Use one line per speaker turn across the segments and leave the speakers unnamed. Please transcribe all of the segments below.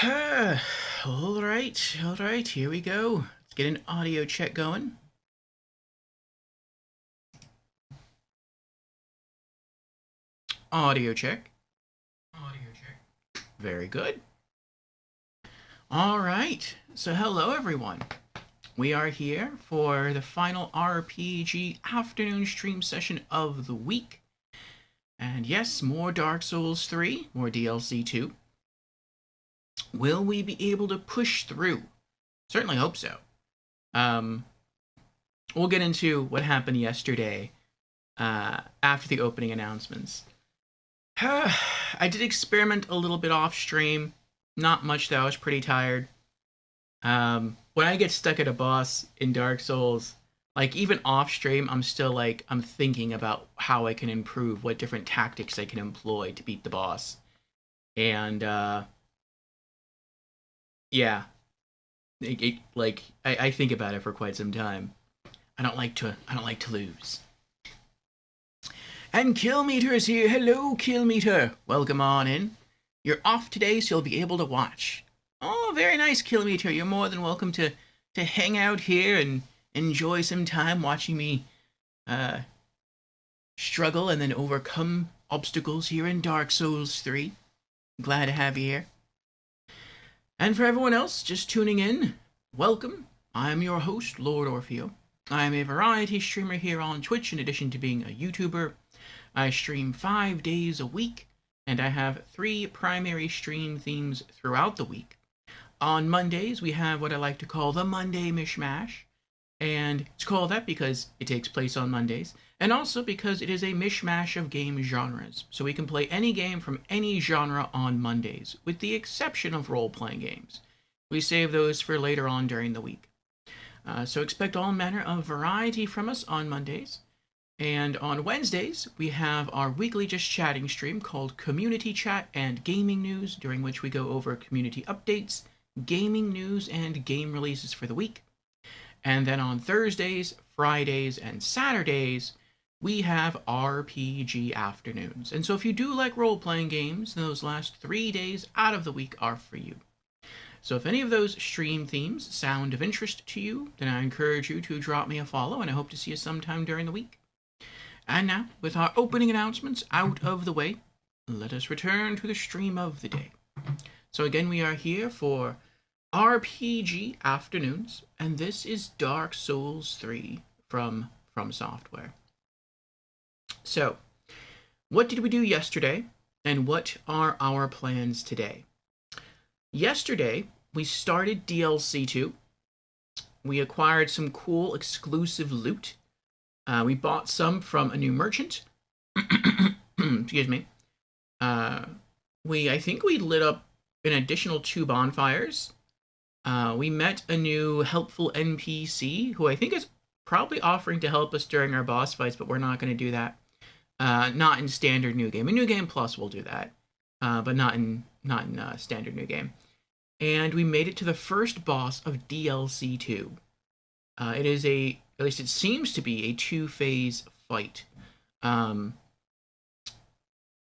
All right, here we go. Let's get an audio check going. Audio check. Audio check. Very good. All right, so hello everyone. We are here for the final RPG afternoon stream session of the week. And yes, more Dark Souls 3, more DLC2. Will we be able to push through? Certainly hope so. Um, we'll get into what happened yesterday after the opening announcements. I did experiment a little bit off stream. Not much though. I was pretty tired. When I get stuck at a boss in Dark Souls, like even off stream, I'm still like I'm thinking about how I can improve, what different tactics I can employ to beat the boss. And yeah, like I think about it for quite some time. I don't like to lose. And Killmeter is here. Hello, Killmeter. Welcome on in. You're off today, so you'll be able to watch. Oh, very nice, Killmeter. You're more than welcome to hang out here and enjoy some time watching me uh, struggle and then overcome obstacles here in Dark Souls 3. Glad to have you here. And for everyone else just tuning in, welcome. I'm your host, Lord Orfeo. I'm a variety streamer here on Twitch in addition to being a YouTuber. I stream 5 days a week, and I have 3 primary stream themes throughout the week. On Mondays, we have what I like to call the Monday Mishmash, and it's called that because it takes place on Mondays, and also because it is a mishmash of game genres, so we can play any game from any genre on Mondays, with the exception of role-playing games. We save those for later on during the week. So expect all manner of variety from us on Mondays. And on Wednesdays, we have our weekly Just Chatting stream called Community Chat and Gaming News, during which we go over community updates, gaming news, and game releases for the week. And then on Thursdays, Fridays, and Saturdays, we have RPG afternoons. And so if you do like role-playing games, those last 3 days out of the week are for you. So if any of those stream themes sound of interest to you, then I encourage you to drop me a follow, and I hope to see you sometime during the week. And now, with our opening announcements out of the way, let us return to the stream of the day. So again, we are here for RPG Afternoons, and this is Dark Souls 3 from Software. So, what did we do yesterday, and what are our plans today? Yesterday, we started DLC2. We acquired some cool exclusive loot. We bought some from a new merchant. Excuse me. I think we lit up an additional 2 bonfires. We met a new helpful NPC who I think is probably offering to help us during our boss fights, but we're not going to do that. Not in standard new game. In new game plus, we'll do that, but not in standard new game. And we made it to the first boss of DLC2. It is at least it seems to be a 2-phase fight.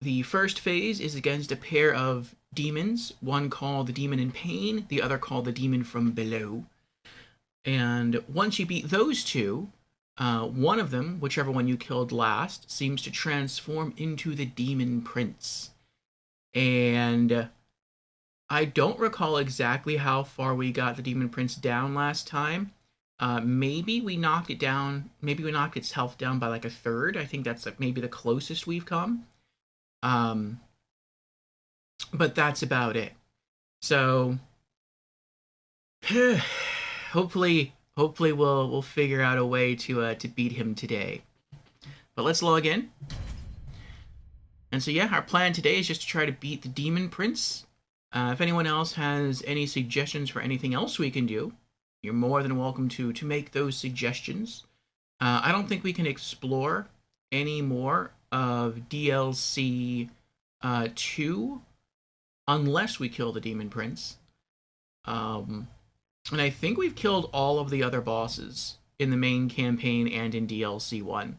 The first phase is against a pair of demons, one called the Demon in Pain, the other called the Demon from Below. And once you beat those two, one of them, whichever one you killed last, seems to transform into the Demon Prince. And I don't recall exactly how far we got the Demon Prince down last time. Maybe we knocked it down. Maybe we knocked its health down by like a third. I think that's like maybe the closest we've come. But that's about it. So hopefully we'll figure out a way to beat him today. But let's log in. And so yeah, our plan today is just to try to beat the Demon Prince. If anyone else has any suggestions for anything else we can do, you're more than welcome to make those suggestions. I don't think we can explore any more of DLC 2 unless we kill the Demon Prince. And I think we've killed all of the other bosses in the main campaign and in DLC 1.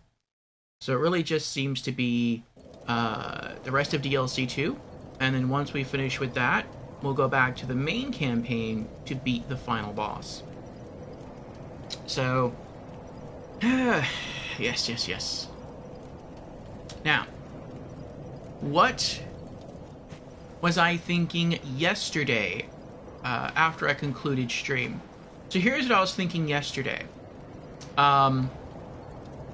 So it really just seems to be the rest of DLC 2. And then once we finish with that, we'll go back to the main campaign to beat the final boss. So, yes. Now, what was I thinking yesterday after I concluded stream? So here's what I was thinking yesterday. While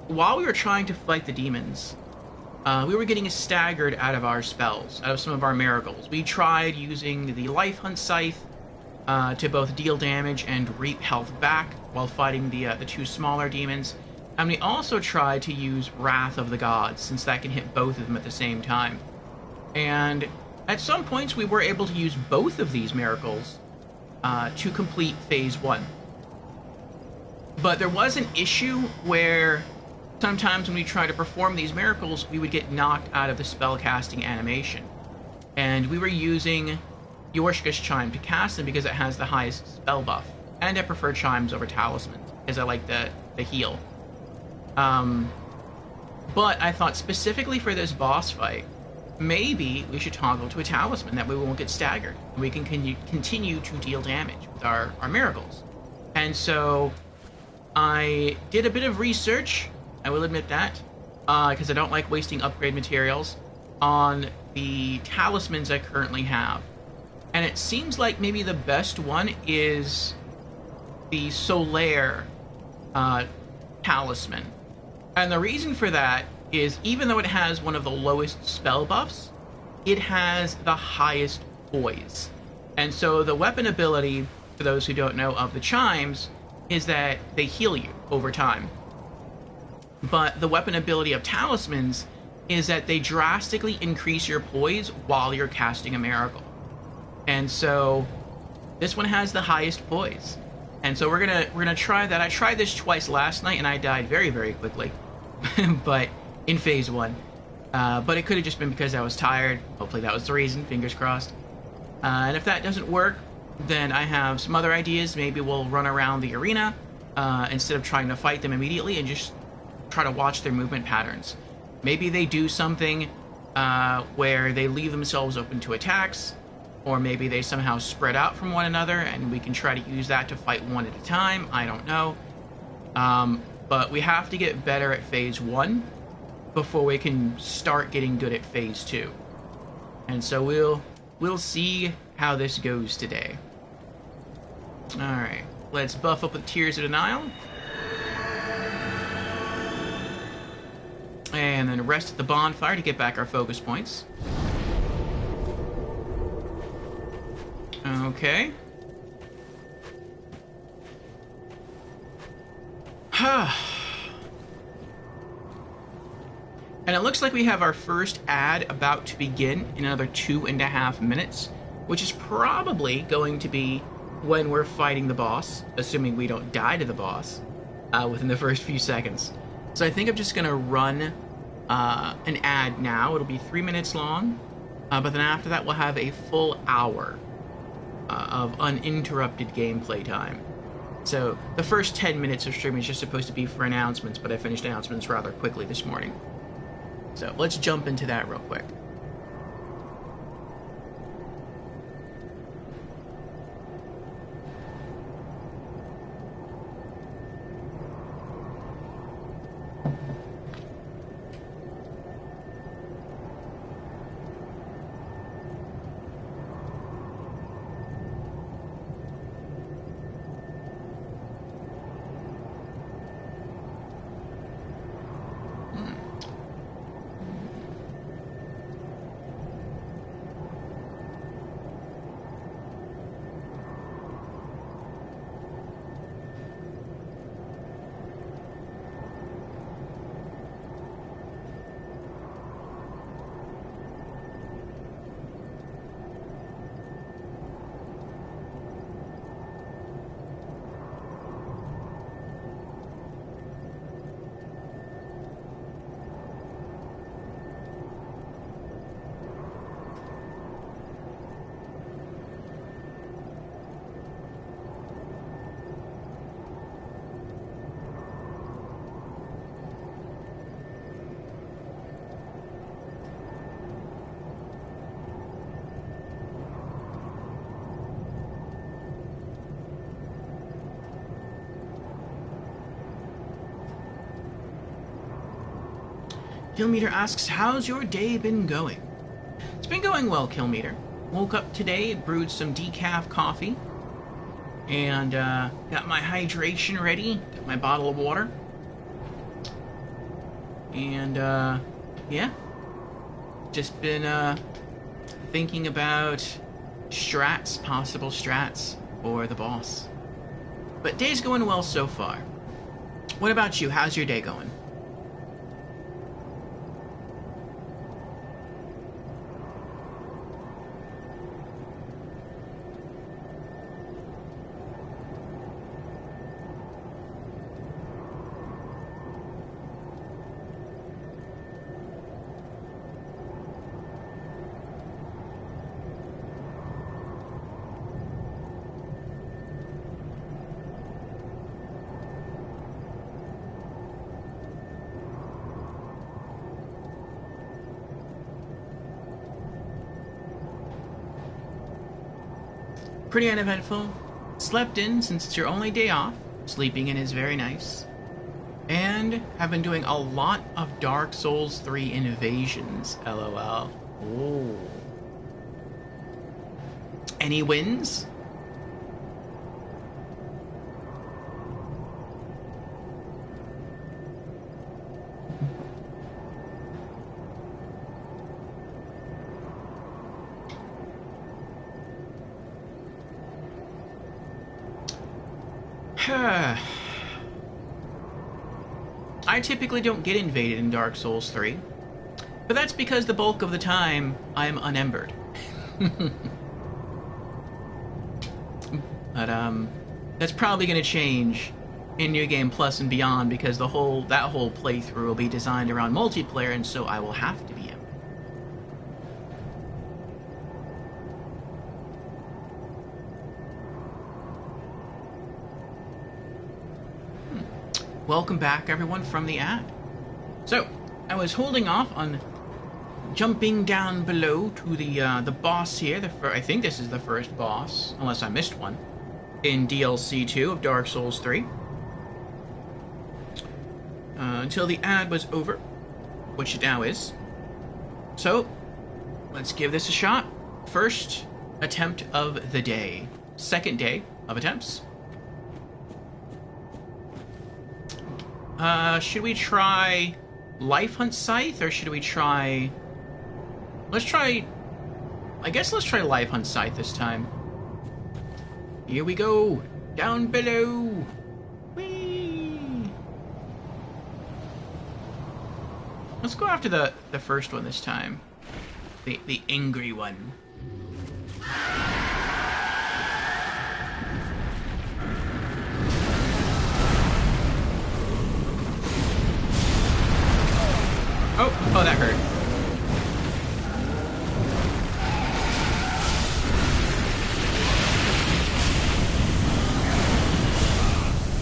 we were trying to fight the demons, we were getting staggered out of our spells, out of some of our miracles. We tried using the Life Hunt Scythe to both deal damage and reap health back while fighting the two smaller demons. And we also tried to use Wrath of the Gods, since that can hit both of them at the same time. And at some points we were able to use both of these miracles to complete Phase 1. But there was an issue where sometimes when we try to perform these miracles, we would get knocked out of the spellcasting animation. And we were using Yorshka's Chime to cast them because it has the highest spell buff. And I prefer Chimes over Talismans, because I like the heal. But I thought specifically for this boss fight, maybe we should toggle to a Talisman, that way we won't get staggered. And we can continue to deal damage with our miracles. And so I did a bit of research, I will admit that, because I don't like wasting upgrade materials on the talismans I currently have. And it seems like maybe the best one is the Solaire talisman. And the reason for that is, even though it has one of the lowest spell buffs, it has the highest poise. And so the weapon ability, for those who don't know, of the chimes, is that they heal you over time. But the weapon ability of talismans is that they drastically increase your poise while you're casting a miracle. And so this one has the highest poise. And so we're gonna try that. I tried this twice last night and I died very, very quickly. But in Phase 1. But it could have just been because I was tired. Hopefully that was the reason, fingers crossed. And if that doesn't work, then I have some other ideas. Maybe we'll run around the arena instead of trying to fight them immediately and just try to watch their movement patterns. Maybe they do something where they leave themselves open to attacks, or maybe they somehow spread out from one another and we can try to use that to fight one at a time. I don't know. But we have to get better at Phase 1 before we can start getting good at Phase 2. And so we'll see how this goes today. Alright, let's buff up with Tears of Denial. And then rest at the bonfire to get back our focus points. Okay. And it looks like we have our first ad about to begin in another 2.5 minutes, which is probably going to be when we're fighting the boss, assuming we don't die to the boss within the first few seconds. So I think I'm just going to run an ad now. It'll be 3 minutes long, but then after that we'll have a full hour of uninterrupted gameplay time. So the first 10 minutes of streaming is just supposed to be for announcements, but I finished announcements rather quickly this morning. So let's jump into that real quick. Killmeter asks, how's your day been going? It's been going well, Killmeter. Woke up today, brewed some decaf coffee, and got my hydration ready, got my bottle of water. And, yeah. Just been, thinking about strats, possible strats for the boss. But day's going well so far. What about you? How's your day going? Pretty uneventful. Slept in since it's your only day off. Sleeping in is very nice. And have been doing a lot of Dark Souls 3 invasions, lol. Oh. Any wins? I typically don't get invaded in Dark Souls 3, but that's because the bulk of the time I'm unembered. But that's probably going to change in New Game Plus and beyond, because that whole playthrough will be designed around multiplayer, and so I will have to be embedded. Welcome back, everyone, from the ad. So, I was holding off on jumping down below to the boss here. I think this is the first boss, unless I missed one, in DLC2 of Dark Souls 3. Until the ad was over, which it now is. So, let's give this a shot. First attempt of the day. Second day of attempts. Should we try Life Hunt Scythe, or should we try... I guess let's try Life Hunt Scythe this time. Here we go! Down below! Whee! Let's go after the first one this time. The angry one. Oh, that hurt.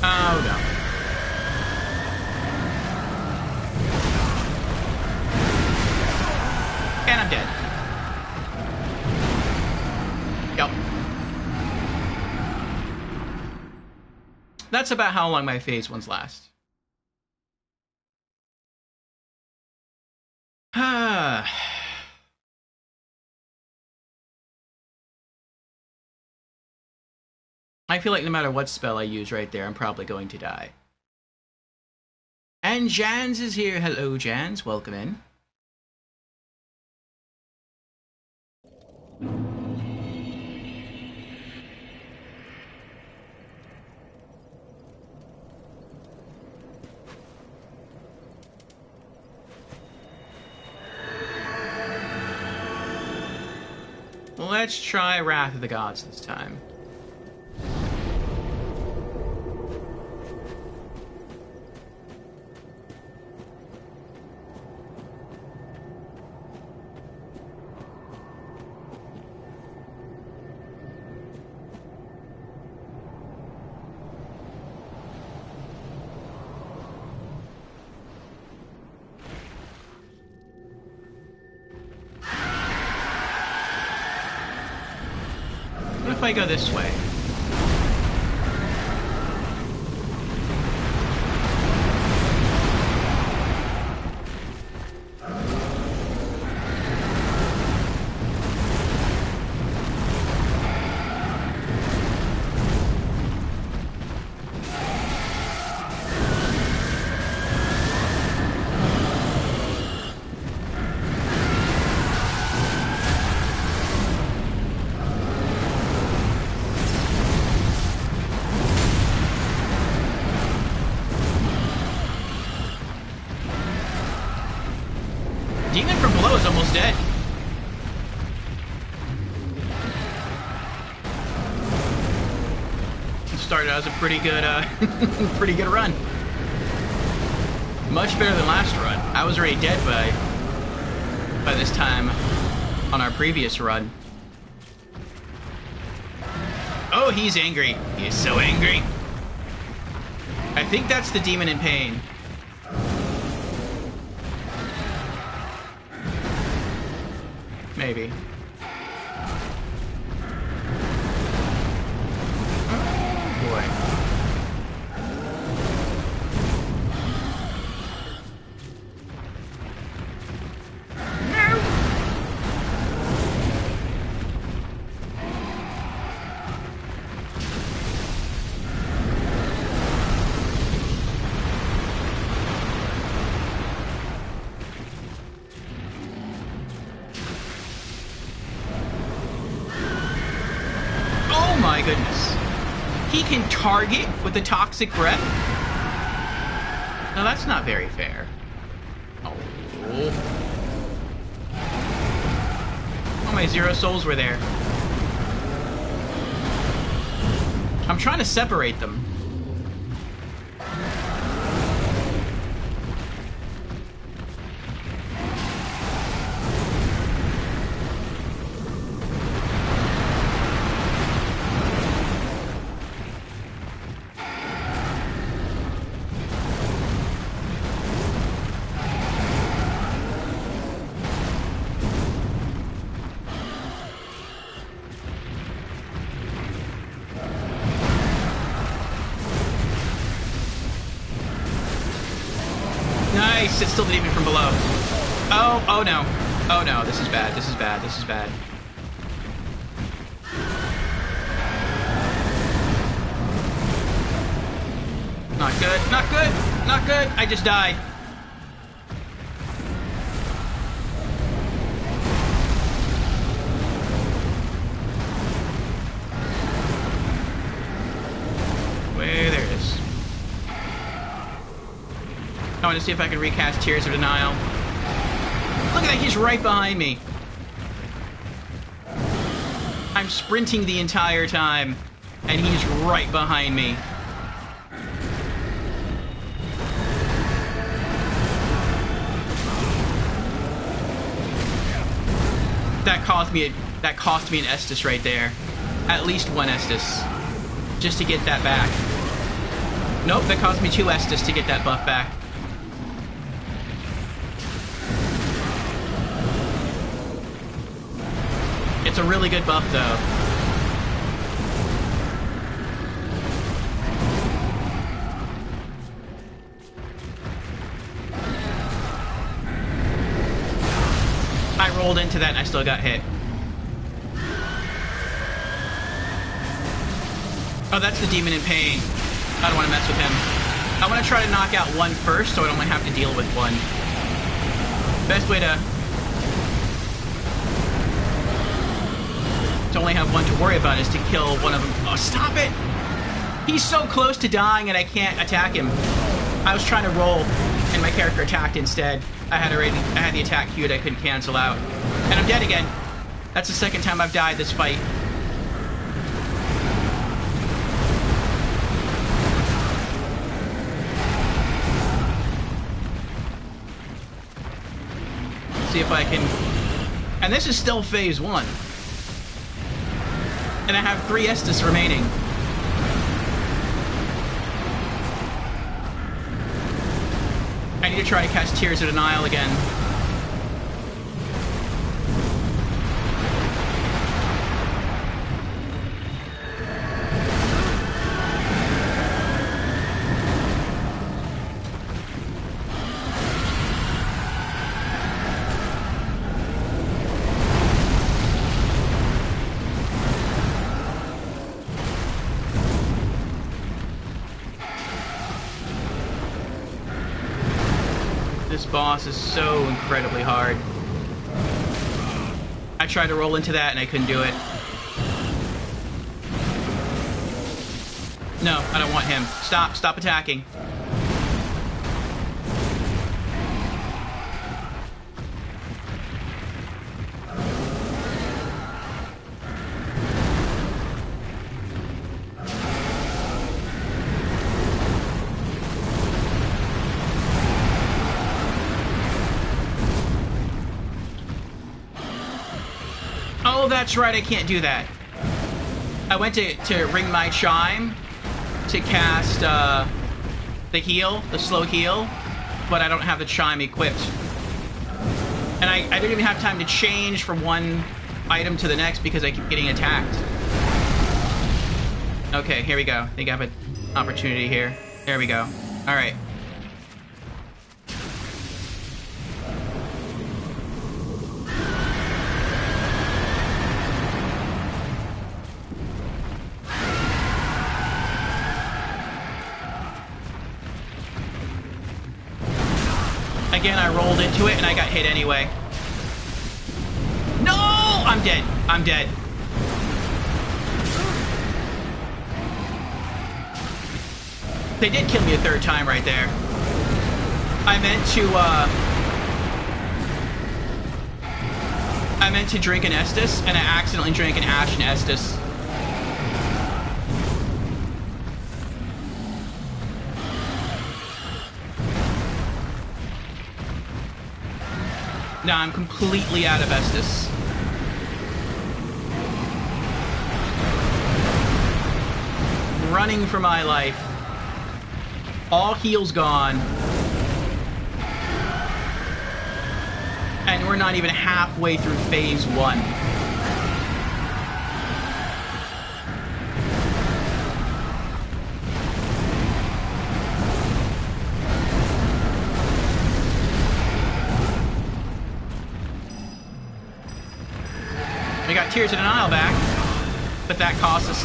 Oh, no. And I'm dead. Yep. That's about how long my phase ones last. I feel like no matter what spell I use right there, I'm probably going to die. And Jans is here. Hello, Jans. Welcome in. Let's try Wrath of the Gods this time. What if I go this way? started as a pretty good, pretty good run. Much better than last run. I was already dead by this time on our previous run. Oh, he's angry. He's so angry. I think that's the demon in pain. Maybe. Oh, boy. My goodness. He can target with the toxic breath? No, that's not very fair. Oh. Oh, my 0 souls were there. I'm trying to separate them. Nice! It's still the demon from below. Oh, oh no. Oh no, this is bad, this is bad, this is bad. Not good, not good, not good! I just died. Where there it is. I want to see if I can recast Tears of Denial. Look at that, he's right behind me. I'm sprinting the entire time, and he's right behind me. That cost me an Estus right there. At least one Estus. Just to get that back. Nope, that cost me 2 Estus to get that buff back. It's a really good buff, though. I rolled into that and I still got hit. Oh, that's the demon in pain. I don't want to mess with him. I want to try to knock out one first so I don't have to deal with one. Best way to only have one to worry about is to kill one of them. Oh, stop it! He's so close to dying and I can't attack him. I was trying to roll and my character attacked instead. I had the attack queued I couldn't cancel out. And I'm dead again. That's the second time I've died this fight. See if I can... And this is still phase 1. And I have 3 Estus remaining. I need to try to cast Tears of Denial again. This boss is so incredibly hard. I tried to roll into that and I couldn't do it. No, I don't want him. Stop attacking. that's right, I can't do that. I went to ring my chime to cast the heal, the slow heal, but I don't have the chime equipped. And I didn't even have time to change from one item to the next because I keep getting attacked. Okay, here we go. I think I have an opportunity here. There we go. All right. Again, I rolled into it and I got hit anyway. No! I'm dead. I'm dead. They did kill me a third time right there. I meant to drink an Estus, and I accidentally drank an Ashen Estus. Now I'm completely out of Estus. Running for my life. All heals gone. And we're not even halfway through phase 1. We got Tears of Denial back, but that costs us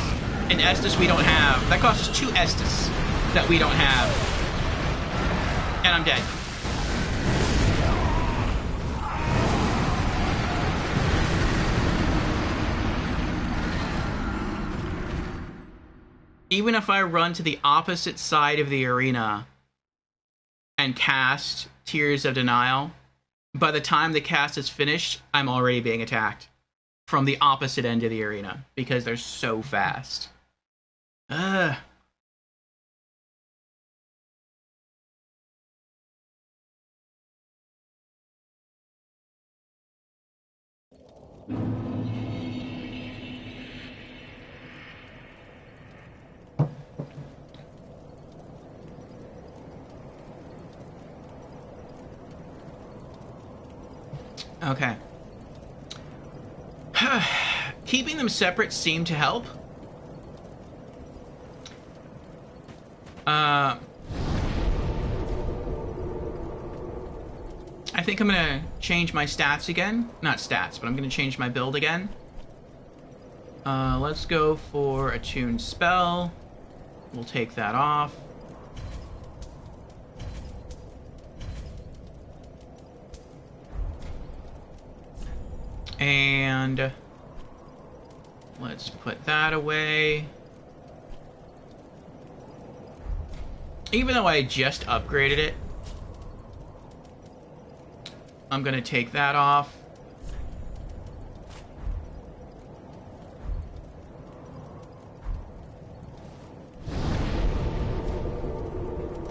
an Estus we don't have. That costs us 2 Estus that we don't have. And I'm dead. Even if I run to the opposite side of the arena and cast Tears of Denial, by the time the cast is finished, I'm already being attacked from the opposite end of the arena because they're so fast. Ugh. Okay. Keeping them separate seemed to help. I think I'm gonna change my stats again. Not stats, but I'm gonna change my build again. Let's go for Attune Spell. We'll take that off. And let's put that away. Even though I just upgraded it, I'm gonna take that off.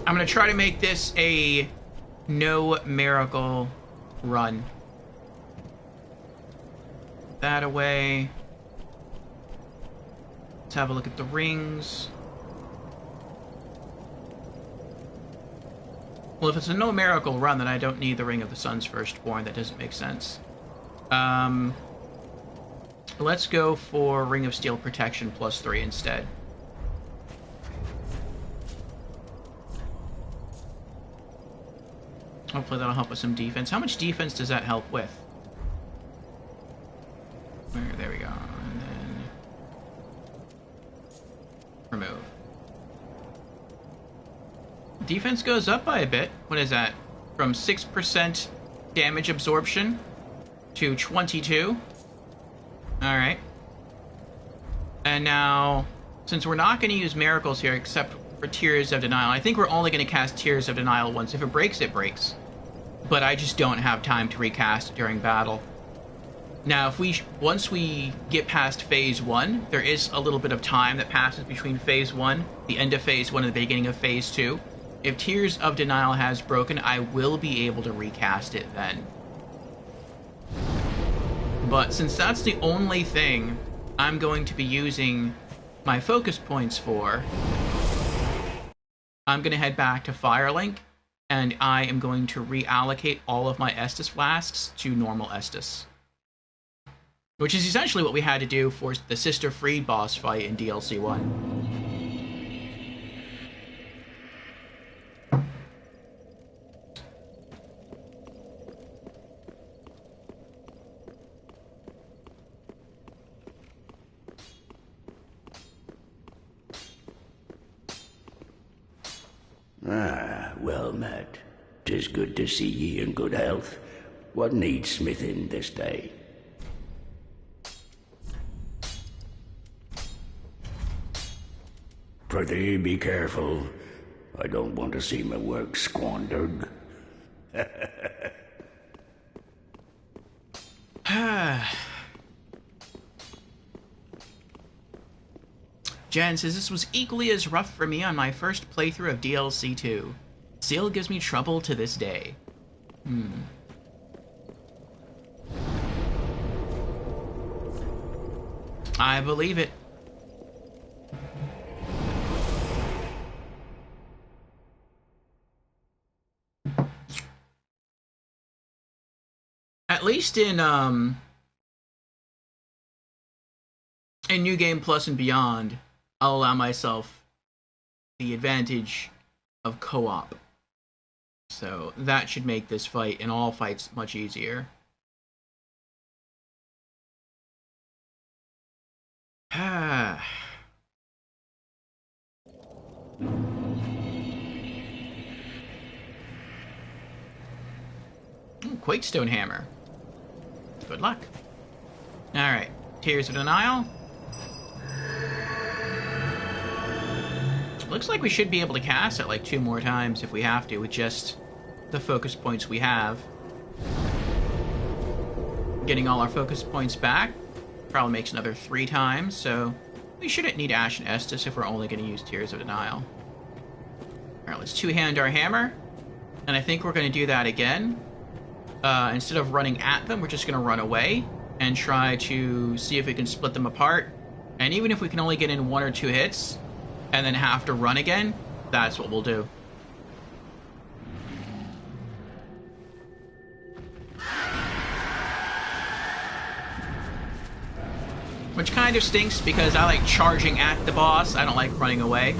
I'm gonna try to make this a no miracle run. That away. Let's have a look at the rings. Well, if it's a no miracle run, then I don't need the Ring of the Sun's Firstborn. That doesn't make sense. Let's go for Ring of Steel Protection +3 instead. Hopefully that'll help with some defense. How much defense does that help with? There we go. And then remove. Defense goes up by a bit. What is that? From 6% damage absorption to 22. Alright. And now, since we're not going to use miracles here except for Tears of Denial, I think we're only going to cast Tears of Denial once. If it breaks, it breaks. But I just don't have time to recast it during battle. Now, if once we get past phase 1, there is a little bit of time that passes between phase 1, the end of phase 1 and the beginning of phase 2. If Tears of Denial has broken, I will be able to recast it then. But since that's the only thing I'm going to be using my focus points for, I'm going to head back to Firelink, and I am going to reallocate all of my Estus flasks to normal Estus. Which is essentially what we had to do for the Sister Freed boss fight in DLC 1.
Ah, well met. 'Tis good to see ye in good health. What needs smithing this day? Prithee, be careful. I don't want to see my work squandered.
Jen says this was equally as rough for me on my first playthrough of DLC2. Still gives me trouble to this day. I believe it. At least in New Game Plus and Beyond, I'll allow myself the advantage of co-op. So that should make this fight in all fights much easier. Quakestone Hammer. Good luck. Alright, Tears of Denial. Looks like we should be able to cast it like 2 more times if we have to, with just the focus points we have. Getting all our focus points back probably makes another 3 times, so we shouldn't need Ash and Estus if we're only going to use Tears of Denial. Alright, let's two-hand our hammer, and I think we're going to do that again. Instead of running at them, we're just going to run away and try to see if we can split them apart. And even if we can only get in 1 or 2 hits, and then have to run again, that's what we'll do. Which kind of stinks, because I like charging at the boss. I don't like running away.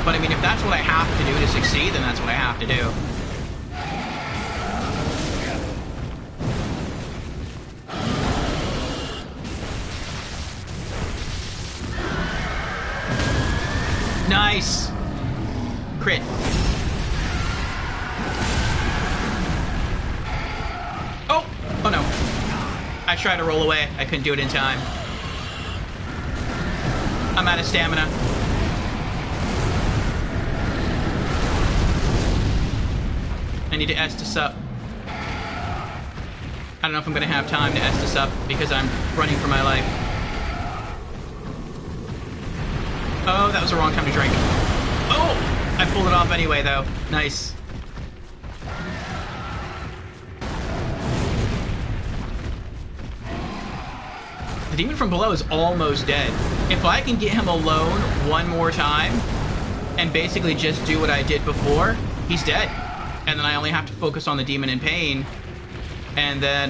But I mean, if that's what I have to do to succeed, then that's what I have to do. Nice! Crit. Oh! Oh no. I tried to roll away. I couldn't do it in time. I'm out of stamina. I need to Estus up. I don't know if I'm gonna have time to Estus up because I'm running for my life. Oh, that was the wrong time to drink. Oh! I pulled it off anyway, though. Nice. The demon from below is almost dead. If I can get him alone 1 more time and basically just do what I did before, he's dead. And then I only have to focus on the demon in pain. And then,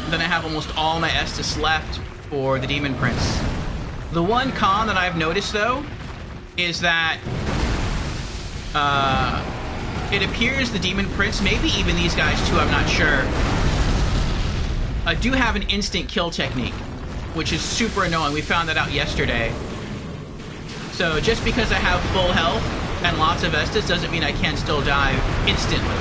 then I have almost all my Estus left for the Demon Prince. The one con that I've noticed, though, is that it appears the Demon Prince, maybe even these guys too, I'm not sure, do have an instant kill technique, which is super annoying. We found that out yesterday. So just because I have full health and lots of Estus doesn't mean I can't still die instantly.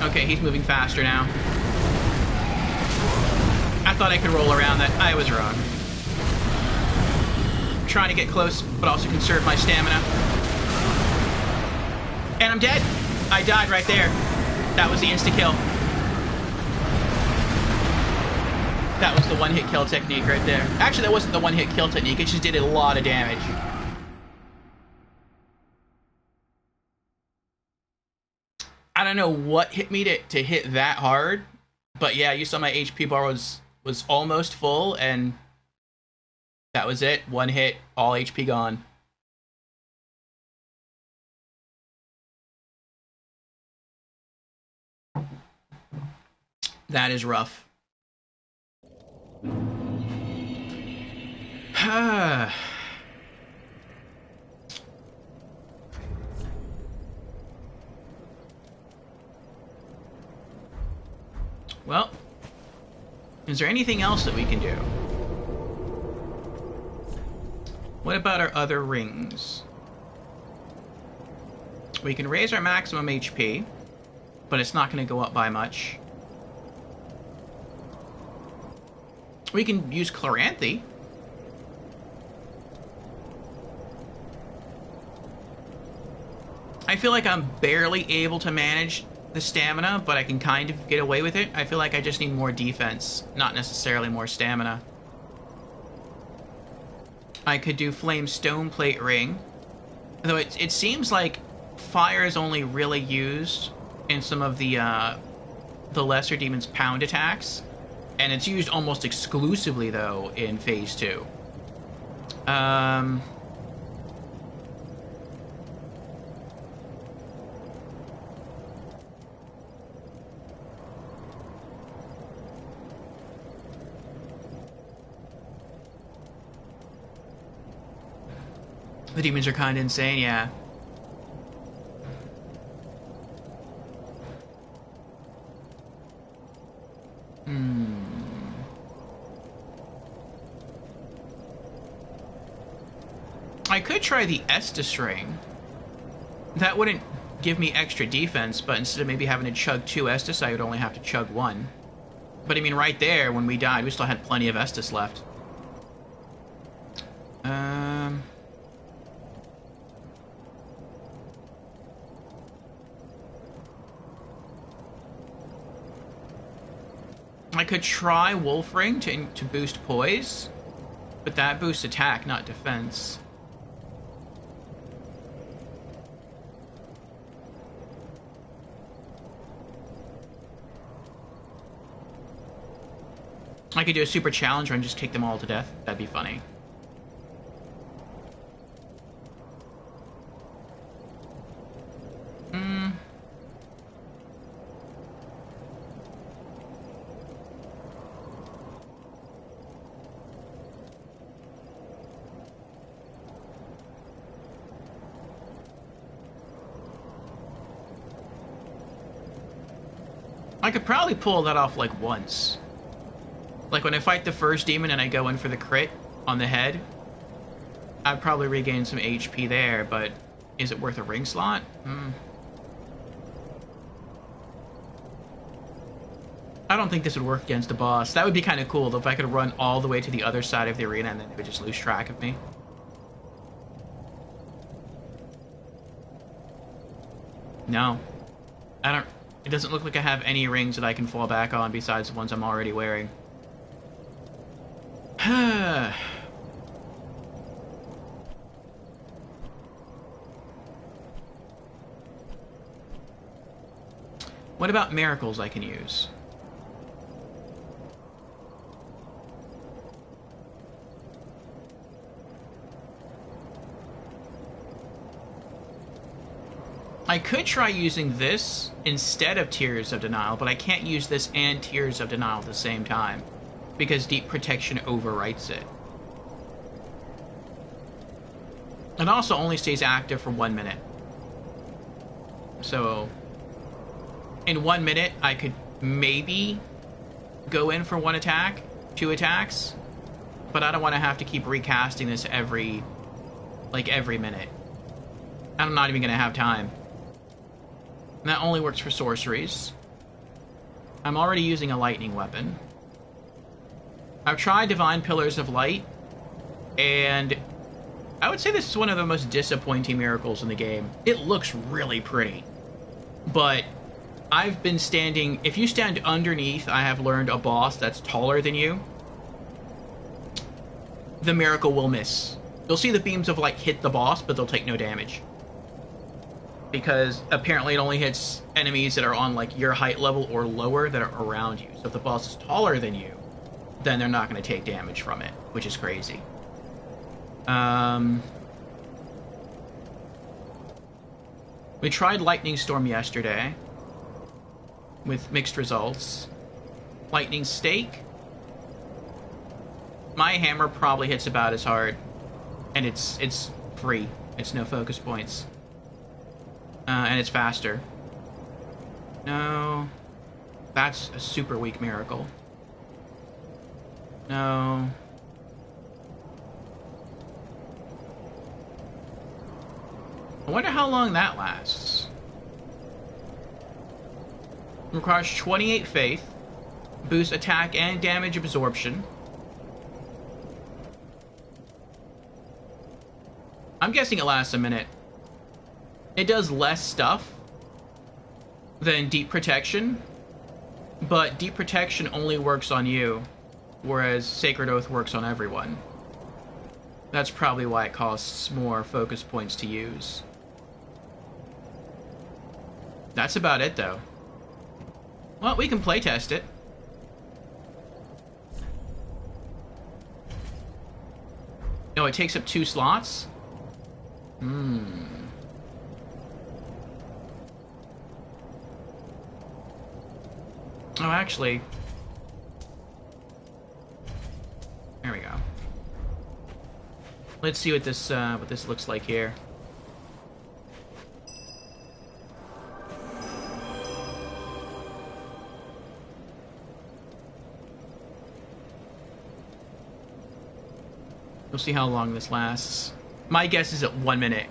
Okay, he's moving faster now. I thought I could roll around that. I was wrong. I'm trying to get close, but also conserve my stamina. And I'm dead. I died right there. That was the insta-kill. That was the one-hit kill technique right there. Actually, that wasn't the one-hit kill technique. It just did a lot of damage. I don't know what hit me to hit that hard, but yeah, you saw my HP bar was almost full, and that was it. One hit, all HP gone. That is rough. Well, is there anything else that we can do? What about our other rings? We can raise our maximum HP, but it's not going to go up by much. We can use Chloranthy. I feel like I'm barely able to manage the stamina, but I can kind of get away with it. I feel like I just need more defense, not necessarily more stamina. I could do Flame Stone Plate Ring, though it seems like fire is only really used in some of the Lesser Demon's pound attacks, and it's used almost exclusively, though, in Phase 2. The demons are kind of insane, yeah. I could try the Estus Ring. That wouldn't give me extra defense, but instead of maybe having to chug 2 Estus, I would only have to chug 1. But I mean, right there, when we died, we still had plenty of Estus left. I could try Wolf Ring to boost poise, but that boosts attack, not defense. I could do a super challenger and just kick them all to death. That'd be funny. I could probably pull that off like once. Like when I fight the first demon and I go in for the crit on the head, I'd probably regain some HP there, but is it worth a ring slot? I don't think this would work against a boss. That would be kind of cool, though, if I could run all the way to the other side of the arena and then they would just lose track of me. No. I don't... It doesn't look like I have any rings that I can fall back on besides the ones I'm already wearing. What about miracles I can use? I could try using this instead of Tears of Denial, but I can't use this and Tears of Denial at the same time, because Deep Protection overwrites it. It also only stays active for 1 minute. So, in 1 minute, I could maybe go in for 1 attack, 2 attacks, but I don't want to have to keep recasting this every minute. I'm not even going to have time. And that only works for sorceries. I'm already using a lightning weapon. I've tried Divine Pillars of Light, and I would say this is one of the most disappointing miracles in the game. It looks really pretty, but I've been standing... If you stand underneath, I have learned, a boss that's taller than you, the miracle will miss. You'll see the beams of light hit the boss, but they'll take no damage. Because apparently it only hits enemies that are on, like, your height level or lower that are around you. So if the boss is taller than you, then they're not going to take damage from it, which is crazy. We tried Lightning Storm yesterday with mixed results. Lightning Stake. My hammer probably hits about as hard, and it's free. It's no focus points. And it's faster. No. That's a super weak miracle. No. I wonder how long that lasts. Requires 28 faith. Boosts attack and damage absorption. I'm guessing it lasts a minute. It does less stuff than Deep Protection, but Deep Protection only works on you, whereas Sacred Oath works on everyone. That's probably why it costs more focus points to use. That's about it, though. Well, we can playtest it. No, it takes up 2 slots? Oh, actually... There we go. Let's see what this looks like here. We'll see how long this lasts. My guess is at 1 minute.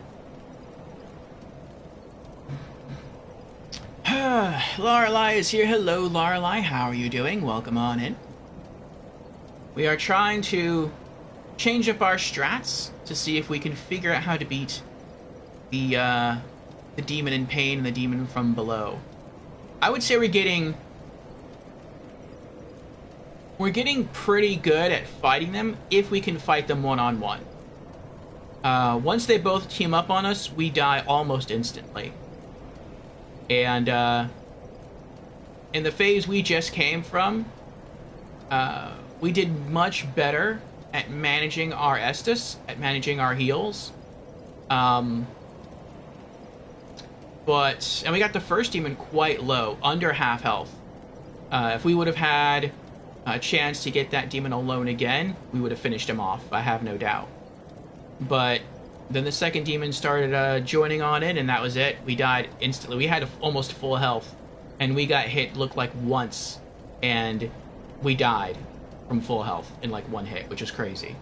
Lorelei is here. Hello, Lorelei. How are you doing? Welcome on in. We are trying to change up our strats to see if we can figure out how to beat the demon in pain and the demon from below. I would say we're getting pretty good at fighting them if we can fight them one-on-one. Once they both team up on us, we die almost instantly. And in the phase we just came from, we did much better at managing our Estus, at managing our heals. And we got the first demon quite low, under half health. If we would have had a chance to get that demon alone again, we would have finished him off, I have no doubt. But then the second demon started joining on in, and that was it. We died instantly. We had almost full health, and we got hit, looked like once, and we died from full health in like 1 hit, which is crazy.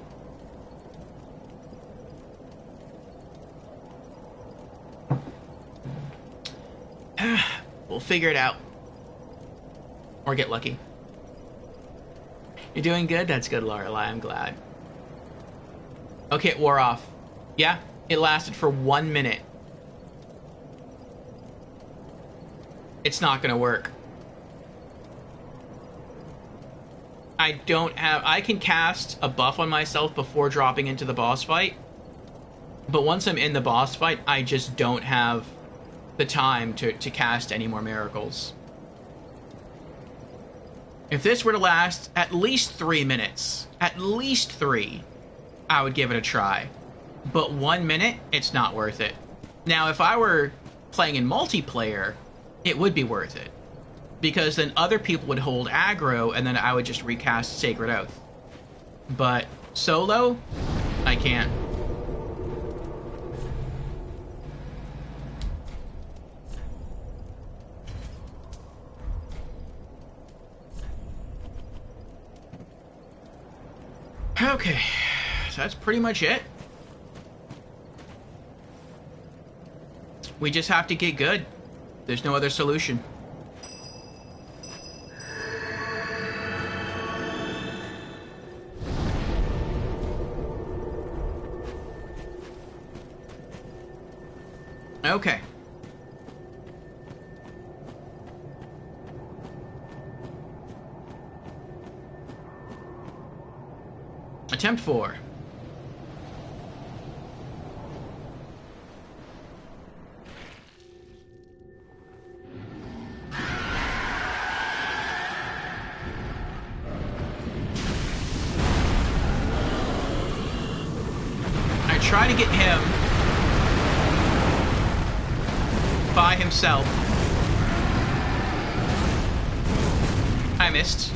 We'll figure it out. Or get lucky. You're doing good? That's good, Lorelei. I'm glad. Okay, it wore off. Yeah, it lasted for 1 minute. It's not gonna work. I can cast a buff on myself before dropping into the boss fight, but once I'm in the boss fight, I just don't have the time to cast any more miracles. If this were to last at least 3 minutes, at least 3, I would give it a try. But 1 minute, it's not worth it. Now, if I were playing in multiplayer, it would be worth it. Because then other people would hold aggro, and then I would just recast Sacred Oath. But solo, I can't. Okay, so that's pretty much it. We just have to get good. There's no other solution. Okay. Attempt 4. I try to get him by himself. I missed.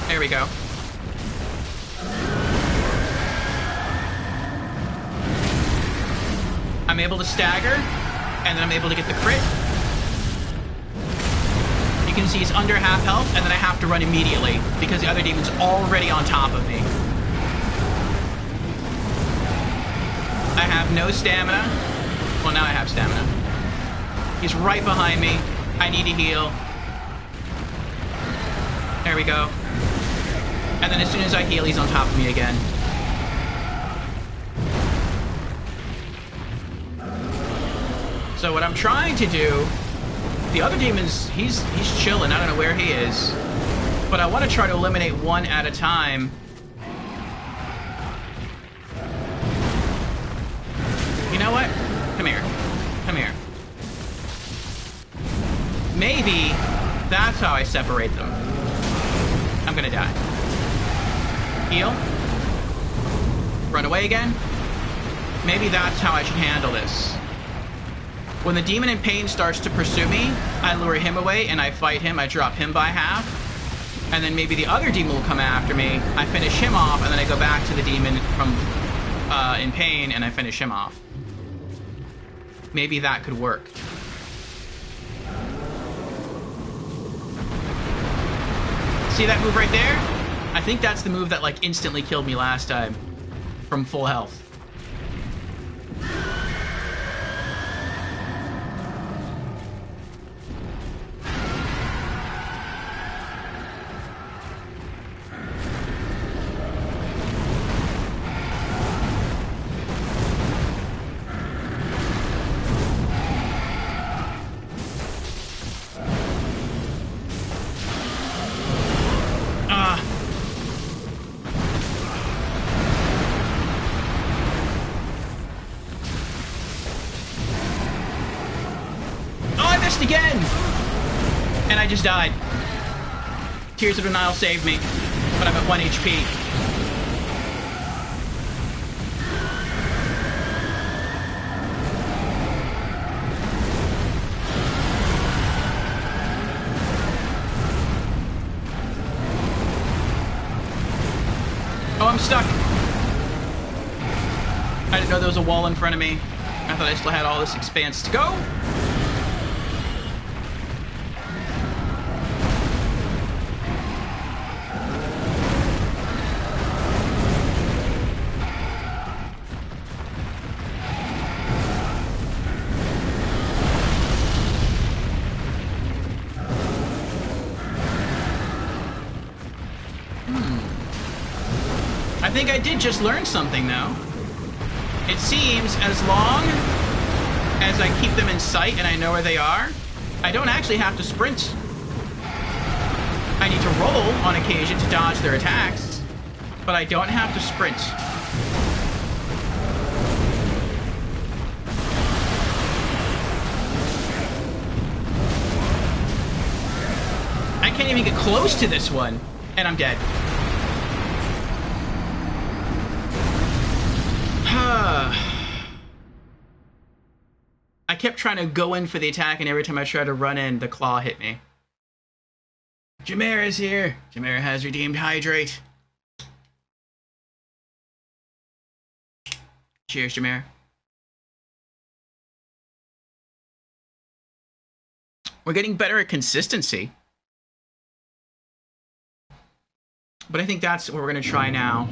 There we go. I'm able to stagger, and then I'm able to get the crit. You can see he's under half health, and then I have to run immediately, because the other demon's already on top of me. I have no stamina. Well, now I have stamina. He's right behind me. I need to heal. There we go. And then as soon as I heal, he's on top of me again. So what I'm trying to do, the other demon's, he's chilling. I don't know where he is. But I want to try to eliminate one at a time. You know what? Come here. Come here. Maybe that's how I separate them. I'm gonna die. Heal. Run away again. Maybe that's how I should handle this. When the demon in pain starts to pursue me, I lure him away and I fight him. I drop him by half. And then maybe the other demon will come after me. I finish him off, and then I go back to the demon from in pain and I finish him off. Maybe that could work. See that move right there? I think that's the move that like instantly killed me last time from full health. Again! And I just died. Tears of Denial saved me, but I'm at 1 HP. Oh, I'm stuck. I didn't know there was a wall in front of me. I thought I still had all this expanse to go. I think I did just learn something, though. It seems as long as I keep them in sight and I know where they are, I don't actually have to sprint. I need to roll on occasion to dodge their attacks, but I don't have to sprint. I can't even get close to this one, and I'm dead. I kept trying to go in for the attack, and every time I tried to run in, the claw hit me. Jameer is here. Jameer has redeemed Hydrate. Cheers, Jameer. We're getting better at consistency. But I think that's what we're going to try now.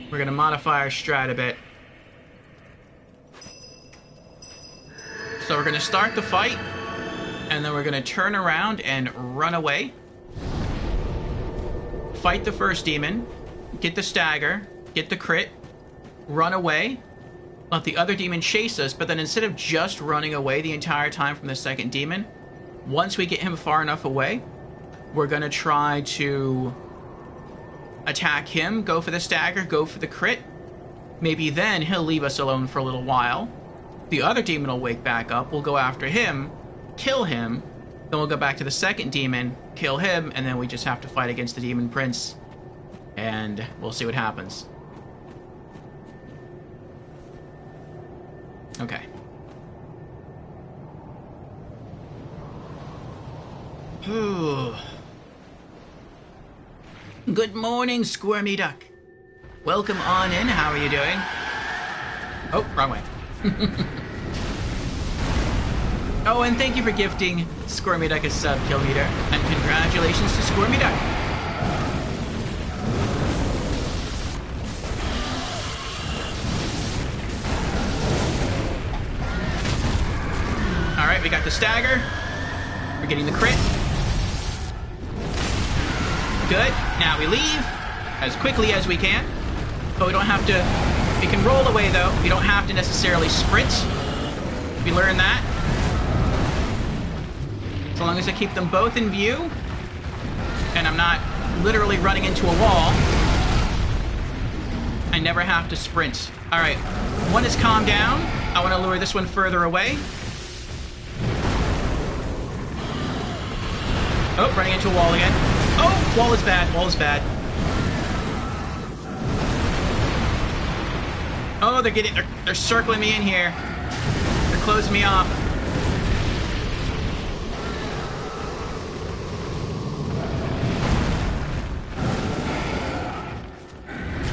We're going to modify our strat a bit. So we're going to start the fight, and then we're going to turn around and run away. Fight the first demon, get the stagger, get the crit, run away, let the other demon chase us, but then instead of just running away the entire time from the second demon, once we get him far enough away, we're going to try to attack him, go for the stagger, go for the crit. Maybe then he'll leave us alone for a little while. The other demon will wake back up, we'll go after him, kill him, then we'll go back to the second demon, kill him, and then we just have to fight against the demon prince. And we'll see what happens. Okay. Good morning, Squirmy Duck. Welcome on in. How are you doing? Oh, wrong way. Oh, and thank you for gifting Squirmy Duck a sub, Killmeter. And congratulations to Squirmy Duck. Alright, we got the stagger. We're getting the crit. Good. Now we leave as quickly as we can. But we don't have to... We can roll away, though. We don't have to necessarily sprint. We learned that. As long as I keep them both in view, and I'm not literally running into a wall, I never have to sprint. Alright. One is calmed down. I want to lure this one further away. Oh, running into a wall again. Oh, wall is bad, wall is bad. Oh, they're circling me in here. They're closing me off.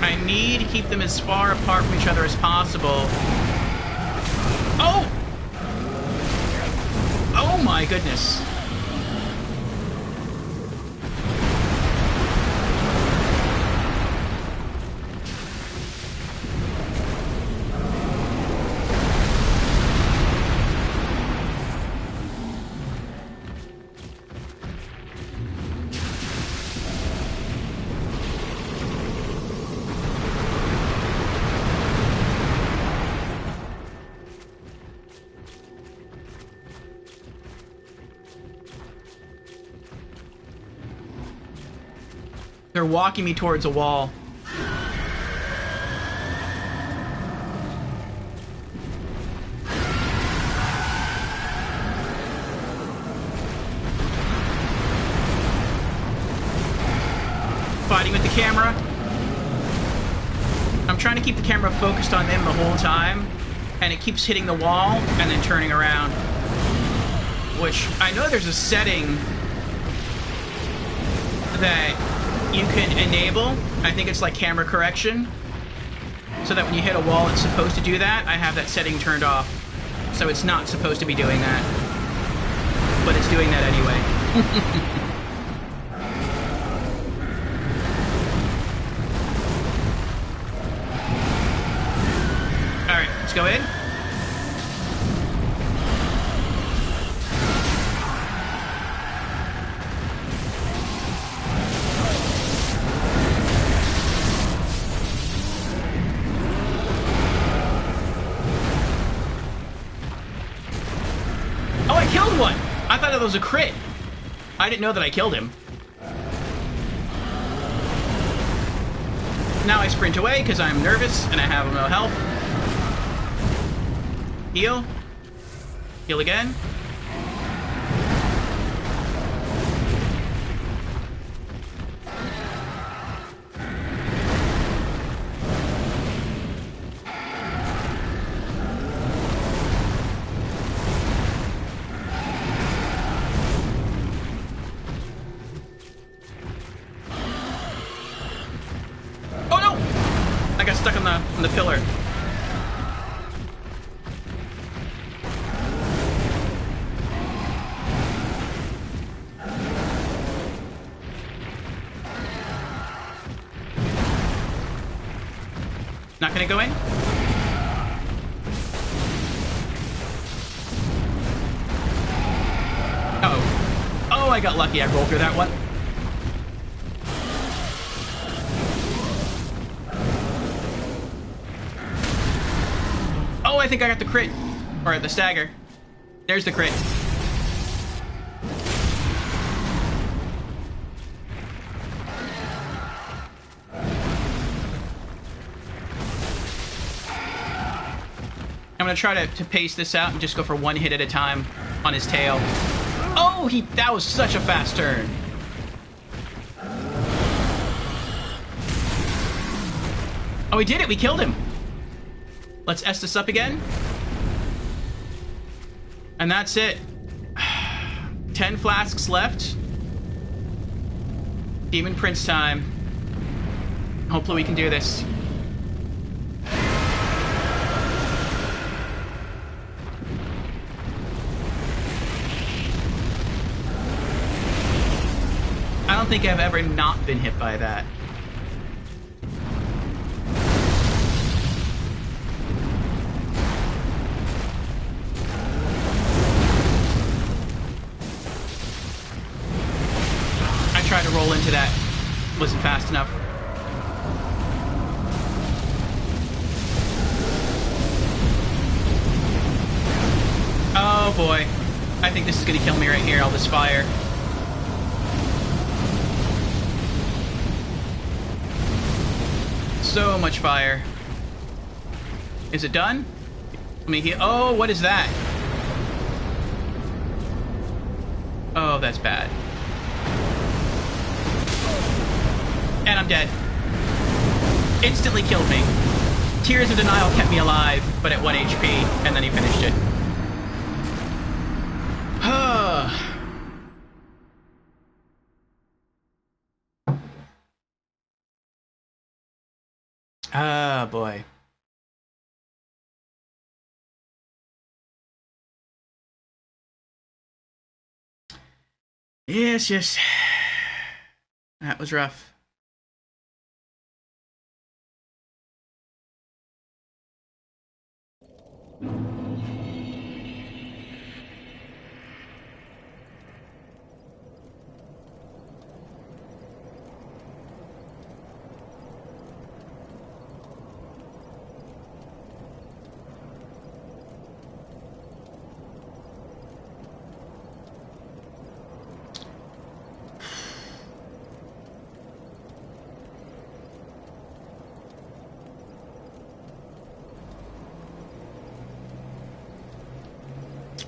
I need to keep them as far apart from each other as possible. Oh! Oh my goodness. They're walking me towards a wall. Fighting with the camera. I'm trying to keep the camera focused on them the whole time, and it keeps hitting the wall and then turning around. Which, I know there's a setting that you can enable. I think it's like camera correction, so that when you hit a wall it's supposed to do that. I have that setting turned off, so it's not supposed to be doing that, but it's doing that anyway. Alright, let's go in. I thought that was a crit. I didn't know that I killed him. Now I sprint away because I'm nervous and I have no health. Heal. Heal again. Stuck on the pillar. Not gonna go in? Uh-oh. Oh, I got lucky. I rolled through that one. I think I got the crit. Or the stagger. There's the crit. I'm gonna try to pace this out and just go for one hit at a time on his tail. Oh, that was such a fast turn. Oh, we did it. We killed him. Let's S this up again. And that's it. 10 flasks left. Demon Prince time. Hopefully we can do this. I don't think I've ever not been hit by that. I tried to roll into that. Wasn't fast enough. Oh boy. I think this is gonna kill me right here, all this fire. So much fire. Is it done? Let me heal. Oh, what is that? Oh, that's bad. And I'm dead. Instantly killed me. Tears of Denial kept me alive, but at 1 HP, and then he finished it. Ah, boy. Yes, yes. That was rough.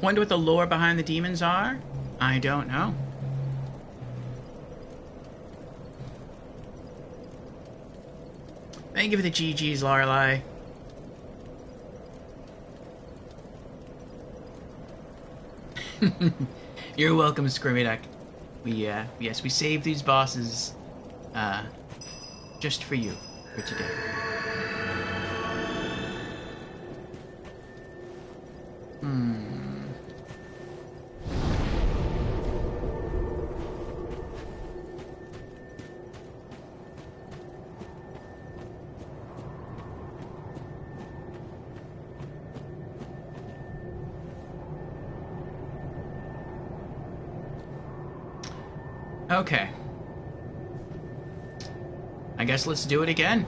Wonder what the lore behind the demons are? I don't know. Thank you for the GGs, Lorelei. You're welcome, Scrimidak. Yes, we saved these bosses, just for you, for today. Okay. I guess let's do it again.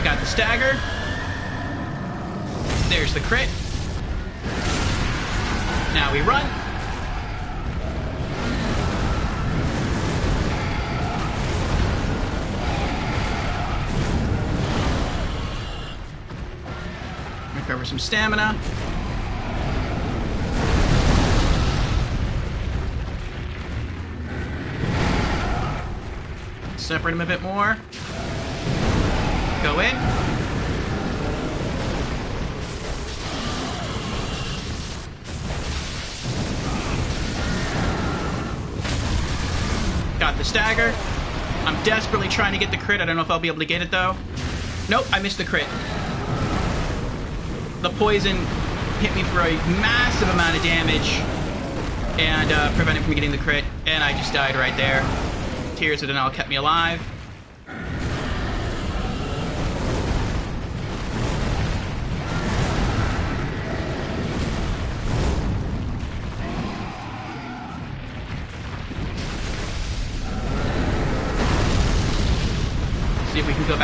Got the stagger. There's the crit. Now we run. Recover some stamina. Separate him a bit more. Go in. Got the stagger. I'm desperately trying to get the crit. I don't know if I'll be able to get it though. Nope, I missed the crit. The poison hit me for a massive amount of damage and prevented me from getting the crit, and I just died right there. Tears of Denial kept me alive.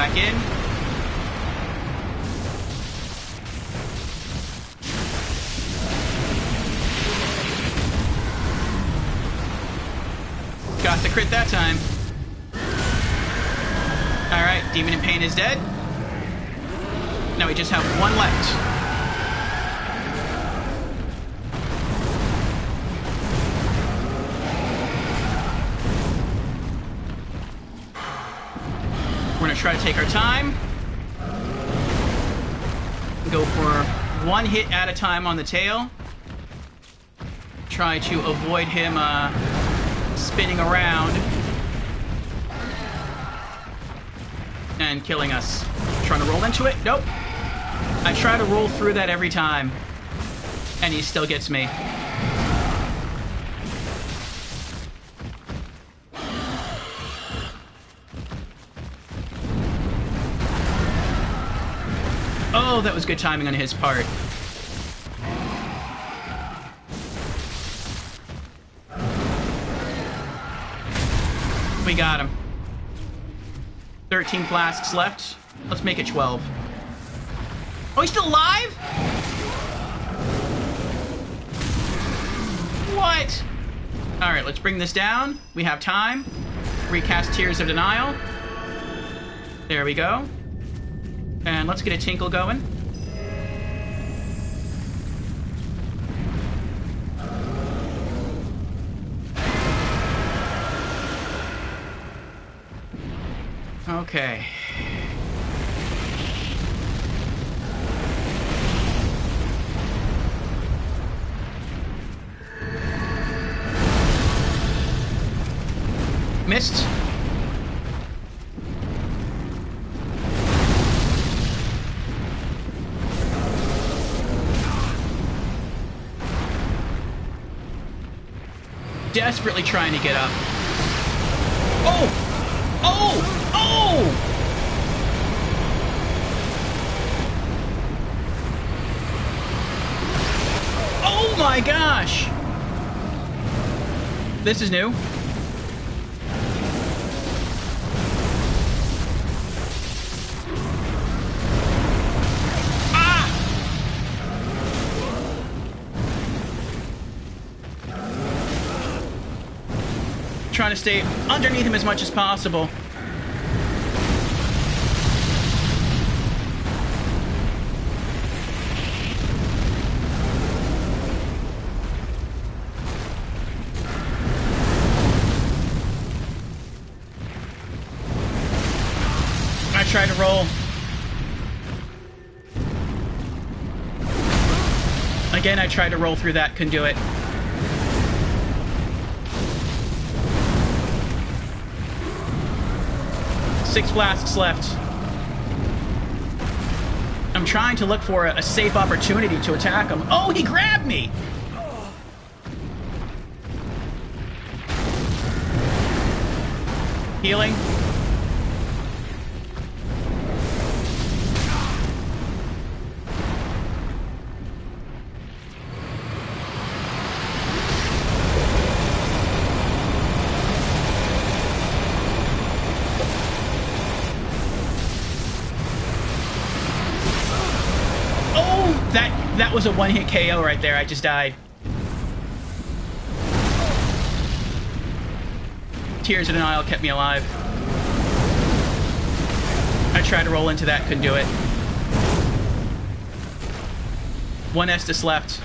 back in. Got the crit that time. Alright, Demon in Pain is dead. Now we just have one left. We're gonna try to take our time. Go for one hit at a time on the tail. Try to avoid him spinning around and killing us. Trying to roll into it. Nope. I try to roll through that every time, and he still gets me. Oh, that was good timing on his part. We got him. 13 flasks left. Let's make it 12. Oh, he's still alive? What? Alright, let's bring this down. We have time. Recast Tears of Denial. There we go. And let's get a tinkle going. Okay. Missed. Desperately trying to get up. Oh! Oh! Oh! Oh my gosh! This is new. Trying to stay underneath him as much as possible. I tried to roll. Again, I tried to roll through that, couldn't do it. Six flasks left. I'm trying to look for a safe opportunity to attack him. Oh, he grabbed me! Healing. That was a one-hit KO right there. I just died. Tears of Denial kept me alive. I tried to roll into that, couldn't do it. One Estus left.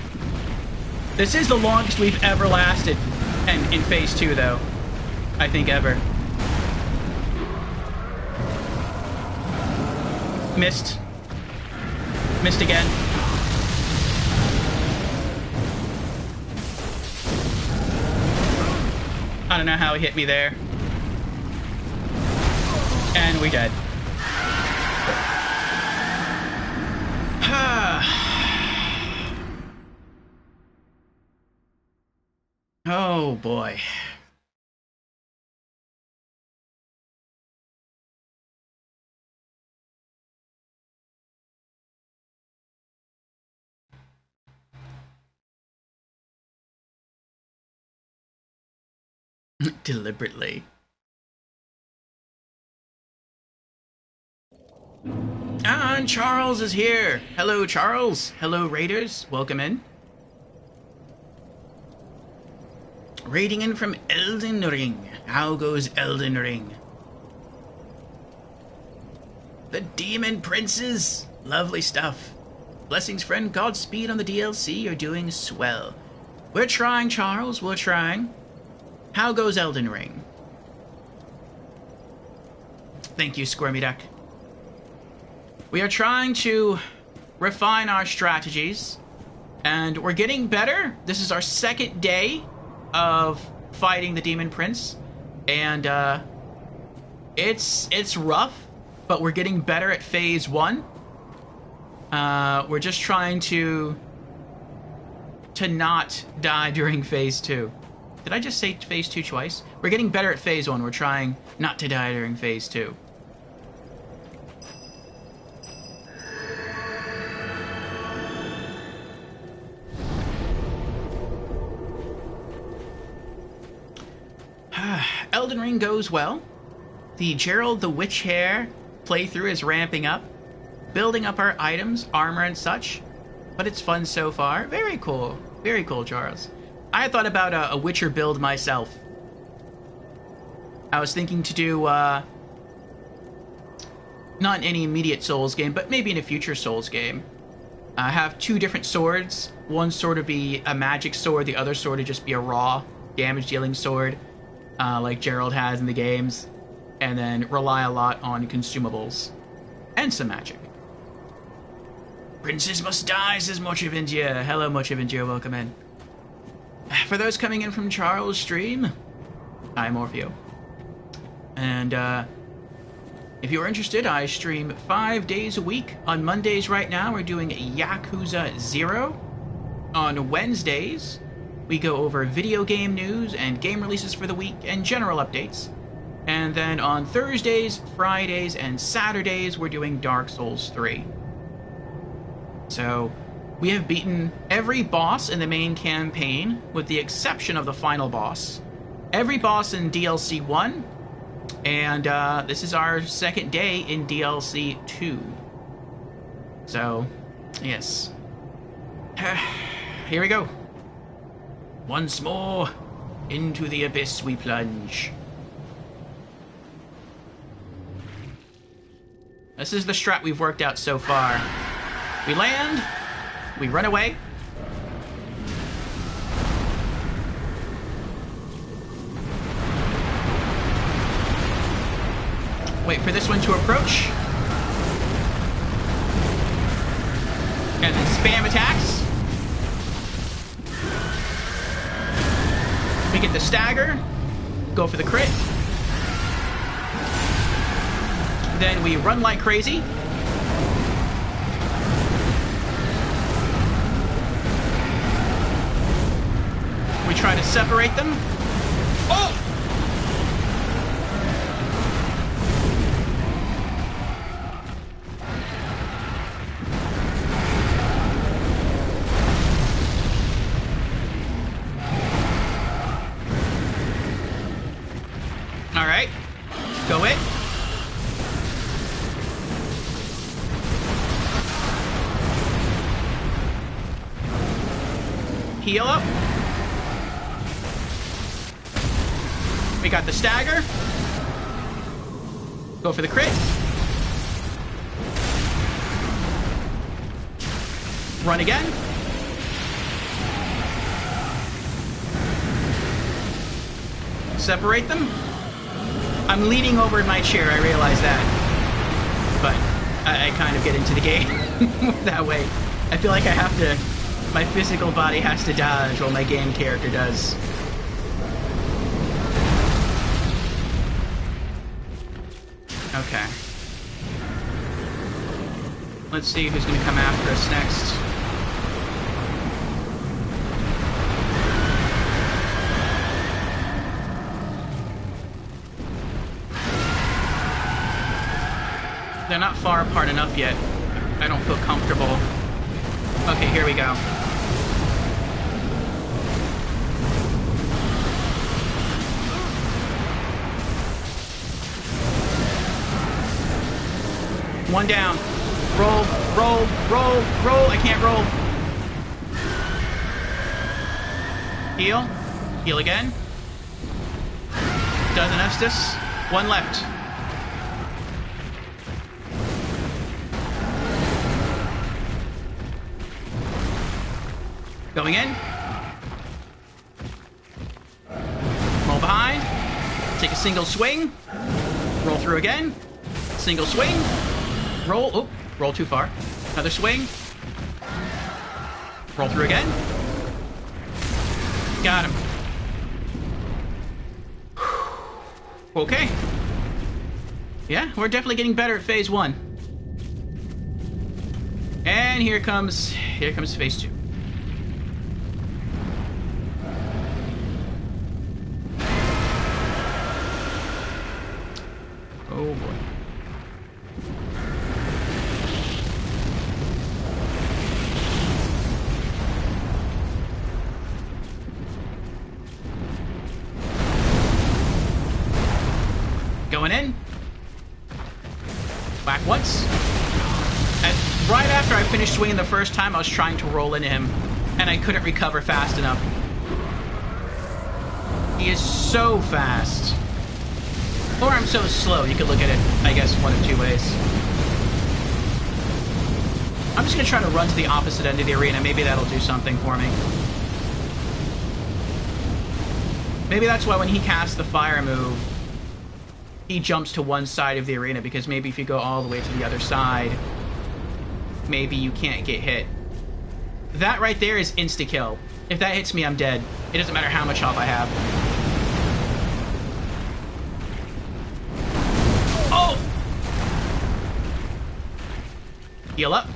This is the longest we've ever lasted, and in Phase 2, though. I think ever. Missed. Missed again. I don't know how he hit me there. And we dead. Oh boy. Deliberately. And Charles is here. Hello, Charles. Hello, Raiders. Welcome in. Raiding in from Elden Ring. How goes Elden Ring? The Demon Princes. Lovely stuff. Blessings, friend. Godspeed on the DLC. You're doing swell. We're trying, Charles. We're trying. How goes Elden Ring? Thank you, Squirmy Duck. We are trying to refine our strategies, and we're getting better. This is our second day of fighting the Demon Prince, and it's rough, but we're getting better at phase 1. We're just trying to not die during phase 2. Did I just say phase 2 twice? We're getting better at phase 1. We're trying not to die during phase 2. Elden Ring goes well. The Gerald the Witch Hare playthrough is ramping up, building up our items, armor, and such. But it's fun so far. Very cool. Very cool, Charles. I thought about a Witcher build myself. I was thinking to do, not in any immediate Souls game, but maybe in a future Souls game. I have 2 different swords. One sword would be a magic sword, the other sword would just be a raw damage-dealing sword. Like Gerald has in the games, and then rely a lot on consumables and some magic. Princes must die, says Mochivindia. Hello, Mochivindia, welcome in. For those coming in from Charles' stream, I'm Orfeo. And if you're interested, I stream 5 days a week. On Mondays right now, we're doing Yakuza 0. On Wednesdays, we go over video game news and game releases for the week and general updates. And then on Thursdays, Fridays, and Saturdays, we're doing Dark Souls 3. So, we have beaten every boss in the main campaign, with the exception of the final boss. Every boss in DLC 1, and this is our second day in DLC 2. So, yes. Here we go. Once more, into the abyss we plunge. This is the strat we've worked out so far. We land, we run away. Wait for this one to approach. And then spam attacks. We get the stagger, go for the crit. Then we run like crazy. We try to separate them. Oh! Alright. Go it. Heal up. We got the stagger. Go for the crit. Run again. Separate them. I'm leaning over in my chair, I realize that. But I kind of get into the game that way. I feel like I have to... My physical body has to dodge while my game character does. Okay. Let's see who's going to come after us next. They're not far apart enough yet. I don't feel comfortable. Okay, here we go. One down. Roll, roll, roll, roll. I can't roll. Heal. Heal again. Doesn't Estus. One left. Going in. Roll behind. Take a single swing. Roll through again. Single swing. Roll. Oh, roll too far. Another swing. Roll through again. Got him. Okay. Yeah, we're definitely getting better at phase 1. And here comes phase 2. Oh boy. Going in. Whack once. And right after I finished swinging the first time, I was trying to roll into him, and I couldn't recover fast enough. He is so fast. Or I'm so slow. You could look at it, I guess, one of two ways. I'm just going to try to run to the opposite end of the arena. Maybe that'll do something for me. Maybe that's why when he casts the fire move, he jumps to one side of the arena, because maybe if you go all the way to the other side, maybe you can't get hit. That right there is insta-kill. If that hits me, I'm dead. It doesn't matter how much health I have. Oh! Heal up.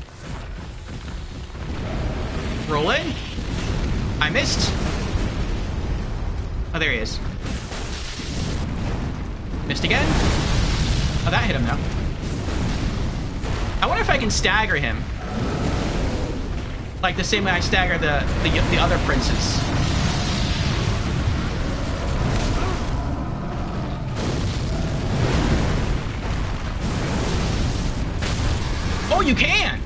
Roll in. I missed. Oh, there he is. Missed again. Oh, that hit him, though. I wonder if I can stagger him. Like the same way I stagger the other princes. Oh, you can!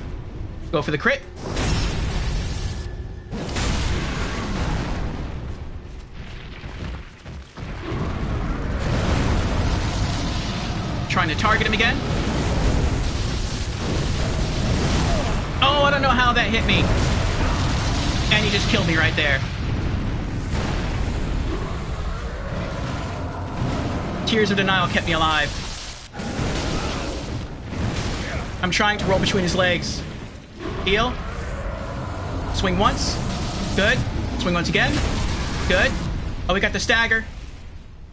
Go for the crit. Trying to target him again. Oh, I don't know how that hit me. And he just killed me right there. Tears of Denial kept me alive. I'm trying to roll between his legs. Heal. Swing once. Good. Swing once again. Good. Oh, we got the stagger.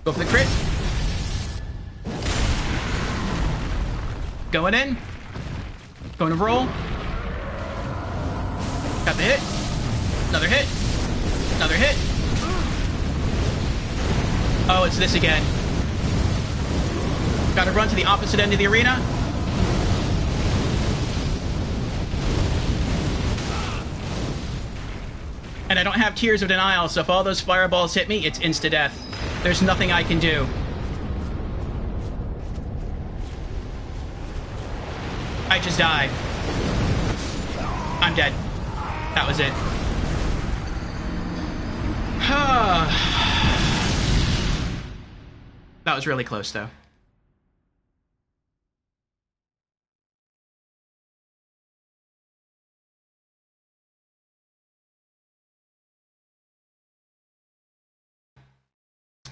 Go for the crit. Going in. Going to roll. Got the hit. Another hit. Another hit. Oh, it's this again. Gotta run to the opposite end of the arena. And I don't have Tears of Denial, so if all those fireballs hit me, it's insta-death. There's nothing I can do. I just died. I'm dead. That was it. That was really close, though.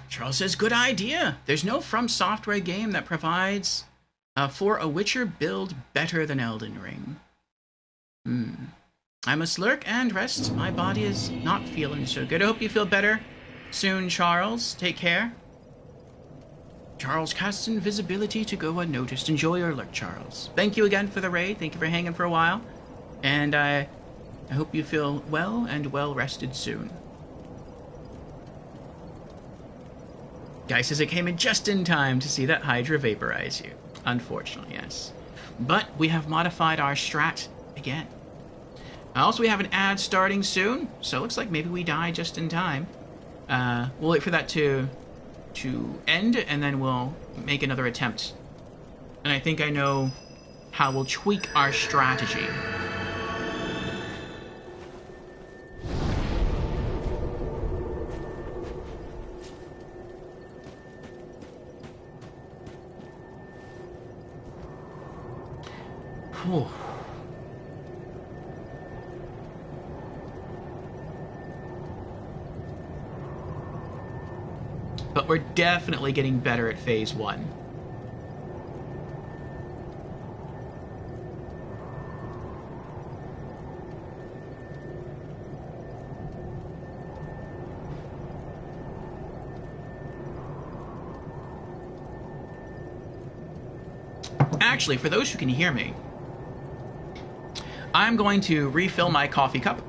Charles says, good idea. There's no From Software game that provides for a Witcher build better than Elden Ring. I must lurk and rest. My body is not feeling so good. I hope you feel better soon, Charles. Take care. Charles casts invisibility to go unnoticed. Enjoy your lurk, Charles. Thank you again for the raid. Thank you for hanging for a while. And I hope you feel well and well rested soon. Guy says it came in just in time to see that Hydra vaporize you. Unfortunately, yes. But we have modified our strat again. Also, we have an ad starting soon, so it looks like maybe we die just in time. We'll wait for that to end, and then we'll make another attempt. And I think I know how we'll tweak our strategy. Whew. But we're definitely getting better at phase 1. Actually, for those who can hear me, I'm going to refill my coffee cup,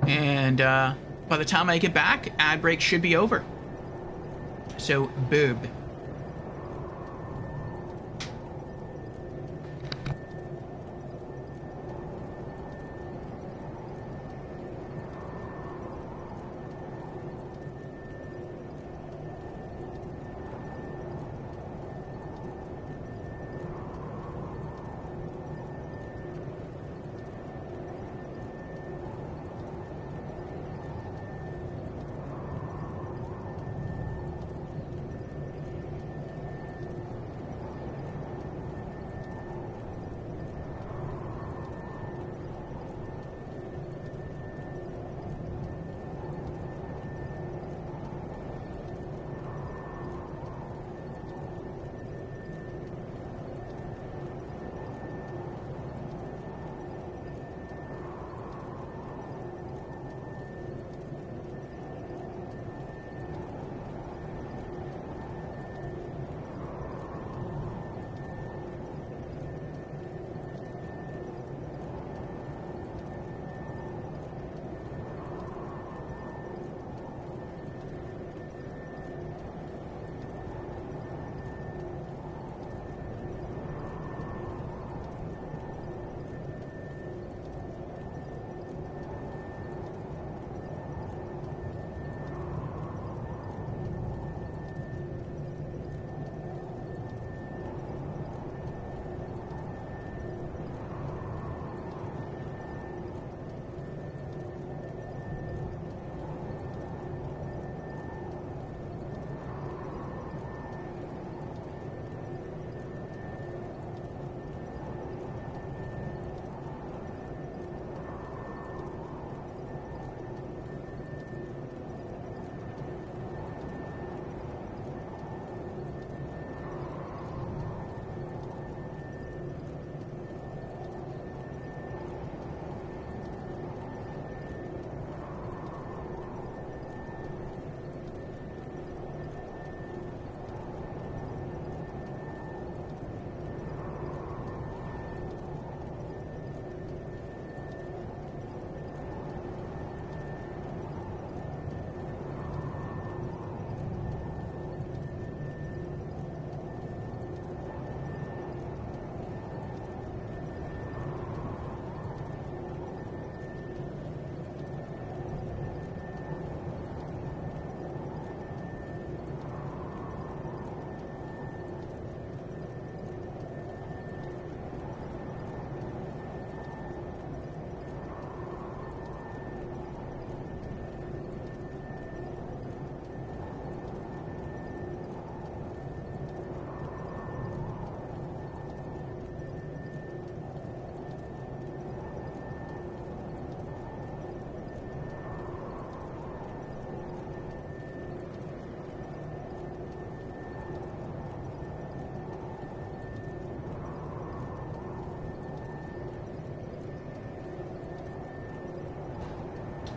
and by the time I get back, ad break should be over. So, boob.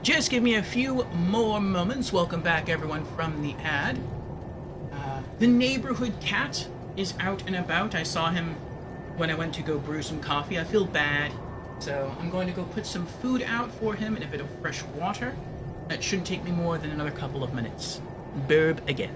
Just give me a few more moments. Welcome back, everyone, from the ad. The neighborhood cat is out and about. I saw him when I went to go brew some coffee. I feel bad, so I'm going to go put some food out for him and a bit of fresh water. That shouldn't take me more than another couple of minutes. Burb again.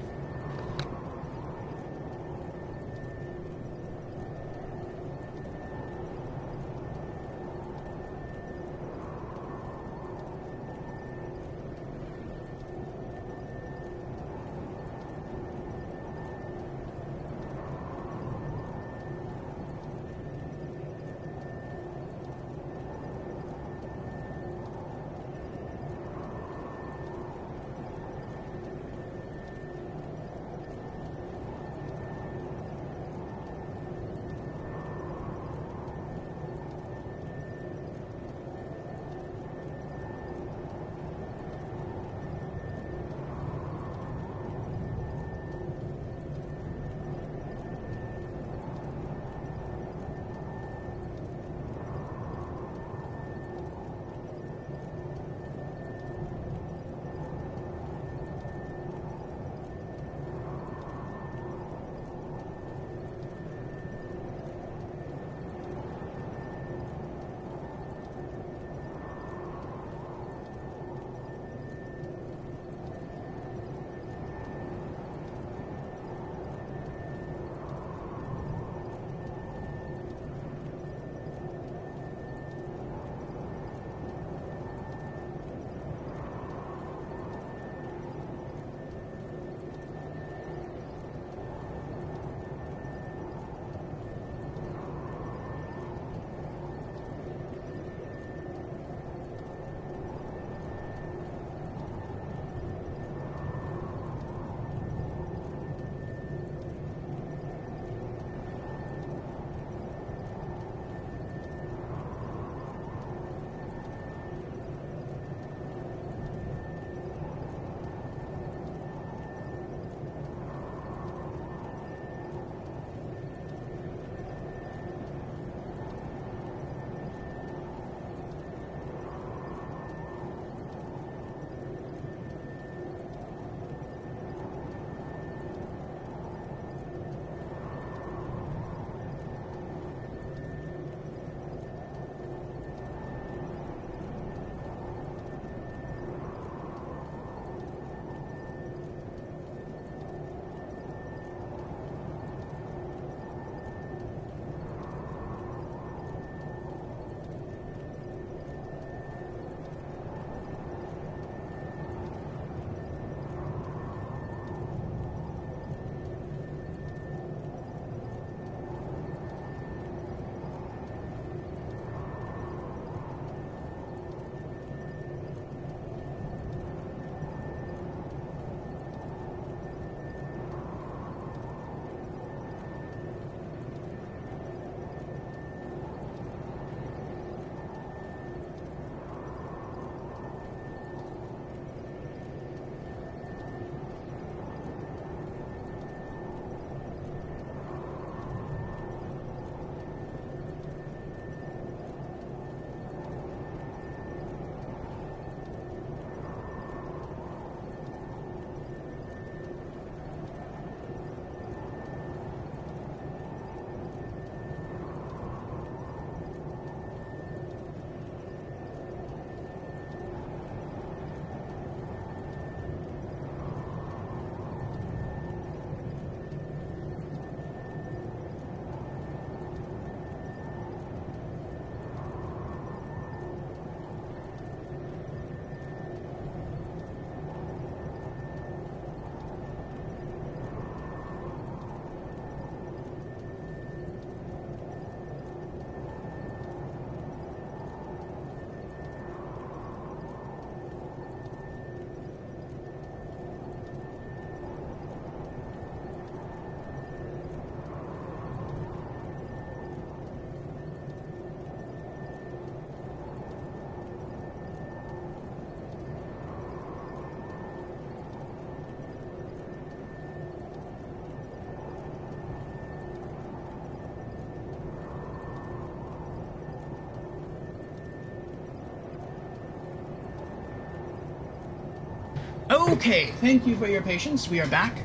Okay, thank you for your patience. We are back.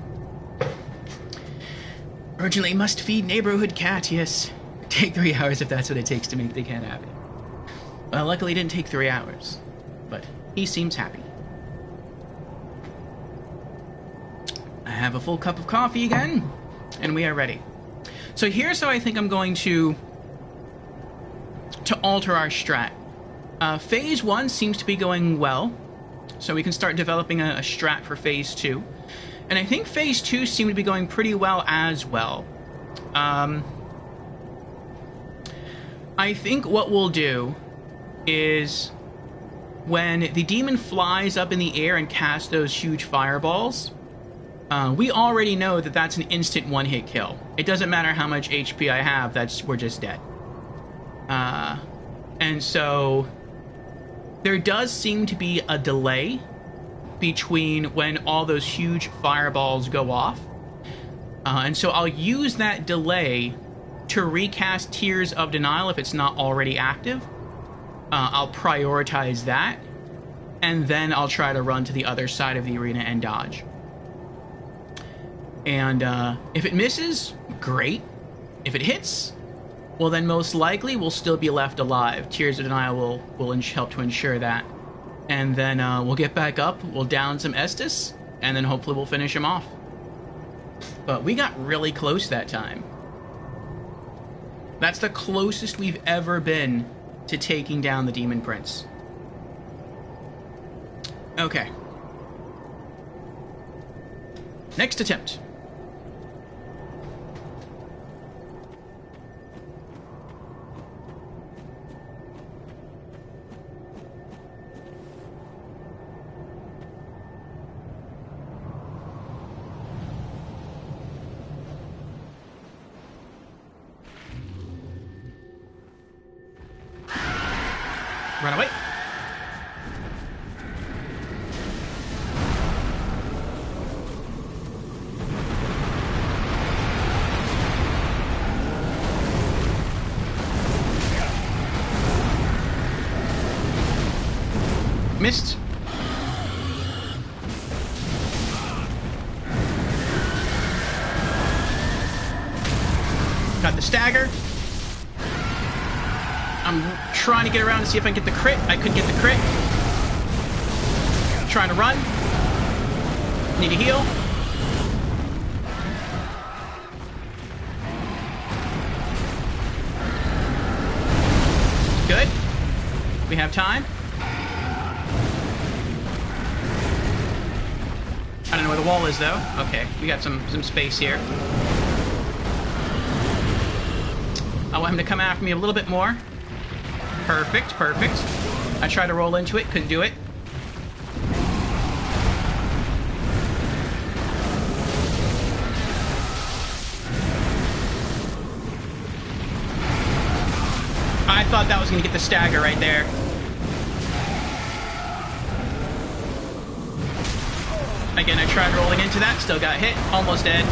Urgently must feed neighborhood cat, yes. Take 3 hours if that's what it takes to make the cat happy. Well, luckily it didn't take 3 hours, but he seems happy. I have a full cup of coffee again, and we are ready. So here's how I think I'm going to alter our strat. Phase 1 seems to be going well, so we can start developing a strat for Phase 2. And I think Phase 2 seemed to be going pretty well as well. I think what we'll do is when the demon flies up in the air and casts those huge fireballs, we already know that that's an instant one-hit kill. It doesn't matter how much HP I have, we're just dead. And so there does seem to be a delay between when all those huge fireballs go off. And so I'll use that delay to recast Tears of Denial if it's not already active. I'll prioritize that, and then I'll try to run to the other side of the arena and dodge. And if it misses, great. If it hits, well then most likely we'll still be left alive. Tears of Denial will help to ensure that. And then we'll get back up, we'll down some Estus, and then hopefully we'll finish him off. But we got really close that time. That's the closest we've ever been to taking down the Demon Prince. Okay. Next attempt. Run away. Missed. Got the stagger. I'm trying to get around to see if I can get the crit. I couldn't get the crit. Trying to run. Need to heal. Good. We have time. I don't know where the wall is, though. Okay, we got some space here. I want him to come after me a little bit more. Perfect, perfect. I tried to roll into it, couldn't do it. I thought that was going to get the stagger right there. Again, I tried rolling into that, still got hit, almost dead.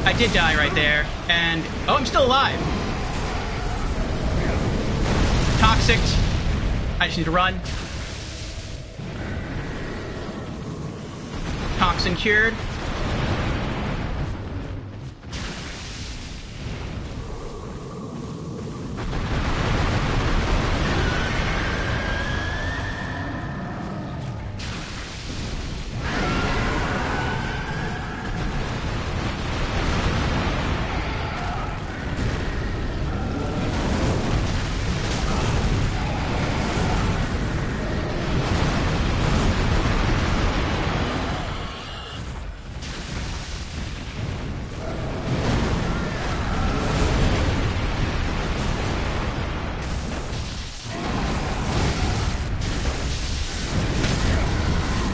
I did die right there, and... oh, I'm still alive! Toxic. I just need to run. Toxin cured.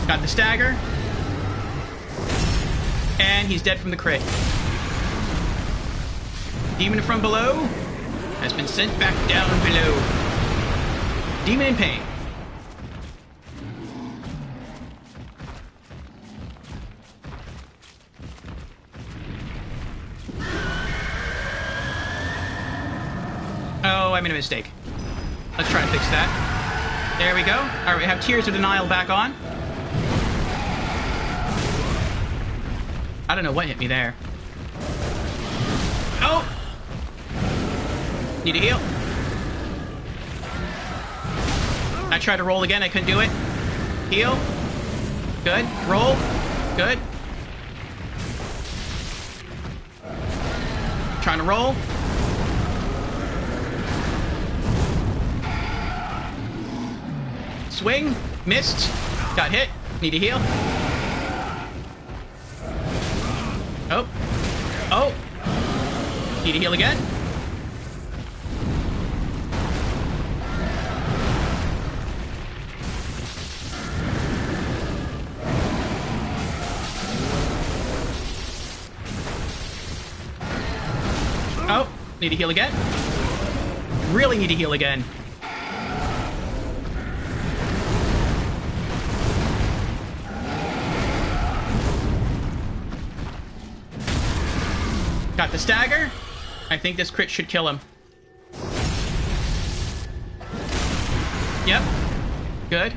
Got the stagger. And he's dead from the crit. Demon from below has been sent back down below. Demon in pain. Oh, I made a mistake. Let's try to fix that. There we go. Alright, we have Tears of Denial back on. I don't know what hit me there. Oh! Need a heal. I tried to roll again, I couldn't do it. Heal. Good. Roll. Good. Trying to roll. Swing. Missed. Got hit. Need a heal. Oh. Oh. Need a heal again. Oh. Need to heal again. Really need to heal again. Got the stagger. I think this crit should kill him. Yep. Good.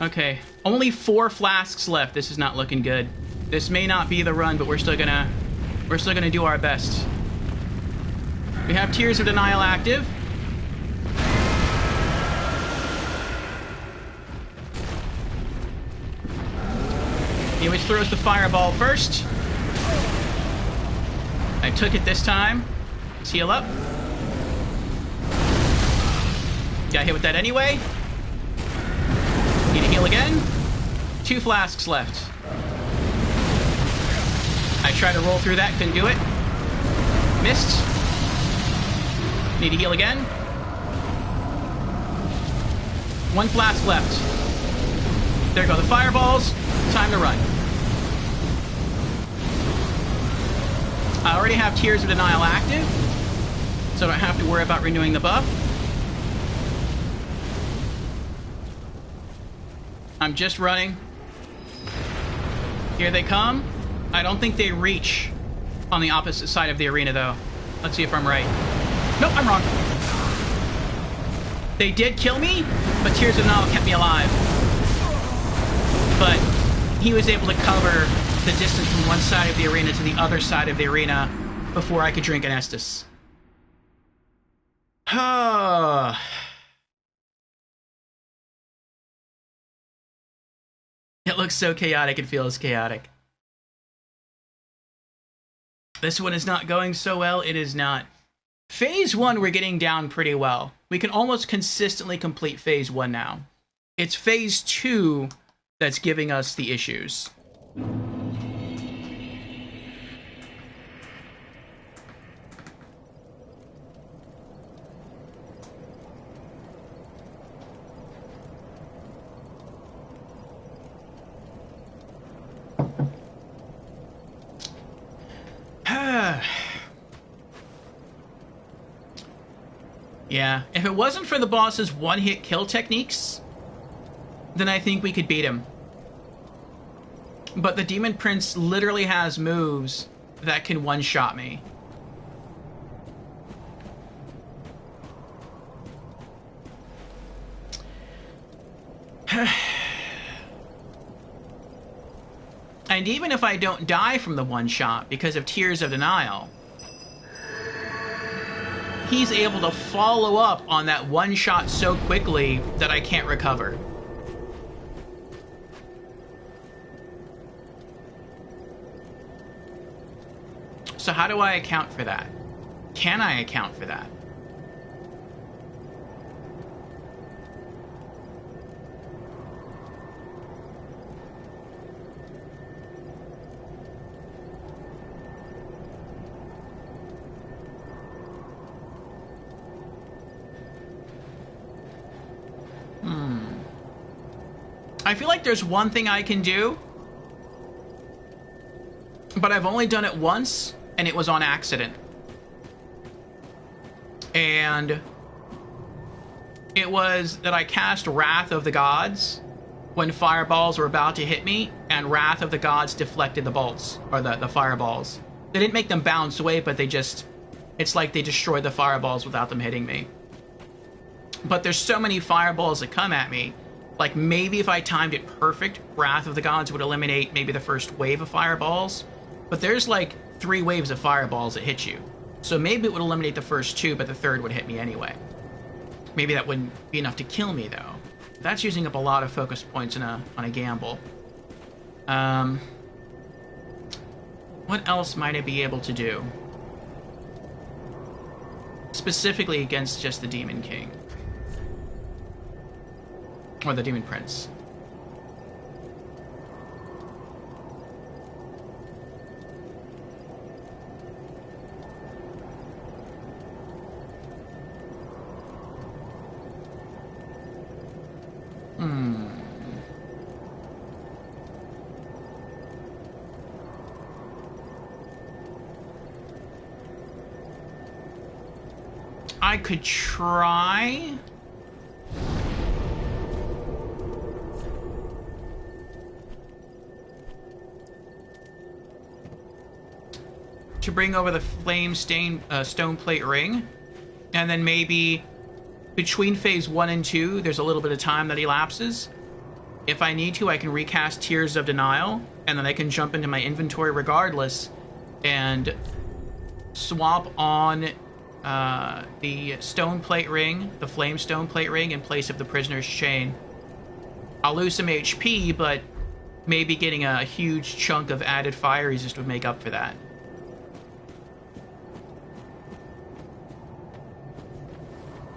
Okay. Only 4 flasks left. This is not looking good. This may not be the run, but we're still gonna do our best. We have Tears of Denial active. He always throws the fireball first. I took it this time. Let's heal up. Got hit with that anyway. Need to heal again. 2 flasks left. I tried to roll through that, couldn't do it. Missed. Need to heal again. 1 flask left. There go the fireballs. Time to run. I already have Tears of Denial active, so I don't have to worry about renewing the buff. I'm just running. Here they come. I don't think they reach on the opposite side of the arena, though. Let's see if I'm right. Nope, I'm wrong. They did kill me, but Tears of Denial kept me alive. But he was able to cover the distance from one side of the arena to the other side of the arena before I could drink an Estus. It looks so chaotic, it feels chaotic. This one is not going so well, it is not. Phase 1 we're getting down pretty well. We can almost consistently complete Phase 1 now. It's Phase 2 that's giving us the issues. Yeah, if it wasn't for the boss's one-hit kill techniques, then I think we could beat him. But the Demon Prince literally has moves that can one-shot me. And even if I don't die from the one-shot because of Tears of Denial, he's able to follow up on that one shot so quickly that I can't recover. So how do I account for that? Can I account for that? I feel like there's one thing I can do, but I've only done it once, and it was on accident. And it was that I cast Wrath of the Gods when fireballs were about to hit me, and Wrath of the Gods deflected the bolts, or the fireballs. They didn't make them bounce away, but they just... It's like they destroyed the fireballs without them hitting me. but there's so many fireballs that come at me. Like, maybe if I timed it perfect, Wrath of the Gods would eliminate maybe the first wave of fireballs. But there's, like, 3 waves of fireballs that hit you. So maybe it would eliminate the first 2, but the third would hit me anyway. Maybe that wouldn't be enough to kill me, though. That's using up a lot of focus points on a gamble. What else might I be able to do? Specifically against just the Demon King. Or the Demon Prince. I could try... to bring over the flame stain stone plate ring, and then maybe between phase 1 and 2 there's a little bit of time that elapses. If I need to, I can recast Tears of Denial, and then I can jump into my inventory regardless and swap on the stone plate ring, the flame stone plate ring, in place of the prisoner's chain. I'll lose some HP, but maybe getting a huge chunk of added fire resist would make up for that.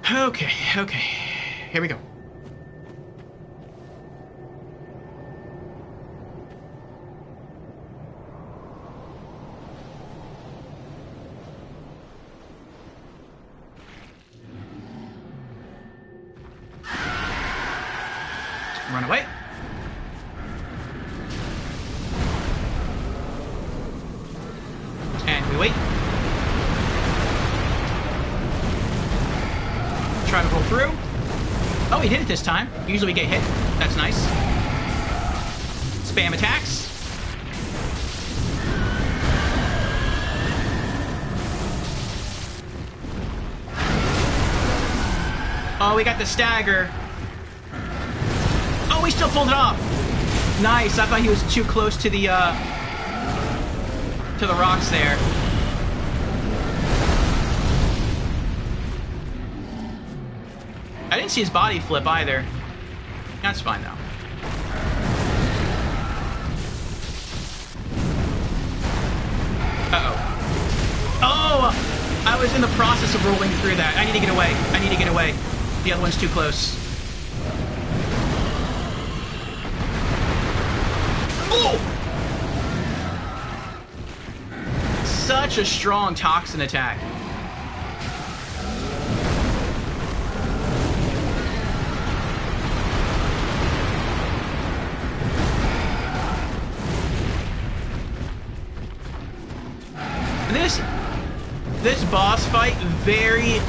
Okay, here we go. Run away. And we wait. Try to roll through. Oh, he did it this time. Usually we get hit. That's nice. Spam attacks. Oh, we got the stagger. Oh, he still pulled it off. Nice. I thought he was too close to the rocks there. I didn't see his body flip either. That's fine though. Uh-oh. Oh! I was in the process of rolling through that. I need to get away. I need to get away. The other one's too close. Oh! Such a strong toxin attack. This boss fight very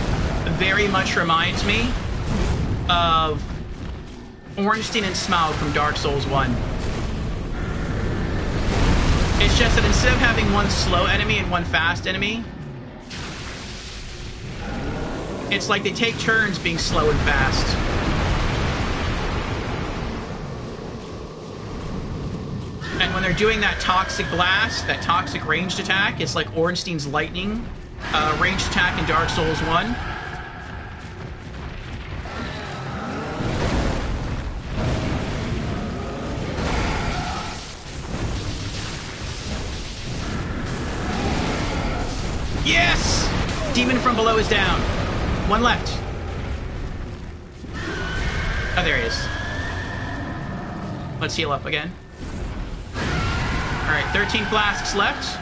much reminds me of Ornstein and Smaug from Dark Souls 1. It's just that instead of having one slow enemy and one fast enemy, it's like they take turns being slow and fast. And when they're doing that toxic blast, that toxic ranged attack, it's like Ornstein's lightning ranged attack in Dark Souls 1. Yes! Demon from below is down. One left. Oh, there he is. Let's heal up again. Alright, 13 flasks left.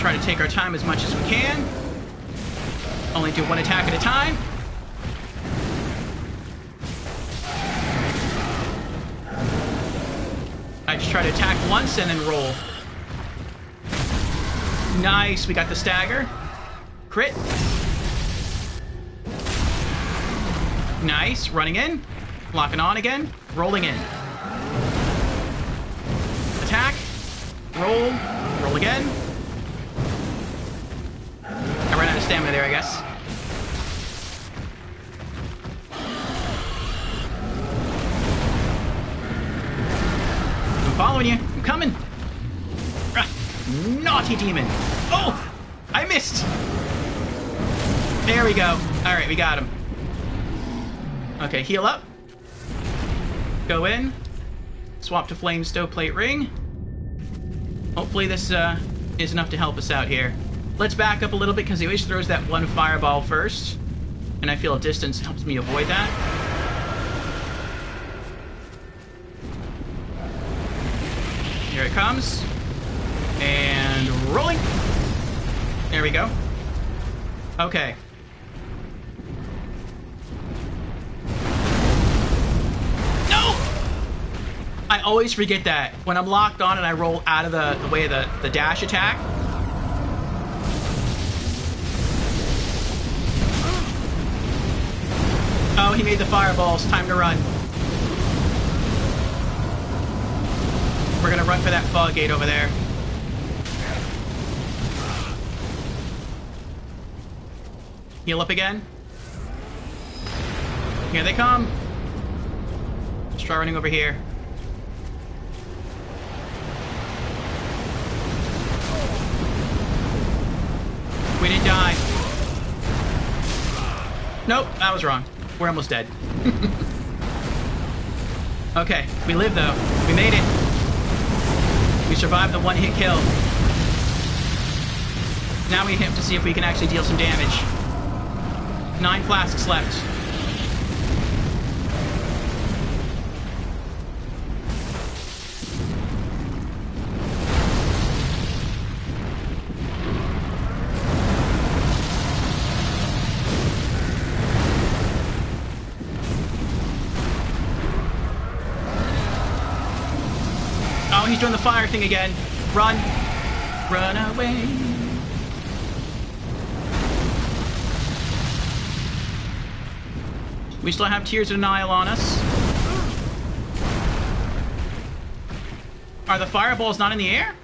Try to take our time as much as we can. Only do one attack at a time. I just try to attack once and then roll. Nice, we got the stagger. Crit. Nice, running in. Locking on again. Rolling in. attack. Roll. Roll again. I ran out of stamina there, I guess. I'm following you. I'm coming. Naughty demon. Oh! I missed. There we go. Alright, we got him. Okay, heal up. Go in. Swap to flame stoveplate ring. Hopefully this is enough to help us out here. Let's back up a little bit because he always throws that one fireball first. And I feel distance helps me avoid that. Here it comes. And rolling. There we go. Okay. No! I always forget that. When I'm locked on and I roll out of the way of the dash attack. Oh, he made the fireballs. Time to run. We're gonna run for that fog gate over there. Heal up again. Here they come. Let's try running over here. We didn't die. Nope, that was wrong. We're almost dead. Okay, we lived though. We made it. We survived the one-hit kill. Now we have to see if we can actually deal some damage. 9 flasks left. Oh, he's doing the fire thing again. Run. Run away. We still have Tears of Denial on us. Are the fireballs not in the air?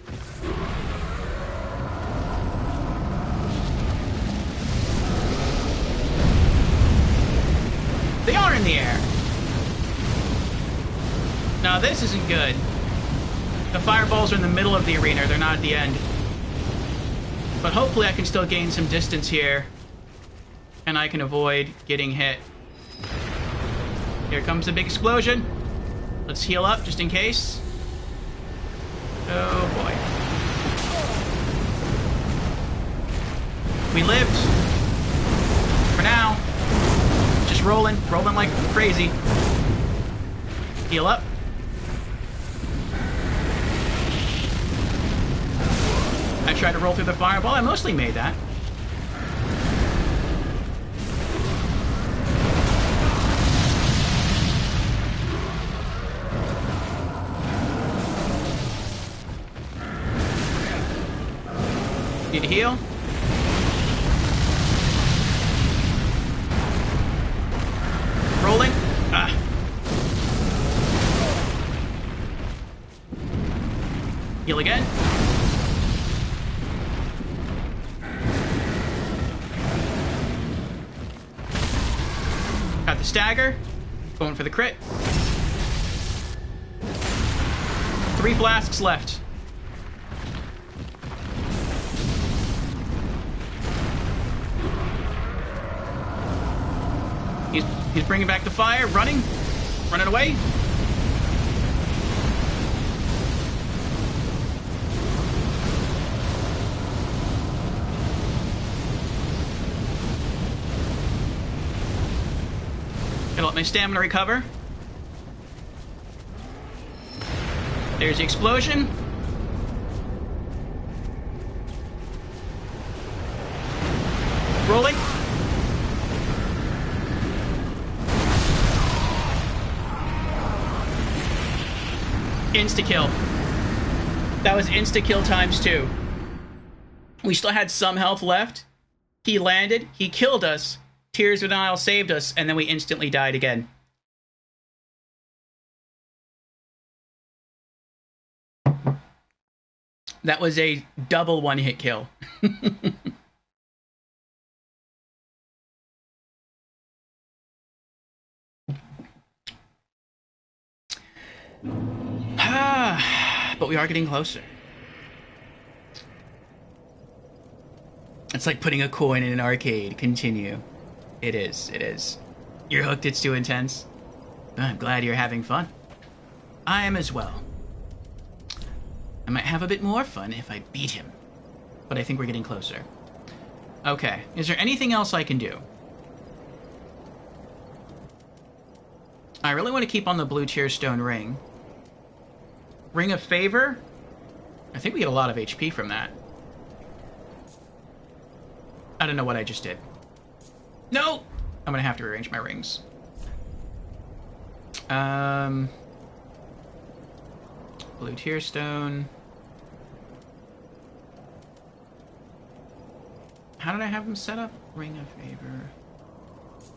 They are in the air. No, this isn't good. The fireballs are in the middle of the arena. They're not at the end. But hopefully I can still gain some distance here. And I can avoid getting hit. Here comes the big explosion. Let's heal up just in case. Oh boy. We lived. For now. Just rolling. Rolling like crazy. Heal up. I tried to roll through the fireball. I mostly made that. Need to heal. Rolling. Ah. Heal again. Got the stagger. Going for the crit. 3 flasks left. He's bringing back the fire, running away. Gotta let my stamina recover. There's the explosion. Rolling. Insta-kill. That was insta-kill times 2. We still had some health left. He landed. He killed us. Tears of Denial saved us. And then we instantly died again. That was a double one-hit kill. But we are getting closer. It's like putting a coin in an arcade. Continue. It is. It is. You're hooked. It's too intense. I'm glad you're having fun. I am as well. I might have a bit more fun if I beat him. But I think we're getting closer. Okay. Is there anything else I can do? I really want to keep on the blue tier stone ring. Ring of Favor? I think we get a lot of HP from that. I don't know what I just did. No! I'm gonna have to rearrange my rings. Blue tier stone. How did I have them set up? Ring of Favor.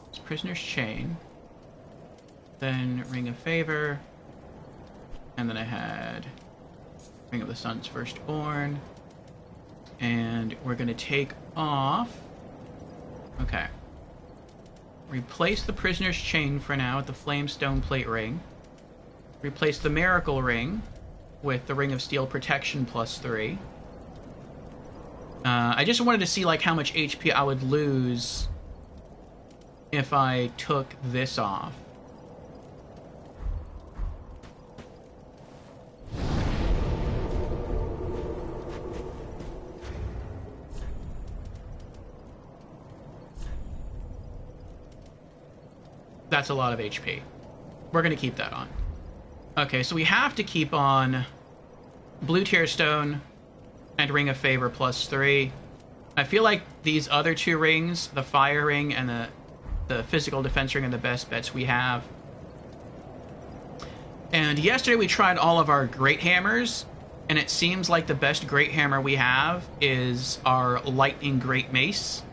It's Prisoner's Chain. Then Ring of Favor. And then I had Ring of the Sun's Firstborn. And we're going to take off... Okay. Replace the Prisoner's Chain for now with the Flamestone Plate Ring. Replace the Miracle Ring with the Ring of Steel Protection +3. I just wanted to see like how much HP I would lose if I took this off. That's a lot of HP. We're going to keep that on. Okay, so we have to keep on Blue Tier Stone and Ring of Favor +3. I feel like these other two rings, the Fire Ring and the Physical Defense Ring, are the best bets we have. And yesterday we tried all of our Great Hammers, and it seems like the best Great Hammer we have is our Lightning Great Mace.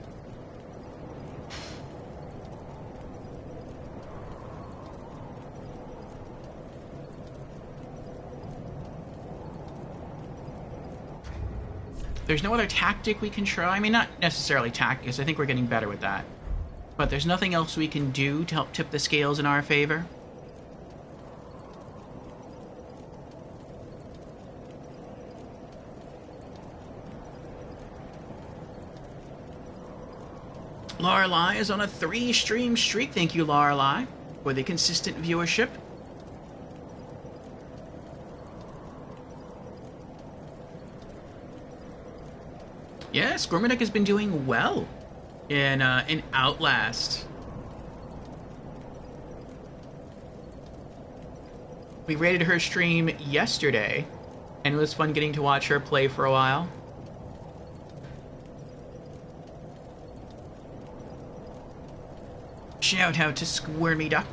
There's no other tactic we can try. I mean, not necessarily tactics. I think we're getting better with that. But there's nothing else we can do to help tip the scales in our favor. Lorelei is on a 3-stream streak. Thank you, Lorelei, for the consistent viewership. Yeah, Squirmadick has been doing well in Outlast. We rated her stream yesterday, and it was fun getting to watch her play for a while. Shout out to Squirmy Duck.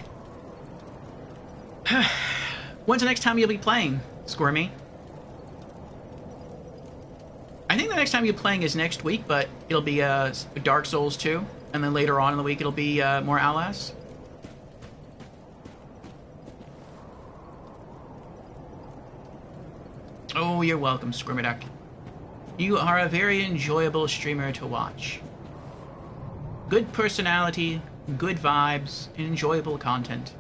When's the next time you'll be playing, Squirmy? I think the next time you're playing is next week, but it'll be Dark Souls 2, and then later on in the week it'll be more Outlast. Oh, you're welcome, Squirmaduck. You are a very enjoyable streamer to watch. Good personality, good vibes, and enjoyable content.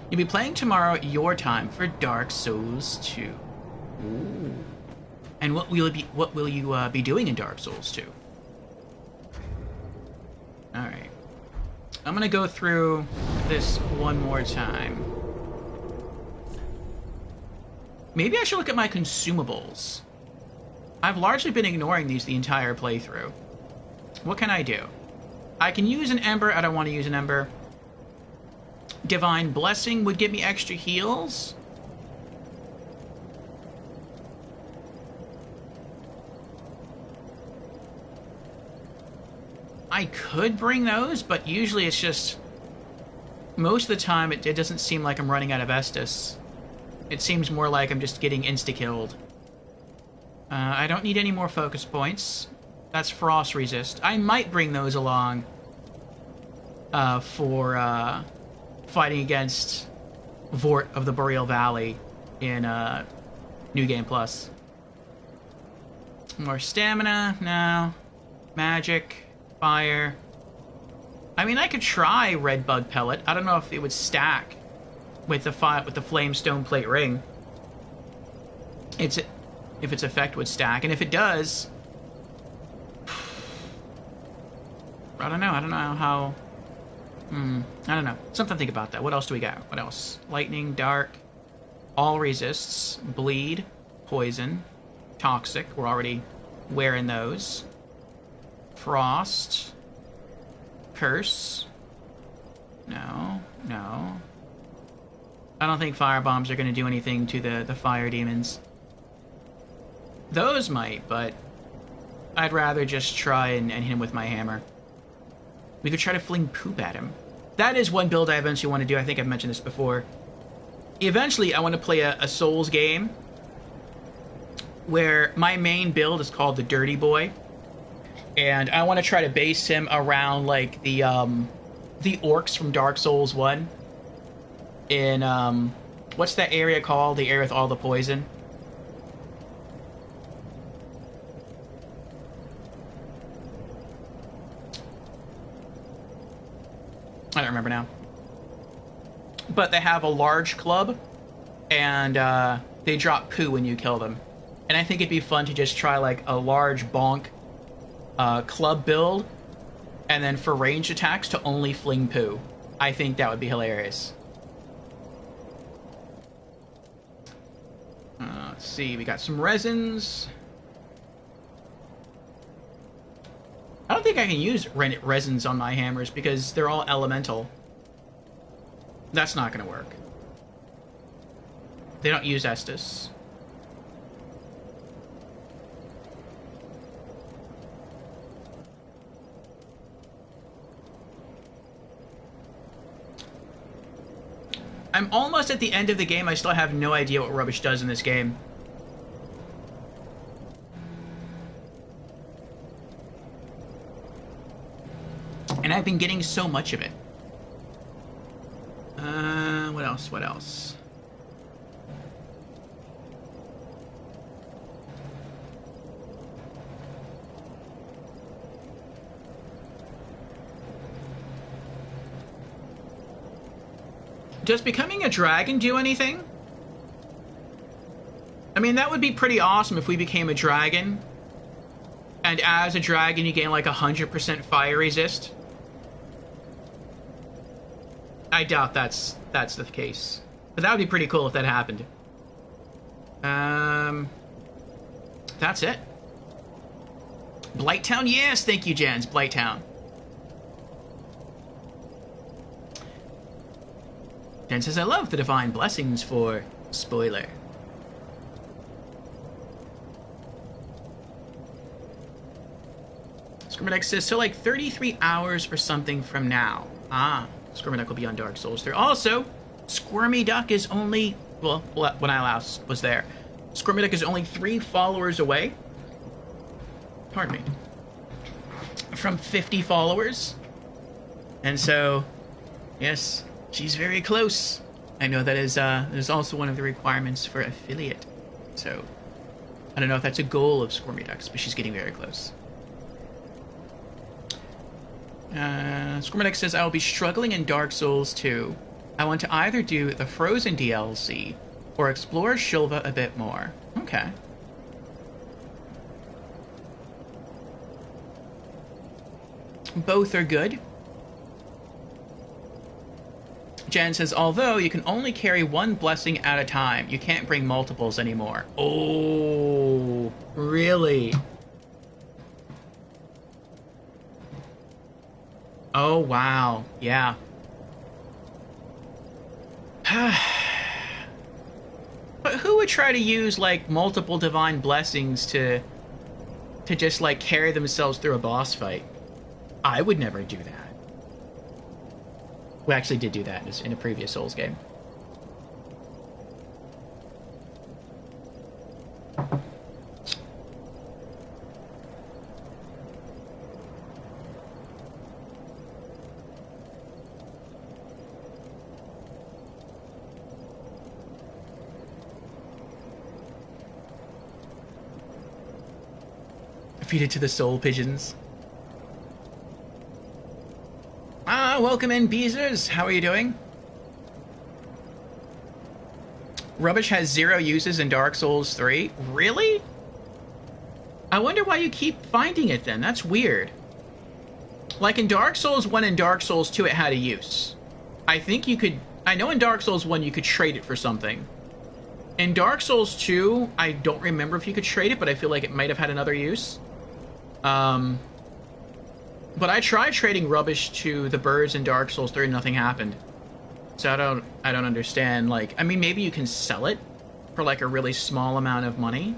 You'll be playing tomorrow at your time for Dark Souls 2. Ooh. And what will you be doing in Dark Souls 2? Alright. I'm gonna go through this one more time. Maybe I should look at my consumables. I've largely been ignoring these the entire playthrough. What can I do? I can use an Ember. I don't want to use an Ember. Divine Blessing would give me extra heals. I could bring those, but usually it's just... Most of the time, it doesn't seem like I'm running out of Estus. It seems more like I'm just getting insta-killed. I don't need any more focus points. That's Frost Resist. I might bring those along for fighting against Vort of the Boreal Valley in New Game Plus. More stamina? No. Magic. Fire. I mean, I could try Red Bug Pellet. I don't know if it would stack with the Flame Stone Plate Ring. If its effect would stack, and if it does, I don't know how. I don't know. Something to think about that. What else do we got? What else? Lightning, dark, all resists, bleed, poison, toxic. We're already wearing those. Frost, curse. No. I don't think fire bombs are going to do anything to the fire demons. Those might, but I'd rather just try and hit him with my hammer. We could try to fling poop at him. That is one build I eventually want to do. I think I've mentioned this before. Eventually, I want to play a Souls game where my main build is called the Dirty Boy. And I want to try to base him around, like, the orcs from Dark Souls 1. In, what's that area called? The area with all the poison? I don't remember now. But they have a large club, and they drop poo when you kill them. And I think it'd be fun to just try, like, a large bonk club build, and then for ranged attacks to only fling poo. I think that would be hilarious. Let's see, we got some resins. I don't think I can use resins on my hammers because they're all elemental. That's not going to work. They don't use Estus. I'm almost at the end of the game. I still have no idea what rubbish does in this game. And I've been getting so much of it. What else? Does becoming a dragon do anything? I mean, that would be pretty awesome if we became a dragon. And as a dragon, you gain like 100% fire resist. I doubt that's the case. But that would be pretty cool if that happened. That's it. Blighttown? Yes, thank you, Jens. Blighttown. Jen says, I love the divine blessings for spoiler. Squirmidex says, so like 33 hours or something from now. Ah, Squirmiduck will be on Dark Souls 3. Also, Squirmy Duck is only, well, when I last was there, Squirmiduck is only 3 followers away. Pardon me. From 50 followers. And so, yes, she's very close. I know that is also one of the requirements for affiliate. So, I don't know if that's a goal of Squirmy Ducks, but she's getting very close. Squirmidex says, I will be struggling in Dark Souls 2. I want to either do the Frozen DLC or explore Shilva a bit more. Okay. Both are good. Jan says, although you can only carry 1 blessing at a time, you can't bring multiples anymore. Oh, really? Oh, wow. Yeah. But who would try to use, like, multiple divine blessings to just, like, carry themselves through a boss fight? I would never do that. We actually did do that in a previous Souls game. Feed it to the soul pigeons. Ah, welcome in, Beezers. How are you doing? Rubbish has 0 uses in Dark Souls 3. Really? I wonder why you keep finding it then. That's weird. Like in Dark Souls 1 and Dark Souls 2, it had a use. I think you could... I know in Dark Souls 1 you could trade it for something. In Dark Souls 2, I don't remember if you could trade it, but I feel like it might have had another use. But I tried trading rubbish to the birds in Dark Souls 3 and nothing happened. So I don't understand. Like, I mean, maybe you can sell it for like a really small amount of money.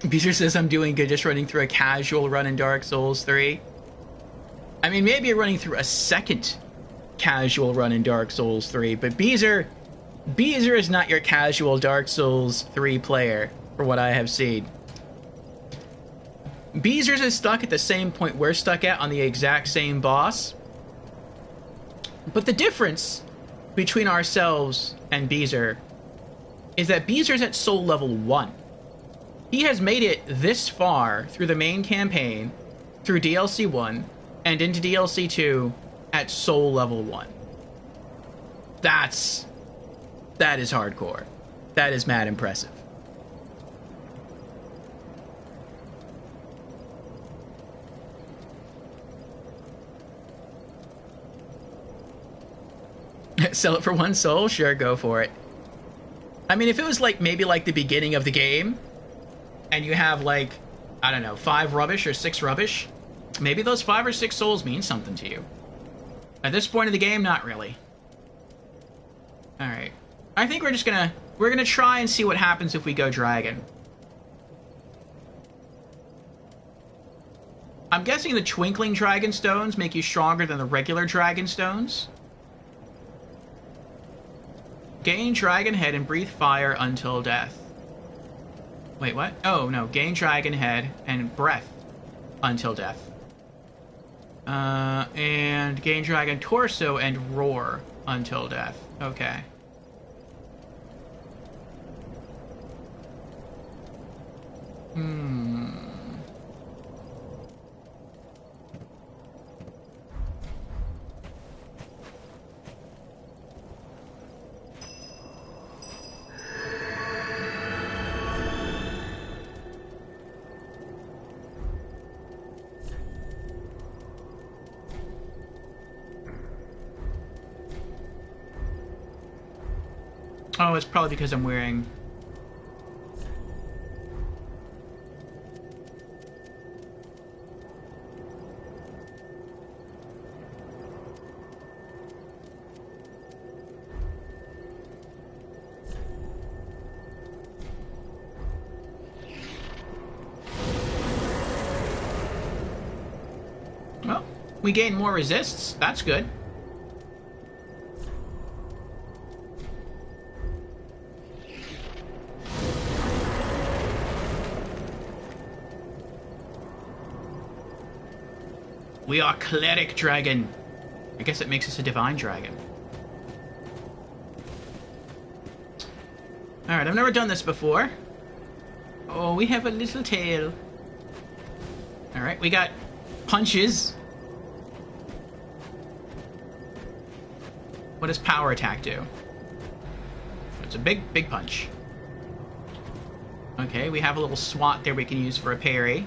Beezer says I'm doing good just running through a casual run in Dark Souls 3. I mean, maybe you're running through a second casual run in Dark Souls 3, but Beezer is not your casual Dark Souls 3 player, for what I have seen. Beezer's is stuck at the same point we're stuck at on the exact same boss. But the difference between ourselves and Beezer is that Beezer's at soul level 1. He has made it this far through the main campaign, through DLC 1, and into DLC 2 at soul level 1. That is hardcore. That is mad impressive. Sell it for 1 soul? Sure, go for it. I mean, if it was like maybe like the beginning of the game, and you have like, I don't know, 5 rubbish or 6 rubbish, maybe those 5 or 6 souls mean something to you. At this point of the game, not really. Alright. I think we're gonna try and see what happens if we go dragon. I'm guessing the twinkling dragon stones make you stronger than the regular dragon stones. Gain dragon head and breathe fire until death. Wait, what? Oh, no. Gain dragon head and breath until death. And gain dragon torso and roar until death. Okay. Oh, it's probably because I'm wearing... Well, we gain more resists. That's good. We are cleric dragon. I guess it makes us a divine dragon. Alright, I've never done this before. Oh, we have a little tail. Alright, we got punches. What does power attack do? It's a big, big punch. Okay, we have a little swat there we can use for a parry.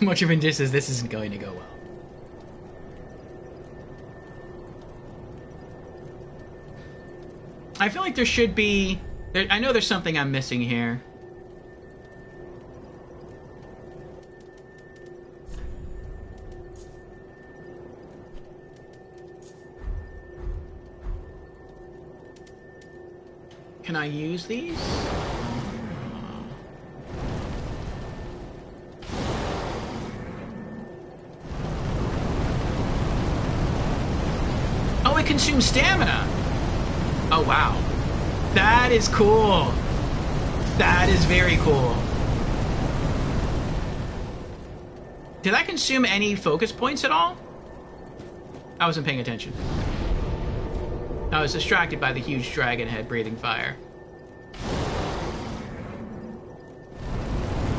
Much of it says this isn't going to go well. I feel like there should be... I know there's something I'm missing here. Can I use these? Oh, it consumes stamina! Oh, wow. That is cool. That is very cool. Did I consume any focus points at all? I wasn't paying attention. I was distracted by the huge dragon head breathing fire.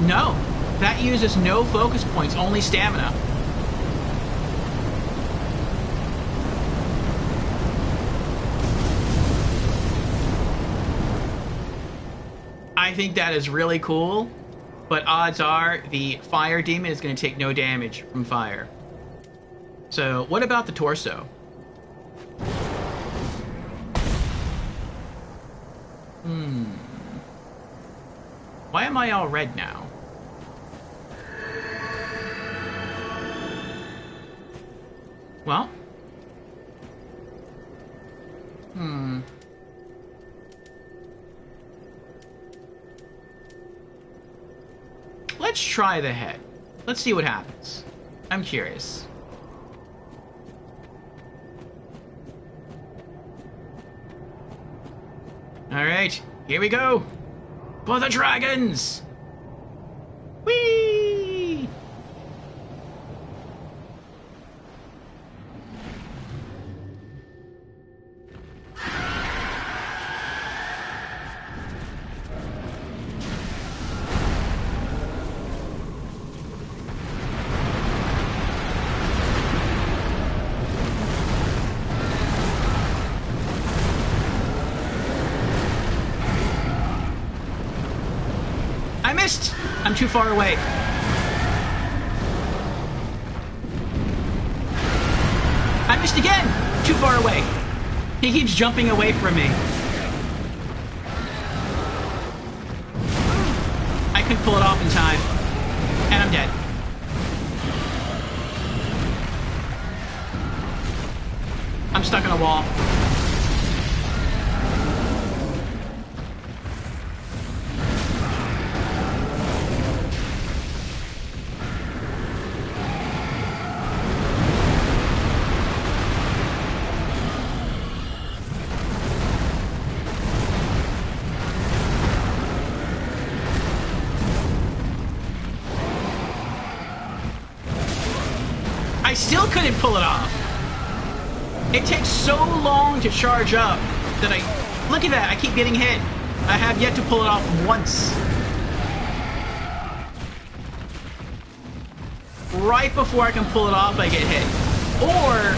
No, that uses no focus points, only stamina. I think that is really cool, but odds are the fire demon is going to take no damage from fire. So, what about the torso? Why am I all red now? Well. Let's try the head. Let's see what happens. I'm curious. Alright, here we go! For the dragons! Whee! I missed! I'm too far away. I missed again! Too far away. He keeps jumping away from me. I couldn't pull it off in time. And I'm dead. I'm stuck in a wall. I still couldn't pull it off. It takes so long to charge up that look at that, I keep getting hit. I have yet to pull it off once. Right before I can pull it off, I get hit. Or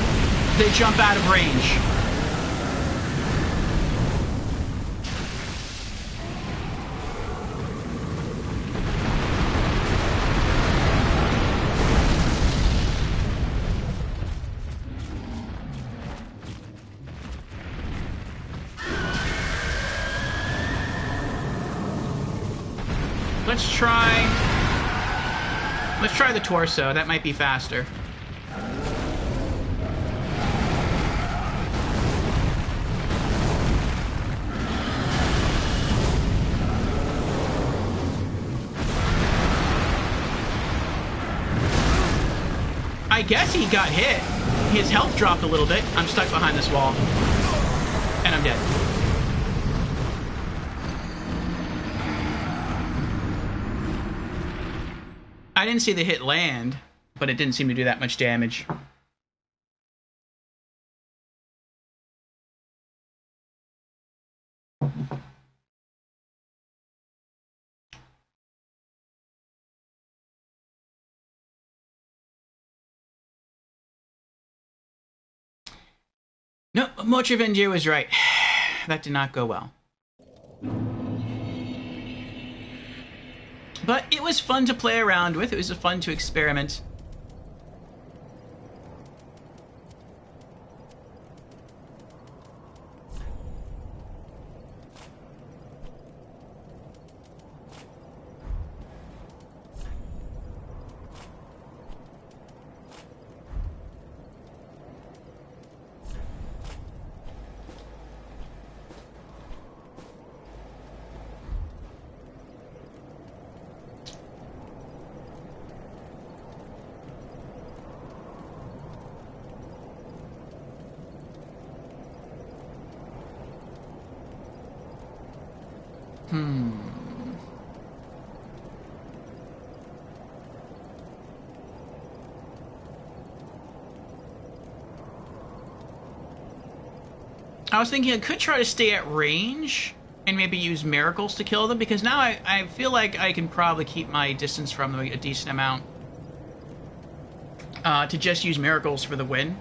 they jump out of range. Let's try the torso. That might be faster. I guess he got hit. His health dropped a little bit. I'm stuck behind this wall. And I'm dead. I didn't see the hit land, but it didn't seem to do that much damage. No, Mochivenju was right. That did not go well. But it was fun to play around with. It was fun to experiment. I was thinking I could try to stay at range and maybe use miracles to kill them, because now I feel like I can probably keep my distance from them a decent amount. To just use miracles for the win.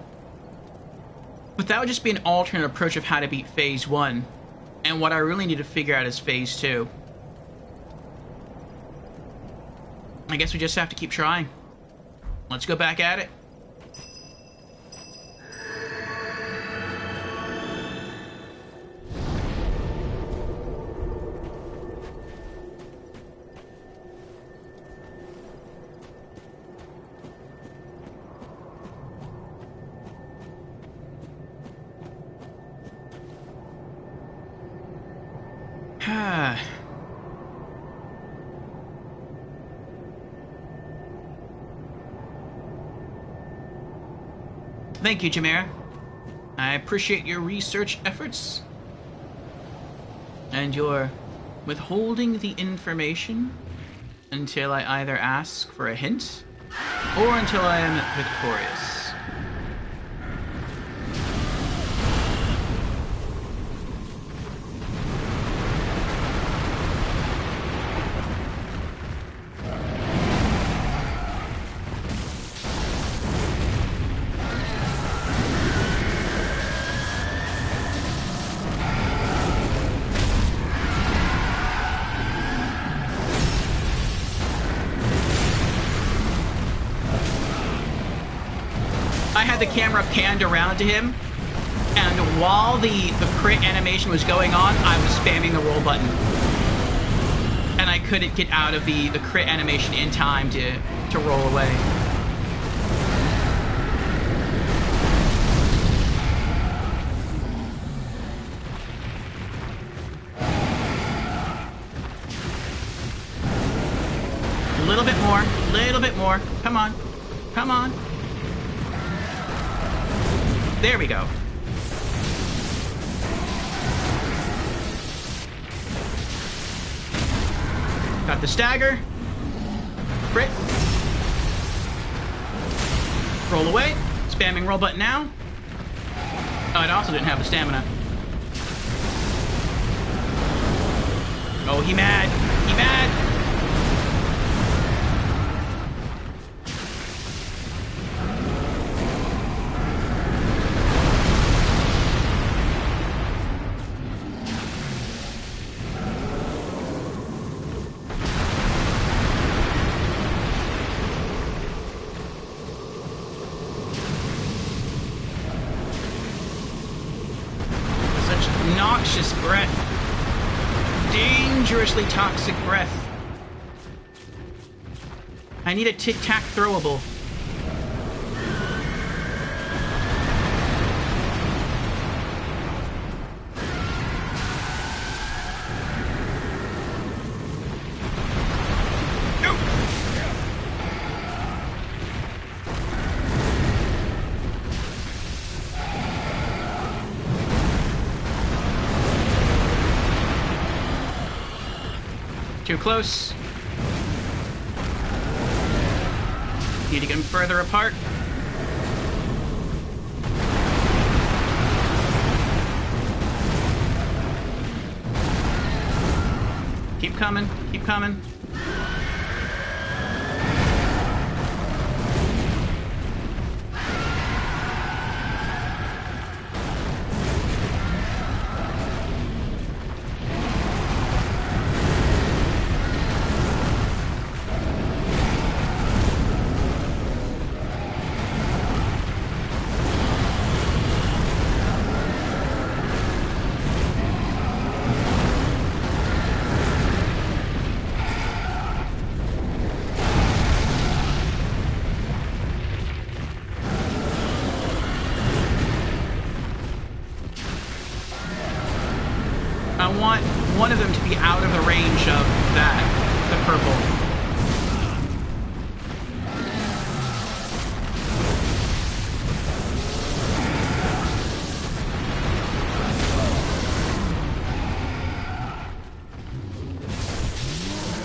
But that would just be an alternate approach of how to beat Phase 1. And what I really need to figure out is Phase 2. I guess we just have to keep trying. Let's go back at it. Thank you, Chimera. I appreciate your research efforts. And your withholding the information until I either ask for a hint or until I am victorious. I had the camera panned around to him, and while the crit animation was going on, I was spamming the roll button. And I couldn't get out of the crit animation in time to roll away. A little bit more. Come on. Come on. There we go. Got the stagger. Crit. Roll away. Spamming roll button now. Oh, it also didn't have the stamina. Oh, he mad. He mad. Noxious breath. Dangerously toxic breath. I need a tic-tac throwable. Too close. Need to get them further apart. Keep coming. Keep coming. one of them to be out of the range of that, the purple.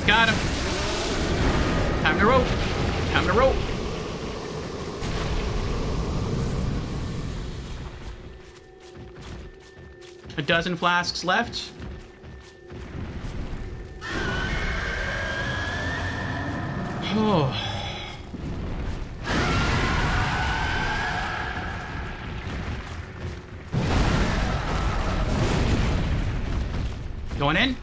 Got him. Time to rope. Time to rope. A dozen flasks left. Oh. Going in.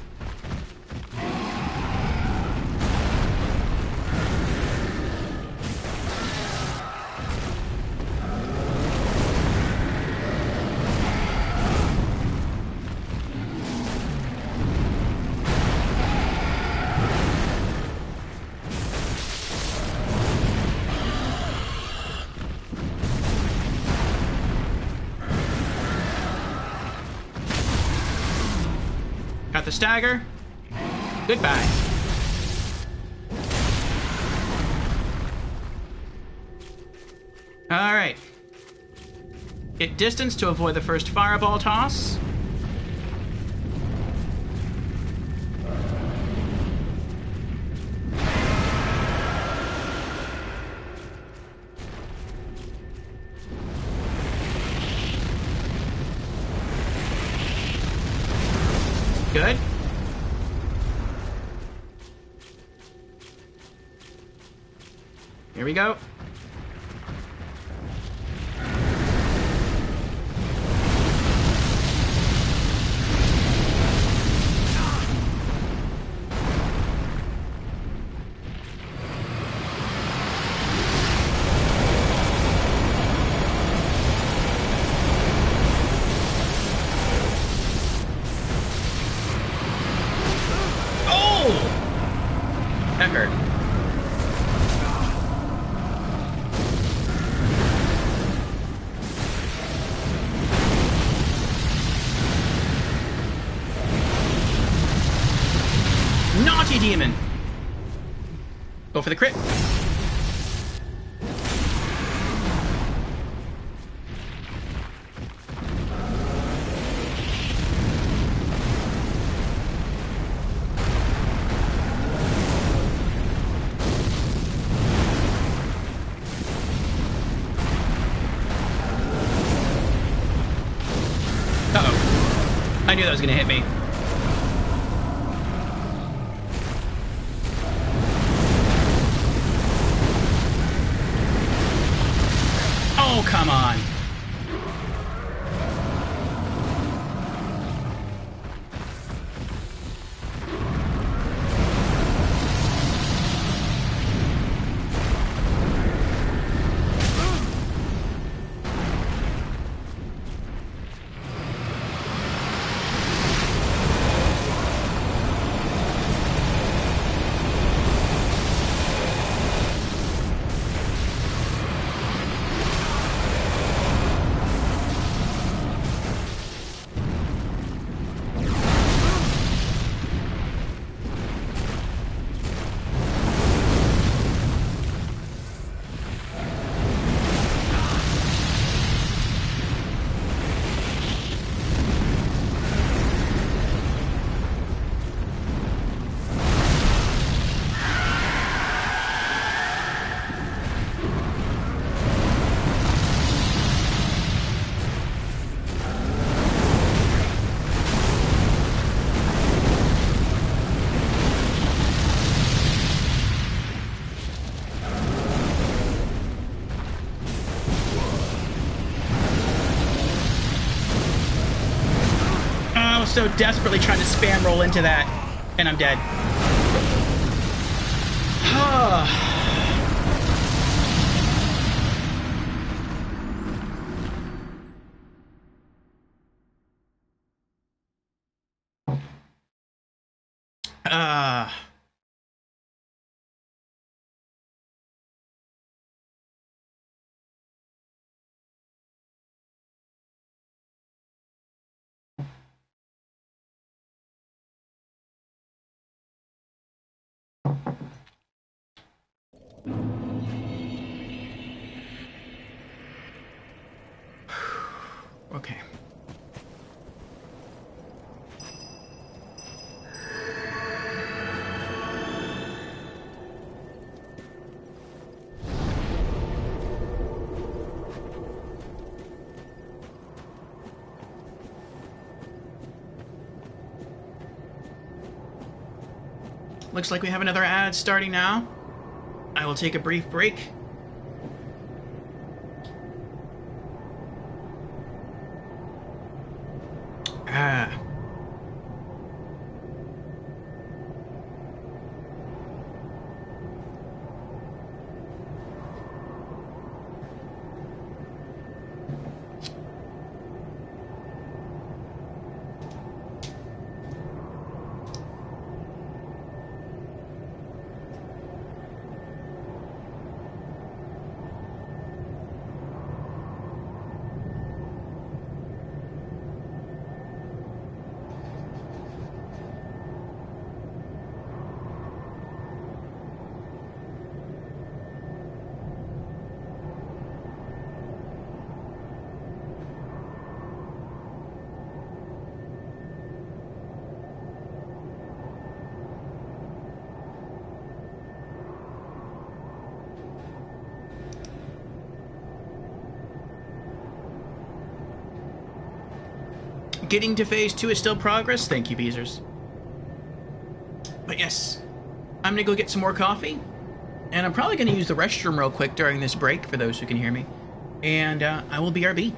Got the stagger. Goodbye. All right. Get distance to avoid the first fireball toss. Good. Here we go. That hurt. Naughty demon! Go for the crit. Uh-oh. I knew that was gonna hit me. Oh, come on. I was so desperately trying to spam roll into that, and I'm dead. looks like we have another ad starting now. I will take a brief break. Ah. Getting to phase 2 is still progress. Thank you, Beezers. But yes, I'm gonna go get some more coffee, and I'm probably gonna use the restroom real quick during this break for those who can hear me, and I will BRB.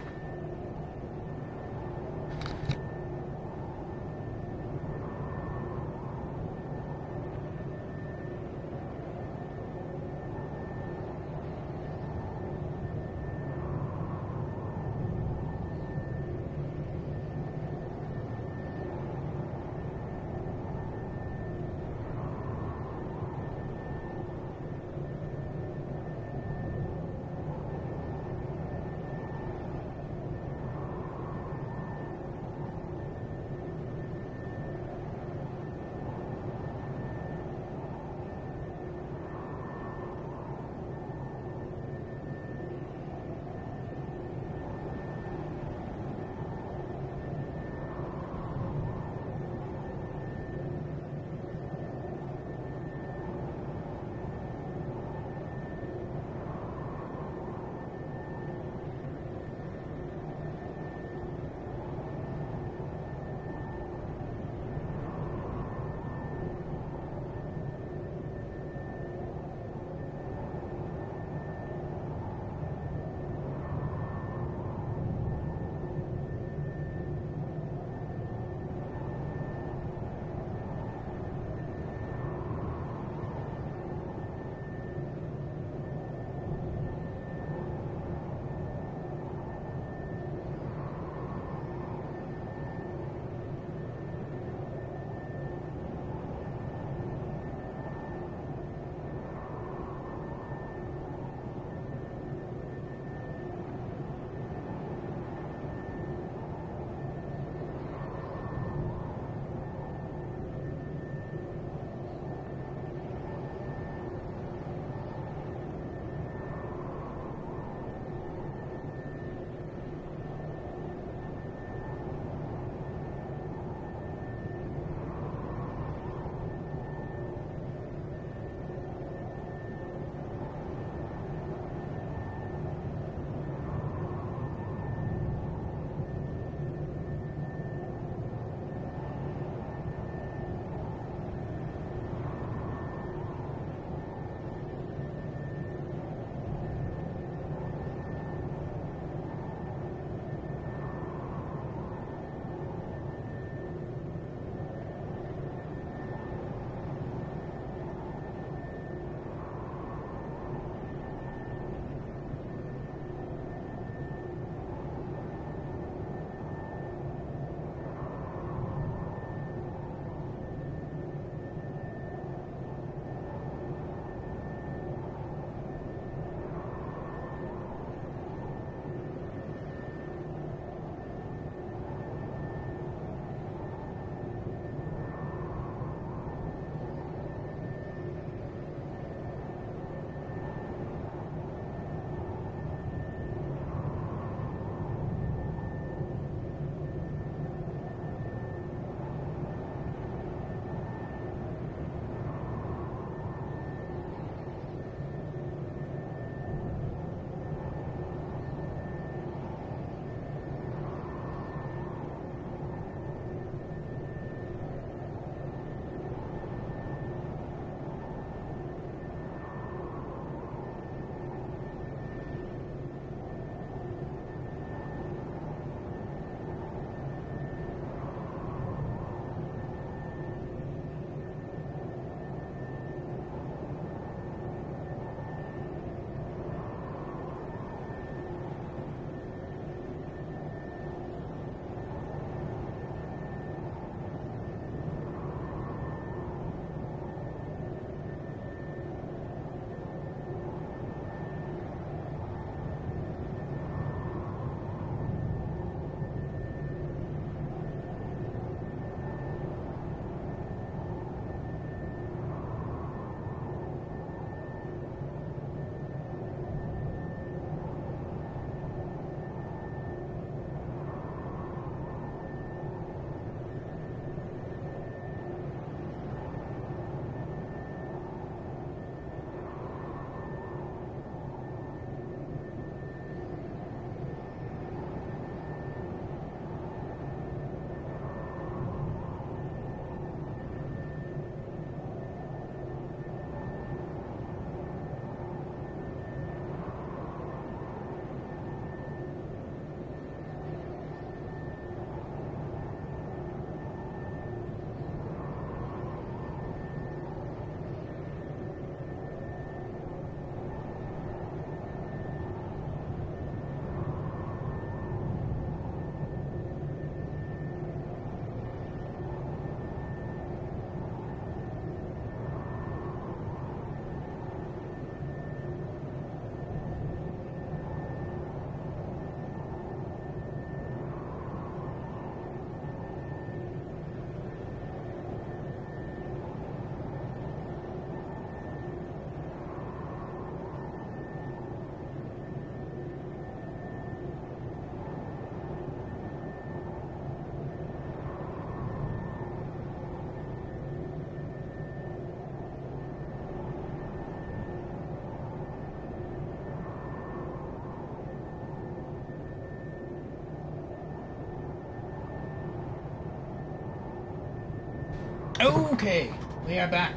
Okay, we are back.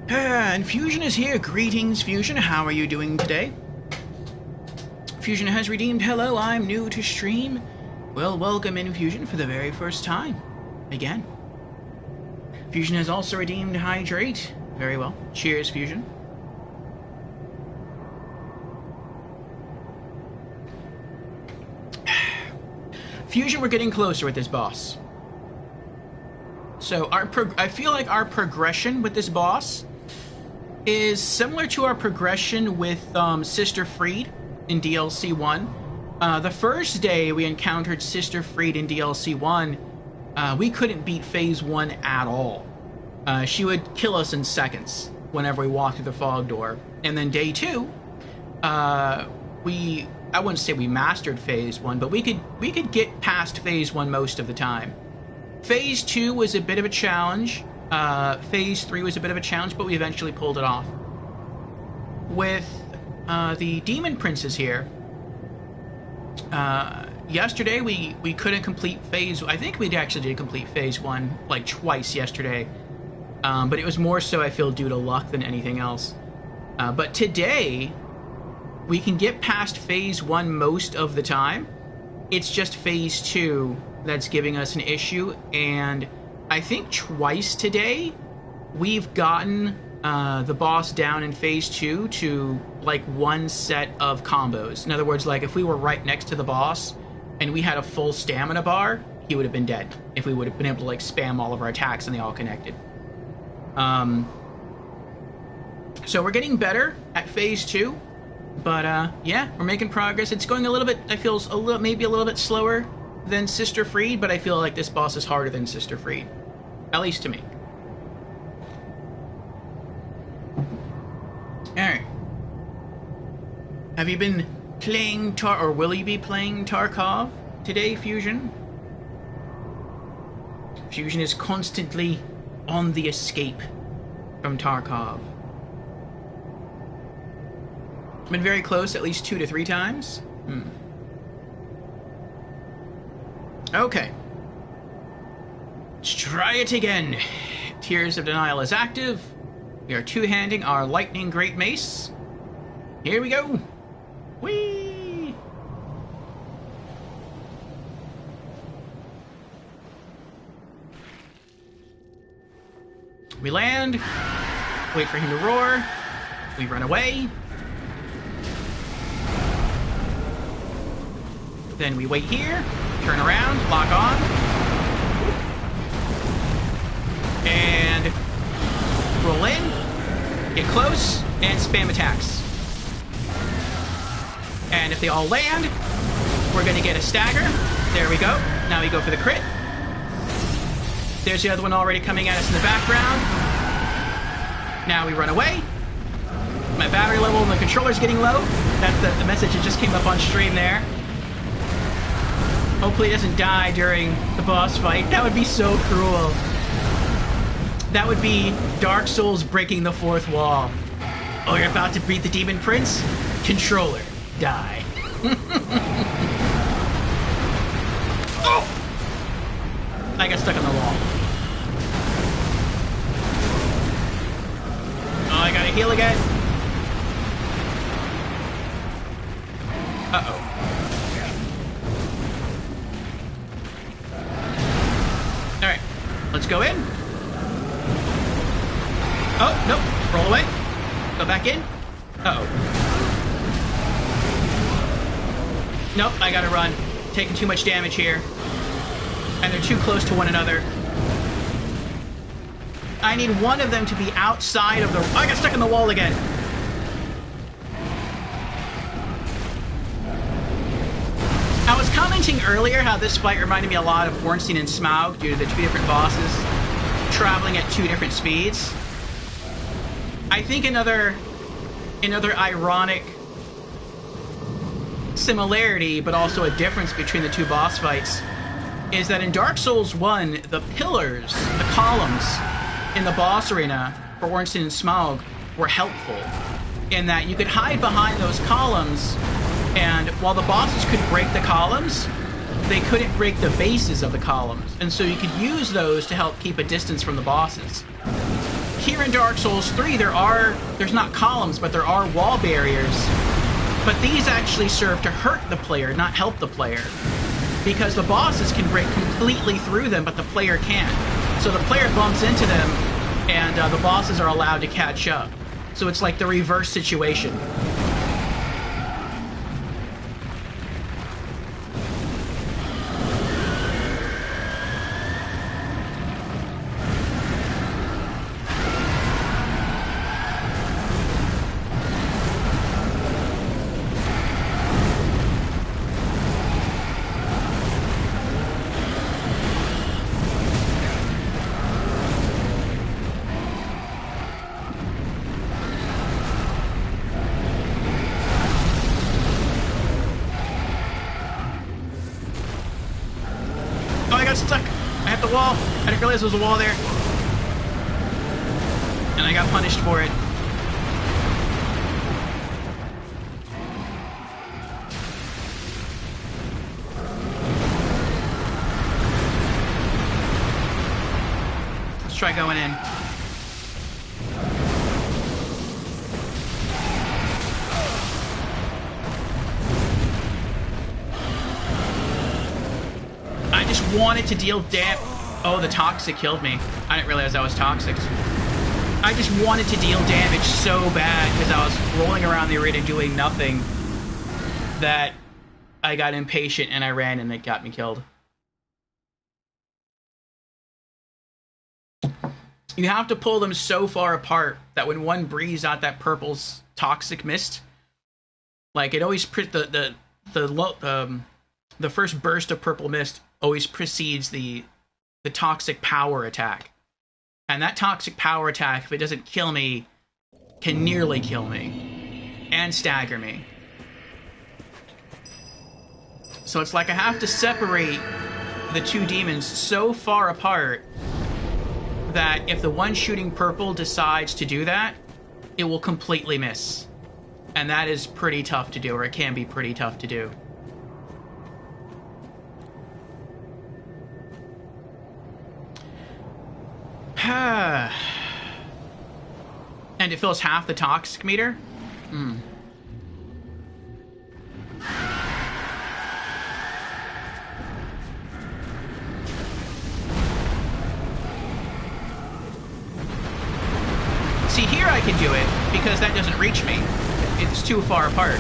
And Fusion is here. Greetings, Fusion. How are you doing today? Fusion has redeemed. Hello, I'm new to stream. Well, welcome in, Fusion, for the very first time. Again. Fusion has also redeemed Hydrate. Very well. Cheers, Fusion. Fusion, we're getting closer with this boss. So I feel like our progression with this boss is similar to our progression with Sister Freed in DLC 1. The first day we encountered Sister Freed in DLC 1, we couldn't beat Phase 1 at all. She would kill us in seconds whenever we walked through the fog door. And then day 2, I wouldn't say we mastered Phase 1, but we could get past Phase 1 most of the time. Phase 2 was a bit of a challenge. Phase 3 was a bit of a challenge, but we eventually pulled it off. With the Demon Princes here, yesterday we couldn't complete Phase... I think we actually did complete Phase 1 like twice yesterday, but it was more so, I feel, due to luck than anything else. But today, we can get past Phase 1 most of the time. It's just Phase 2 that's giving us an issue, and I think twice today we've gotten the boss down in Phase 2 to like one set of combos. In other words, like if we were right next to the boss and we had a full stamina bar, he would have been dead if we would have been able to like spam all of our attacks and they all connected. So we're getting better at Phase 2. But, yeah, we're making progress. It's going a little bit, I feel, maybe a little bit slower than Sister Freed, but I feel like this boss is harder than Sister Freed. At least to me. Alright. Have you been playing or will you be playing Tarkov today, Fusion? Fusion is constantly on the escape from Tarkov. Been very close at least 2 to 3 times. Okay. Let's try it again. Tears of Denial is active. We are two-handing our Lightning Great Mace. Here we go. Whee! We land. Wait for him to roar. We run away. Then we wait here, turn around, lock on, and roll in, get close, and spam attacks. And if they all land, we're going to get a stagger. There we go. Now we go for the crit. There's the other one already coming at us in the background. Now we run away. My battery level on the controller's getting low. That's the message that just came up on stream there. Hopefully it doesn't die during the boss fight. That would be so cruel. That would be Dark Souls breaking the fourth wall. Oh, you're about to beat the Demon Prince? Controller, die. Oh! I got stuck on the wall. Oh, I gotta heal again. Uh-oh. Alright, let's go in. Oh, nope. Roll away. Go back in. Uh-oh. Nope, I gotta run. Taking too much damage here. And they're too close to one another. I need one of them to be outside of the... Oh, I got stuck in the wall again. I was commenting earlier how this fight reminded me a lot of Ornstein and Smaug due to the two different bosses traveling at two different speeds. I think another ironic similarity, but also a difference between the two boss fights, is that in Dark Souls 1, the pillars, the columns in the boss arena for Ornstein and Smaug were helpful, in that you could hide behind those columns, and while the bosses could break the columns, they couldn't break the bases of the columns, and so you could use those to help keep a distance from the bosses. Here in Dark Souls 3, there's not columns, but there are wall barriers. But these actually serve to hurt the player, not help the player. Because the bosses can break completely through them, but the player can't. So the player bumps into them, and the bosses are allowed to catch up. So it's like the reverse situation. There was a wall there, and I got punished for it. Let's try going in. I just wanted to deal damage. Oh, the toxic killed me. I didn't realize that was toxic. I just wanted to deal damage so bad because I was rolling around the arena doing nothing that I got impatient and I ran and it got me killed. You have to pull them so far apart that when one breathes out that purple toxic mist, like it always the first burst of purple mist always precedes the toxic power attack. And that toxic power attack, if it doesn't kill me, can nearly kill me. And stagger me. So it's like I have to separate the two demons so far apart that if the one shooting purple decides to do that, it will completely miss. And that is pretty tough to do, or it can be pretty tough to do. And it fills half the toxic meter? See, here I can do it, because that doesn't reach me. It's too far apart.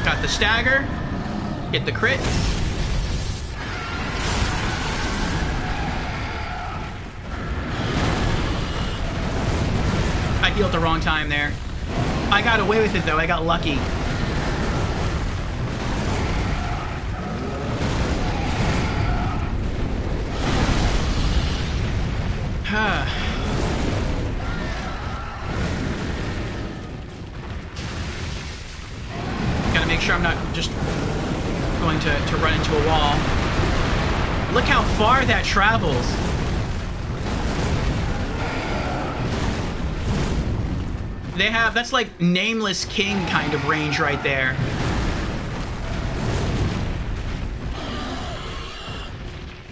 Got the stagger. Get the crit. I healed the wrong time there. I got away with it, though. I got lucky. Gotta make sure I'm not just going to run into a wall. Look how far that travels. They have, that's like Nameless King kind of range right there.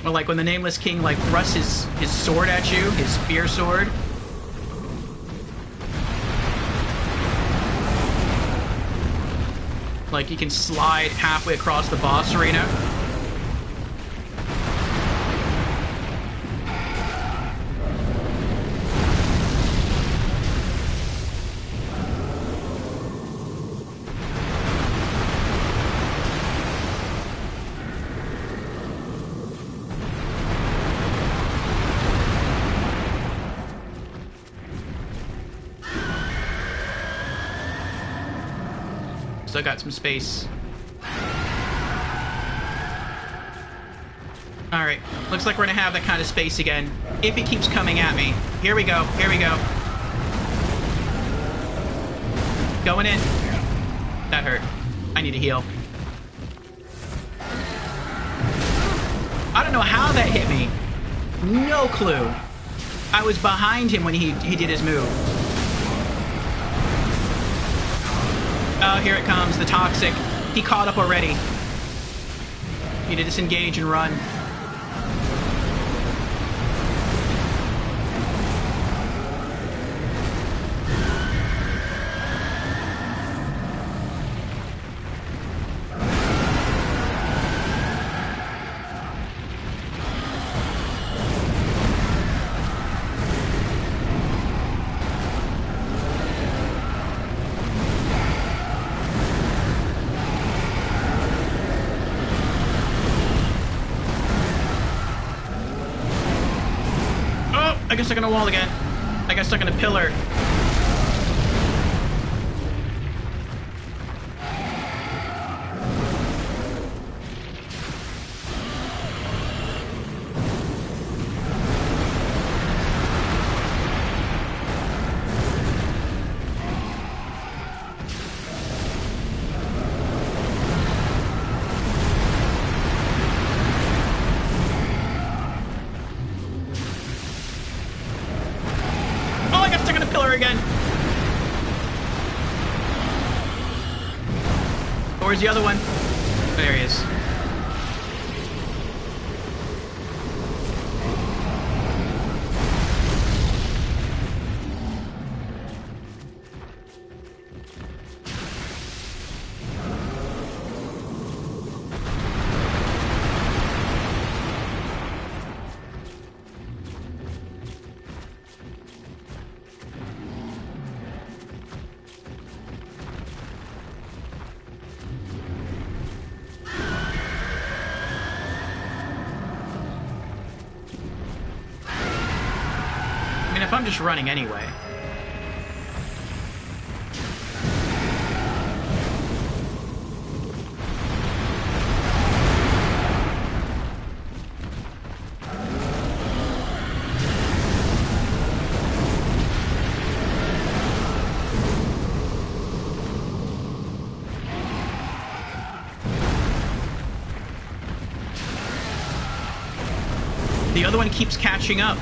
Or like when the Nameless King like thrusts his sword at you, his spear sword. Like he can slide halfway across the boss arena. Still got some space. Alright, looks like we're gonna have that kind of space again. If it keeps coming at me. Here we go, here we go. Going in. That hurt. I need to heal. I don't know how that hit me. No clue. I was behind him when he did his move. Oh, here it comes, the toxic. He caught up already. Need to disengage and run. I got stuck on a wall again. I got stuck on a pillar. Again. Where's the other one? There he is. If I'm just running anyway. The other one keeps catching up.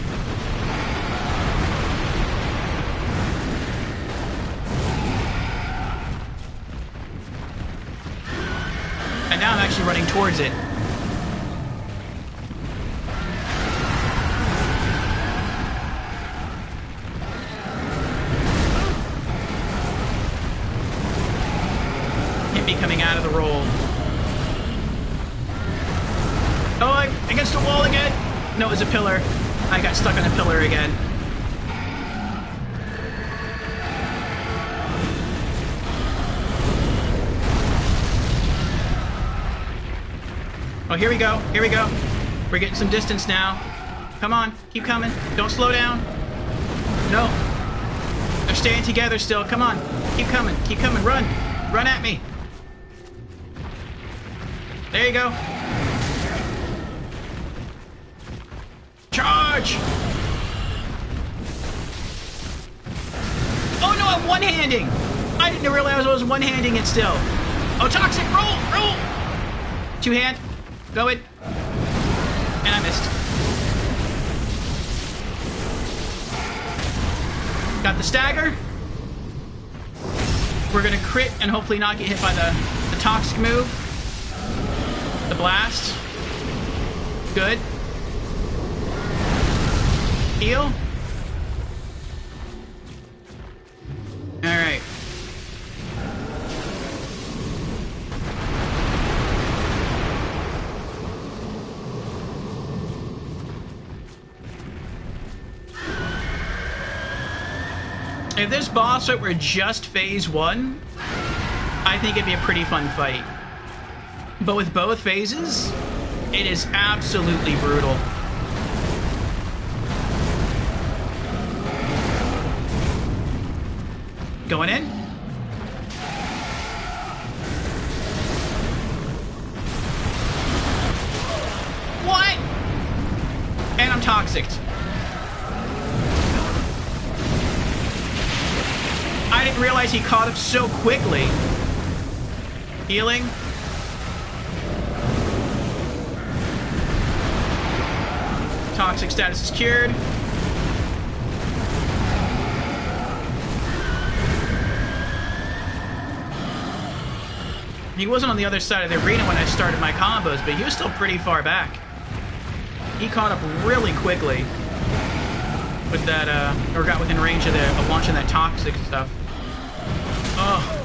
And now I'm actually running towards it. Hit me coming out of the roll. Oh, I'm against the wall again. No, it was a pillar. I got stuck on a pillar again. Oh, here we go. Here we go. We're getting some distance now. Come on. Keep coming. Don't slow down. No. They're staying together still. Come on. Keep coming. Keep coming. Run. Run at me. There you go. Charge! Oh no, I'm one-handing! I didn't realize I was one-handing it still. Oh, toxic! Roll! Roll! Two-hand. Go it. And I missed. Got the stagger. We're gonna crit and hopefully not get hit by the toxic move. The blast. Good. Heal. Alright. If this boss fight were just phase 1, I think it'd be a pretty fun fight. But with both phases, it is absolutely brutal. Going in. What? And I'm toxicked. I didn't realize he caught up so quickly. Healing. Toxic status is cured. He wasn't on the other side of the arena when I started my combos, but he was still pretty far back. He caught up really quickly with that, or got within range of launching that toxic stuff. Oh.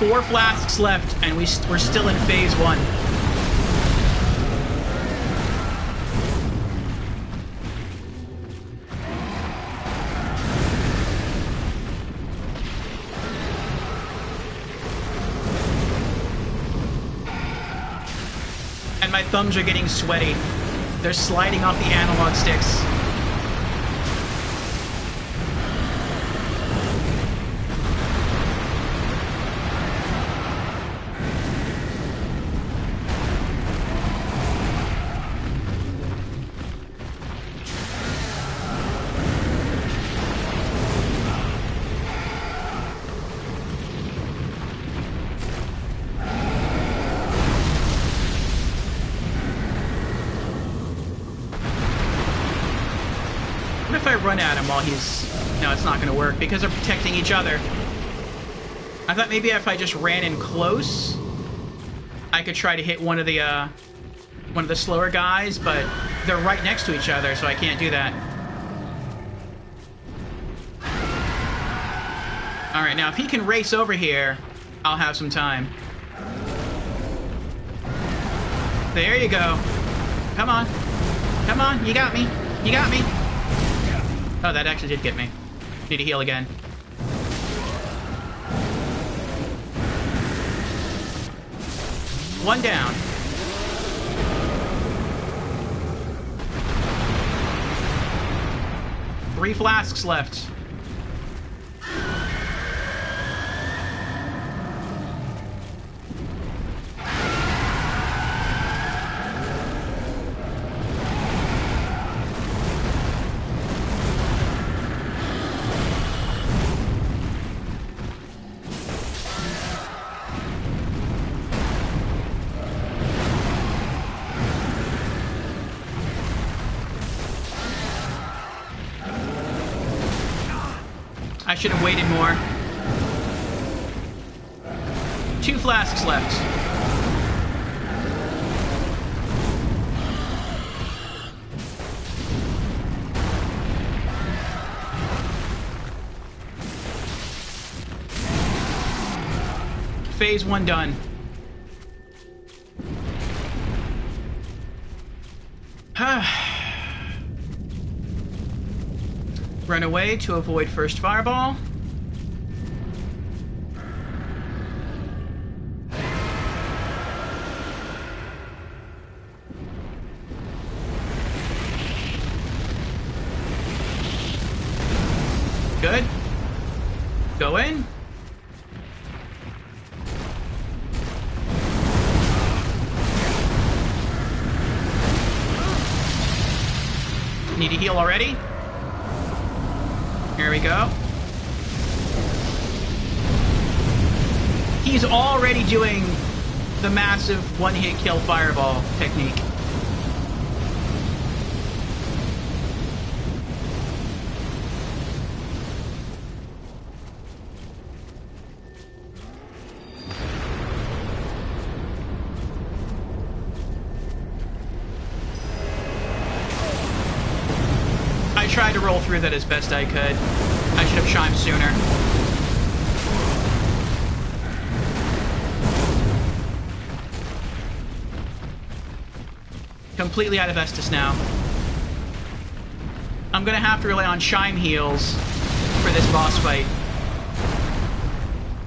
Four flasks left, and we're still in phase 1. And my thumbs are getting sweaty. They're sliding off the analog sticks. What if I run at him while he's... No, it's not going to work because they're protecting each other. I thought maybe if I just ran in close, I could try to hit one of the slower guys, but they're right next to each other, so I can't do that. Alright, now if he can race over here, I'll have some time. There you go. Come on. Come on, you got me. You got me. Oh, that actually did get me. Need to heal again. One down. Three flasks left. I should have waited more. 2 flasks left. Phase 1 done. Run away to avoid first fireball. Good. Go in. Need to heal already? Here we go. He's already doing the massive one-hit kill fireball technique. I tried to roll through that as best I could. I should have chimed sooner. Completely out of Estus now. I'm gonna have to rely on chime heals for this boss fight.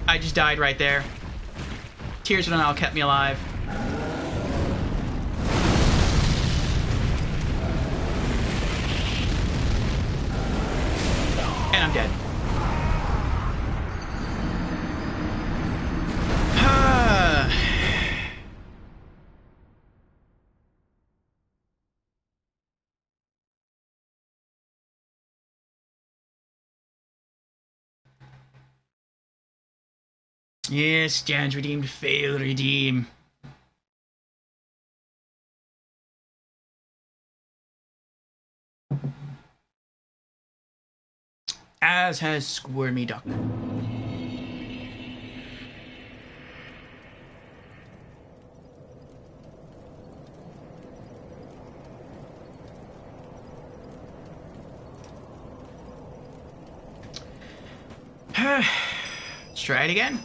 I just died right there. Tears of Denial kept me alive. And I'm dead. Yes, stands redeemed, fail redeem. As has Squirmy Duck. Let's try it again.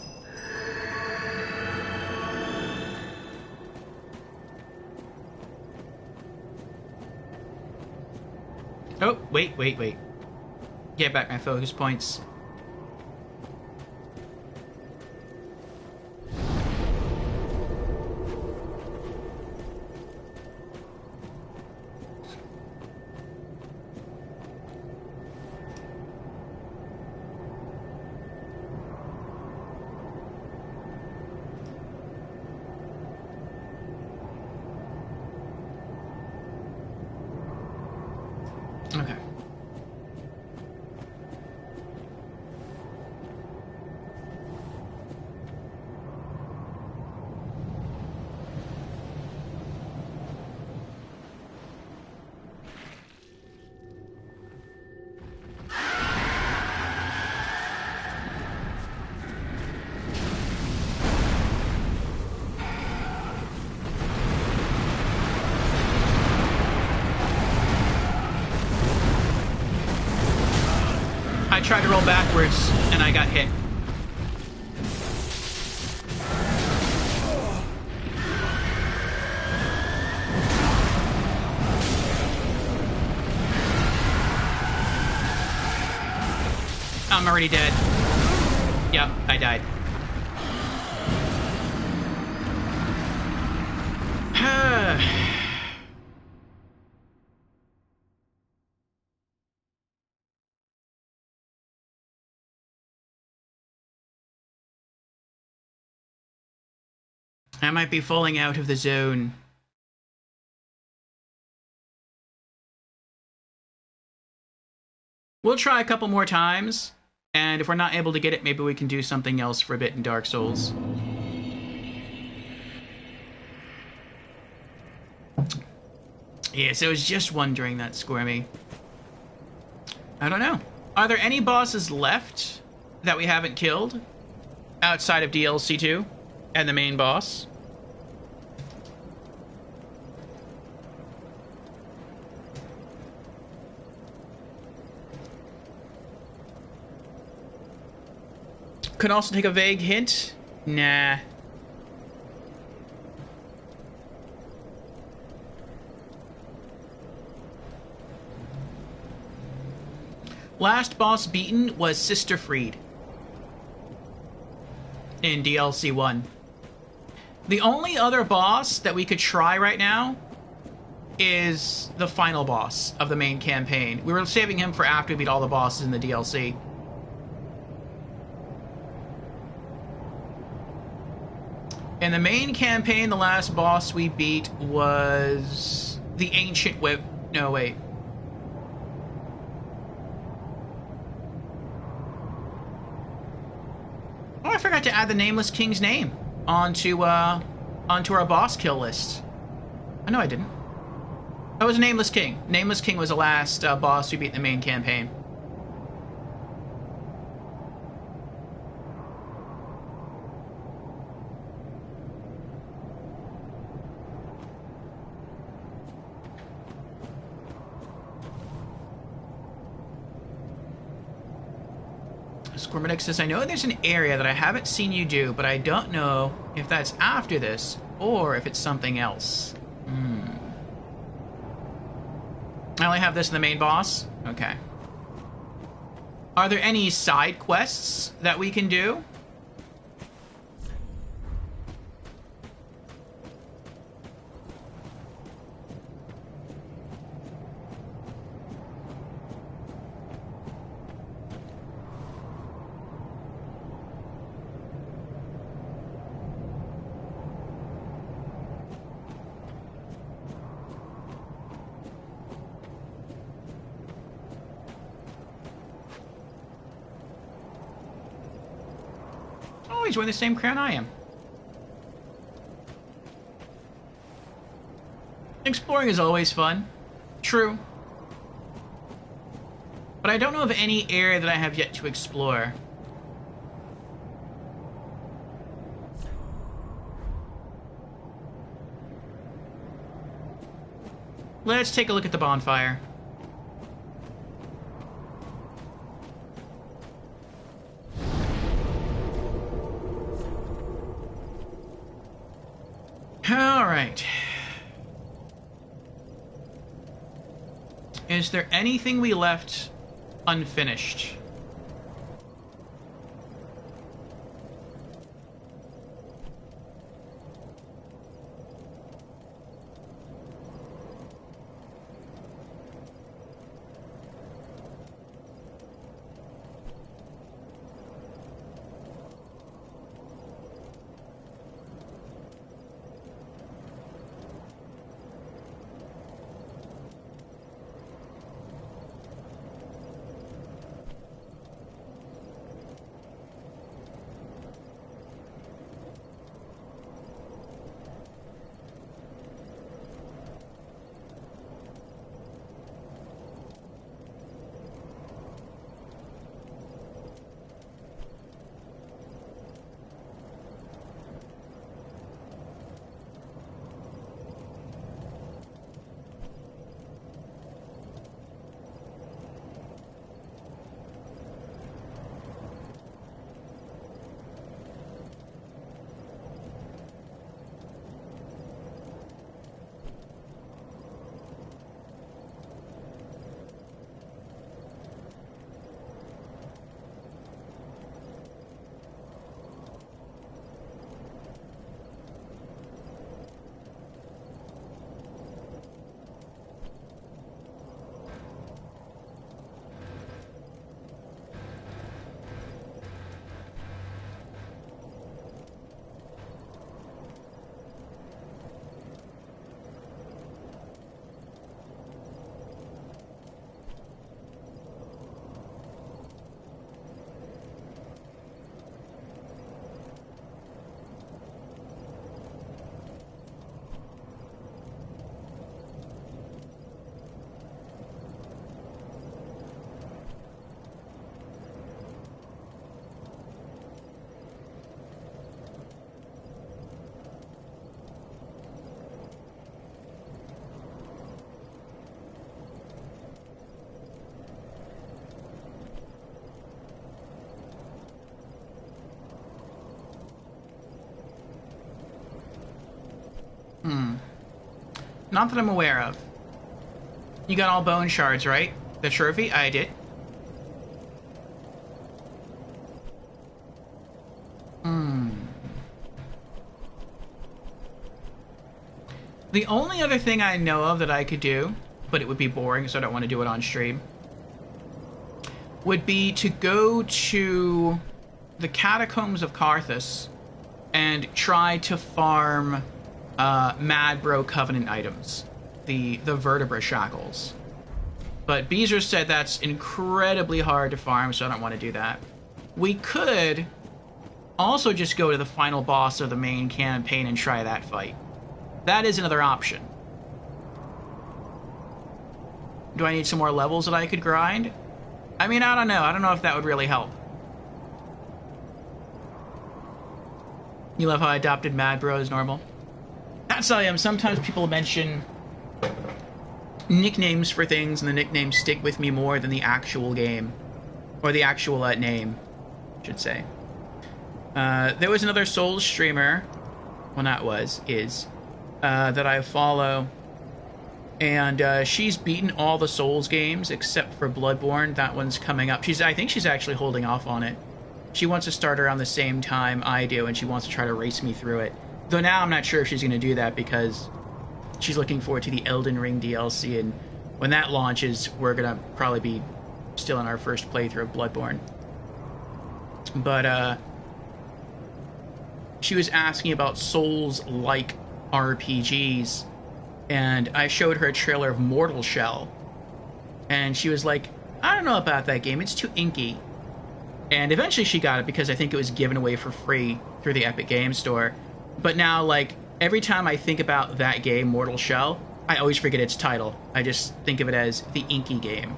Oh, wait. Get back my focus points. Okay. I tried to roll backwards and I got hit. I'm already dead. Yep, I died. I might be falling out of the zone. We'll try a couple more times, and if we're not able to get it, maybe we can do something else for a bit in Dark Souls. Yes, I was just wondering that, Squirmy. I don't know. Are there any bosses left that we haven't killed outside of DLC2 and the main boss? Could also take a vague hint. Nah. Last boss beaten was Sister Freed in DLC 1. The only other boss that we could try right now is the final boss of the main campaign. We were saving him for after we beat all the bosses in the DLC. In the main campaign, the last boss we beat was the Ancient Whip. No, wait. Oh, I forgot to add the Nameless King's name onto our boss kill list. Oh, no, I didn't. That was Nameless King. Nameless King was the last boss we beat in the main campaign. Squirmedic says, I know there's an area that I haven't seen you do, but I don't know if that's after this or if it's something else. I only have this in the main boss? Okay. Are there any side quests that we can do? Oh, he's wearing the same crown I am. Exploring is always fun. True. but I don't know of any area that I have yet to explore. Let's take a look at the bonfire. All right. Is there anything we left unfinished? Not that I'm aware of. You got all bone shards, right? The trophy? I did. The only other thing I know of that I could do, but it would be boring, so I don't want to do it on stream, would be to go to the catacombs of Karthus and try to farm Mad Bro Covenant items, the vertebra shackles. But Beezer said that's incredibly hard to farm, so I don't want to do that. We could also just go to the final boss of the main campaign and try that fight. That is another option. Do I need some more levels that I could grind? I mean, I don't know. I don't know if that would really help. You love how I adopted Mad Bro as normal? That's how I am. Sometimes people mention nicknames for things, and the nicknames stick with me more than the actual game. Or the actual name, I should say. There was another Souls streamer, well, not was, is, that I follow, and she's beaten all the Souls games except for Bloodborne. That one's coming up. I think she's actually holding off on it. She wants to start around the same time I do, and she wants to try to race me through it. Though now I'm not sure if she's going to do that, because she's looking forward to the Elden Ring DLC, and when that launches, we're going to probably be still in our first playthrough of Bloodborne. But, she was asking about Souls-like RPGs, and I showed her a trailer of Mortal Shell, and she was like, I don't know about that game, it's too inky. And eventually she got it because I think it was given away for free through the Epic Games Store. But now, like, every time I think about that game, Mortal Shell, I always forget its title. I just think of it as the inky game.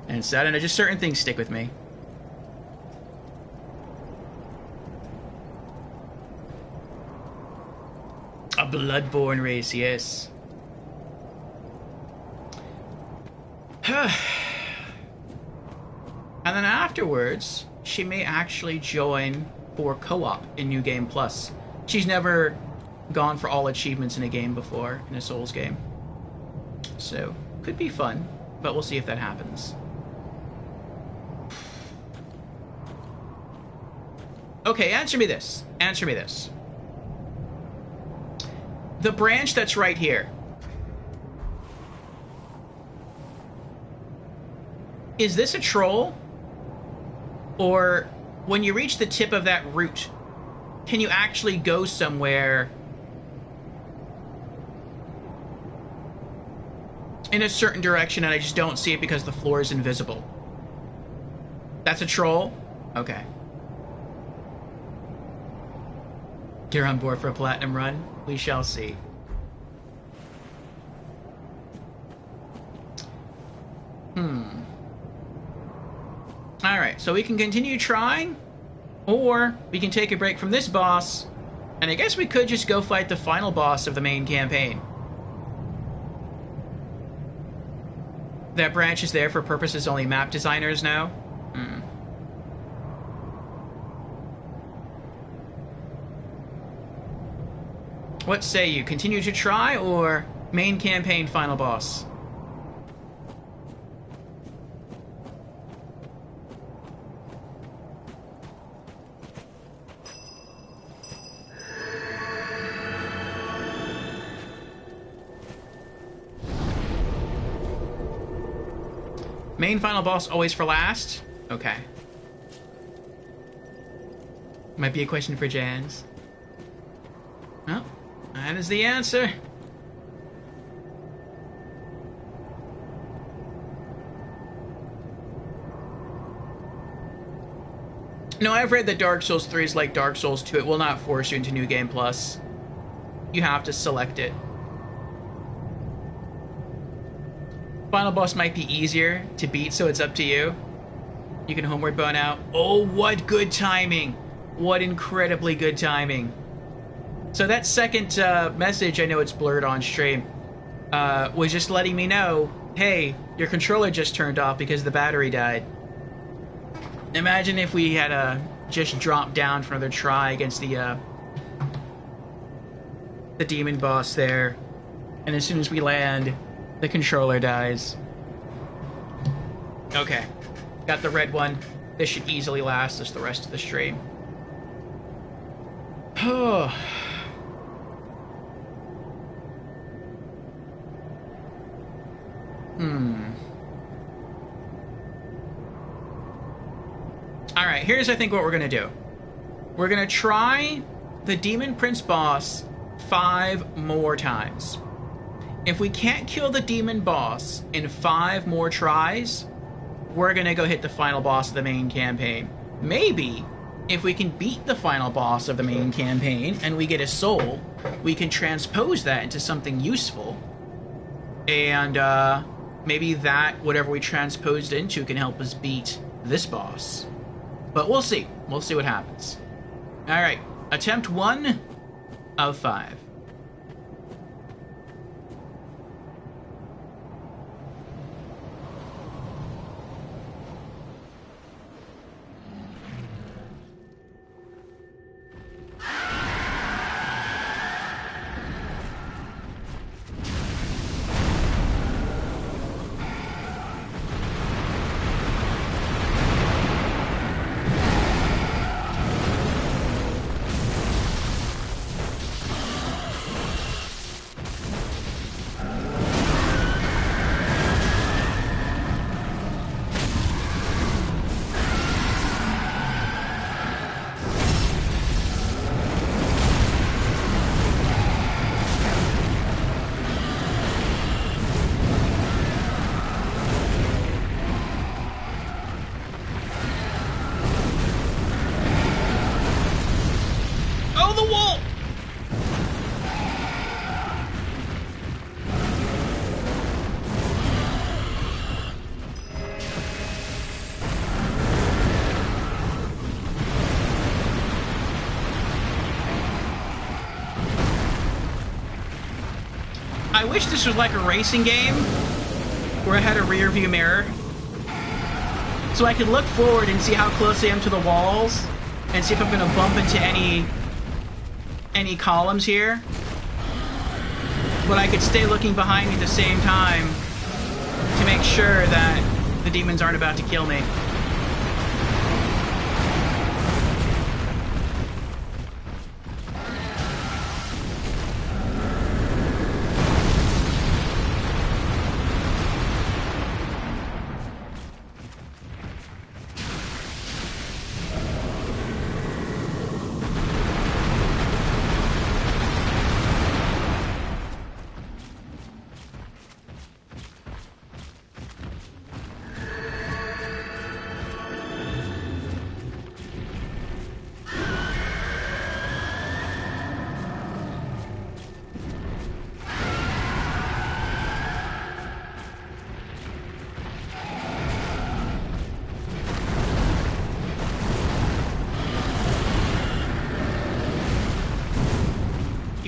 And so, I don't know, just certain things stick with me. A bloodborne race, yes. And then afterwards, she may actually join for co-op in New Game Plus. She's never gone for all achievements in a game before, in a Souls game. So, could be fun, but we'll see if that happens. Okay, answer me this. Answer me this. The branch that's right here. Is this a troll? Or when you reach the tip of that route, can you actually go somewhere in a certain direction and I just don't see it because the floor is invisible? That's a troll? Okay. You're on board for a platinum run? We shall see. Alright, so we can continue trying, or we can take a break from this boss, and I guess we could just go fight the final boss of the main campaign. That branch is there for purposes only map designers know? What say you? Continue to try, or main campaign final boss? Main final boss always for last? Okay. Might be a question for Jans. Well, that is the answer. No, I've read that Dark Souls 3 is like Dark Souls 2. It will not force you into New Game Plus. You have to select it. Final boss might be easier to beat, so it's up to you. You can homeward bone out. Oh, what good timing! What incredibly good timing. So that second message, I know it's blurred on stream, was just letting me know, hey, your controller just turned off because the battery died. Imagine if we had just dropped down for another try against the demon boss there, and as soon as we land, the controller dies. Okay, got the red one. This should easily last us the rest of the stream. Oh. Alright, here's I think what we're gonna do. We're gonna try the Demon Prince boss 5 more times. If we can't kill the demon boss in 5 more tries, we're gonna go hit the final boss of the main campaign. Maybe, if we can beat the final boss of the main campaign and we get a soul, we can transpose that into something useful. And, maybe that, whatever we transposed into, can help us beat this boss. But we'll see. We'll see what happens. Alright, attempt 1 of 5. wish this was like a racing game where I had a rear view mirror, so I could look forward and see how close I am to the walls and see if I'm going to bump into any columns here. But I could stay looking behind me at the same time to make sure that the demons aren't about to kill me.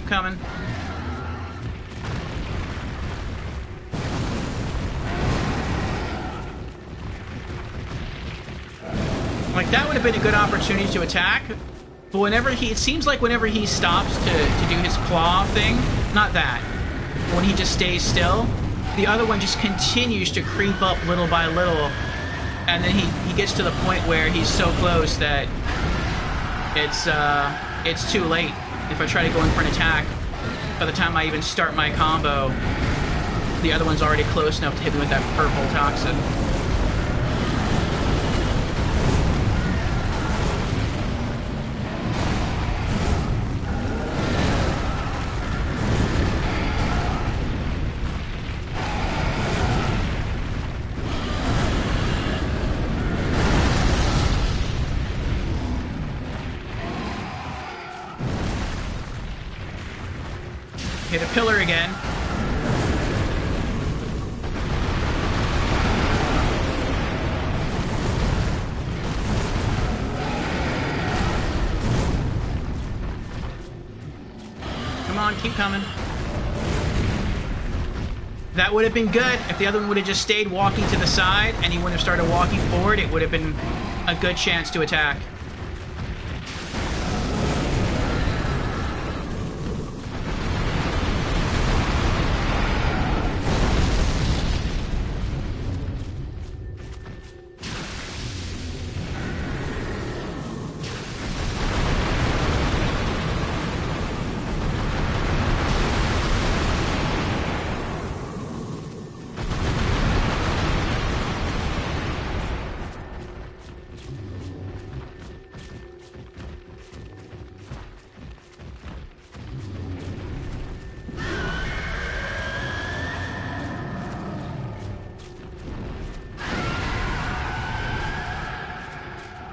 Coming. Like, that would have been a good opportunity to attack, but whenever it seems like whenever he stops to do his claw thing, not that, when he just stays still, the other one just continues to creep up little by little, and then he gets to the point where he's so close that it's too late. If I try to go in for an attack, by the time I even start my combo, the other one's already close enough to hit me with that purple toxin. Hit a pillar again. Come on, keep coming. That would have been good if the other one would have just stayed walking to the side and he wouldn't have started walking forward. It would have been a good chance to attack.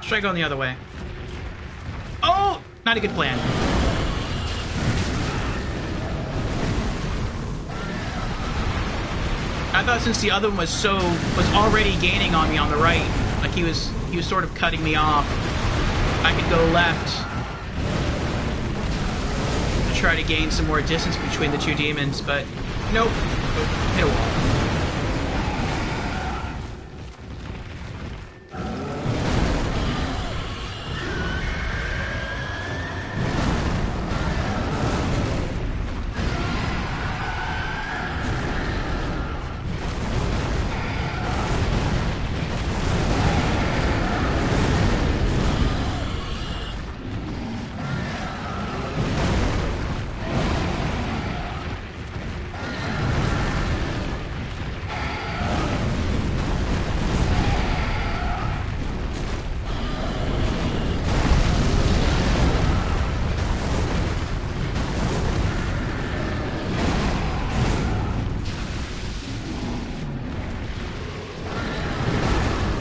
Try going the other way. Oh! Not a good plan. I thought since the other one was already gaining on me on the right, like he was sort of cutting me off, I could go left to try to gain some more distance between the two demons, but nope. Hit a wall.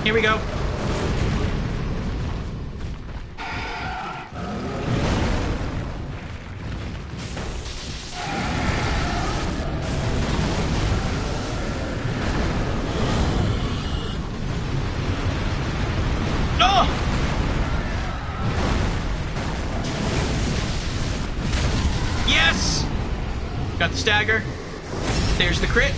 Here we go. Oh! Yes! Got the stagger. There's the crit.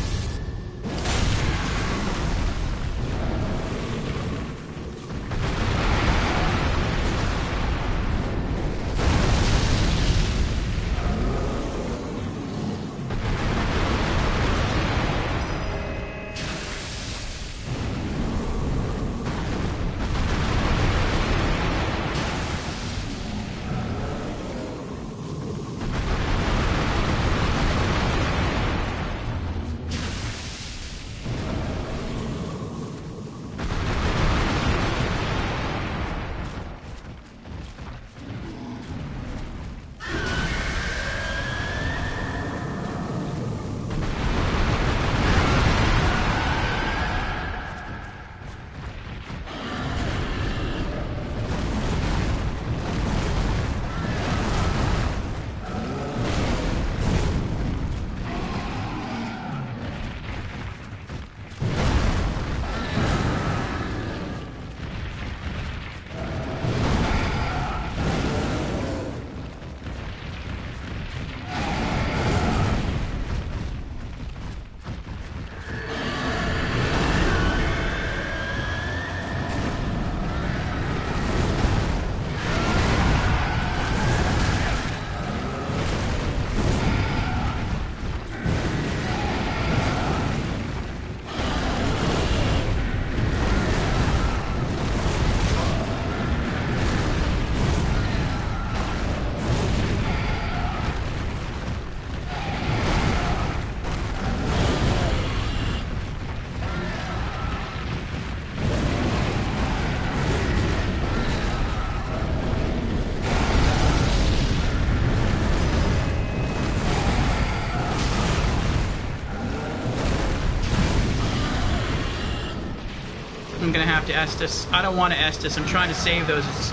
I'm gonna have to Estus. I don't want to Estus. I'm trying to save those as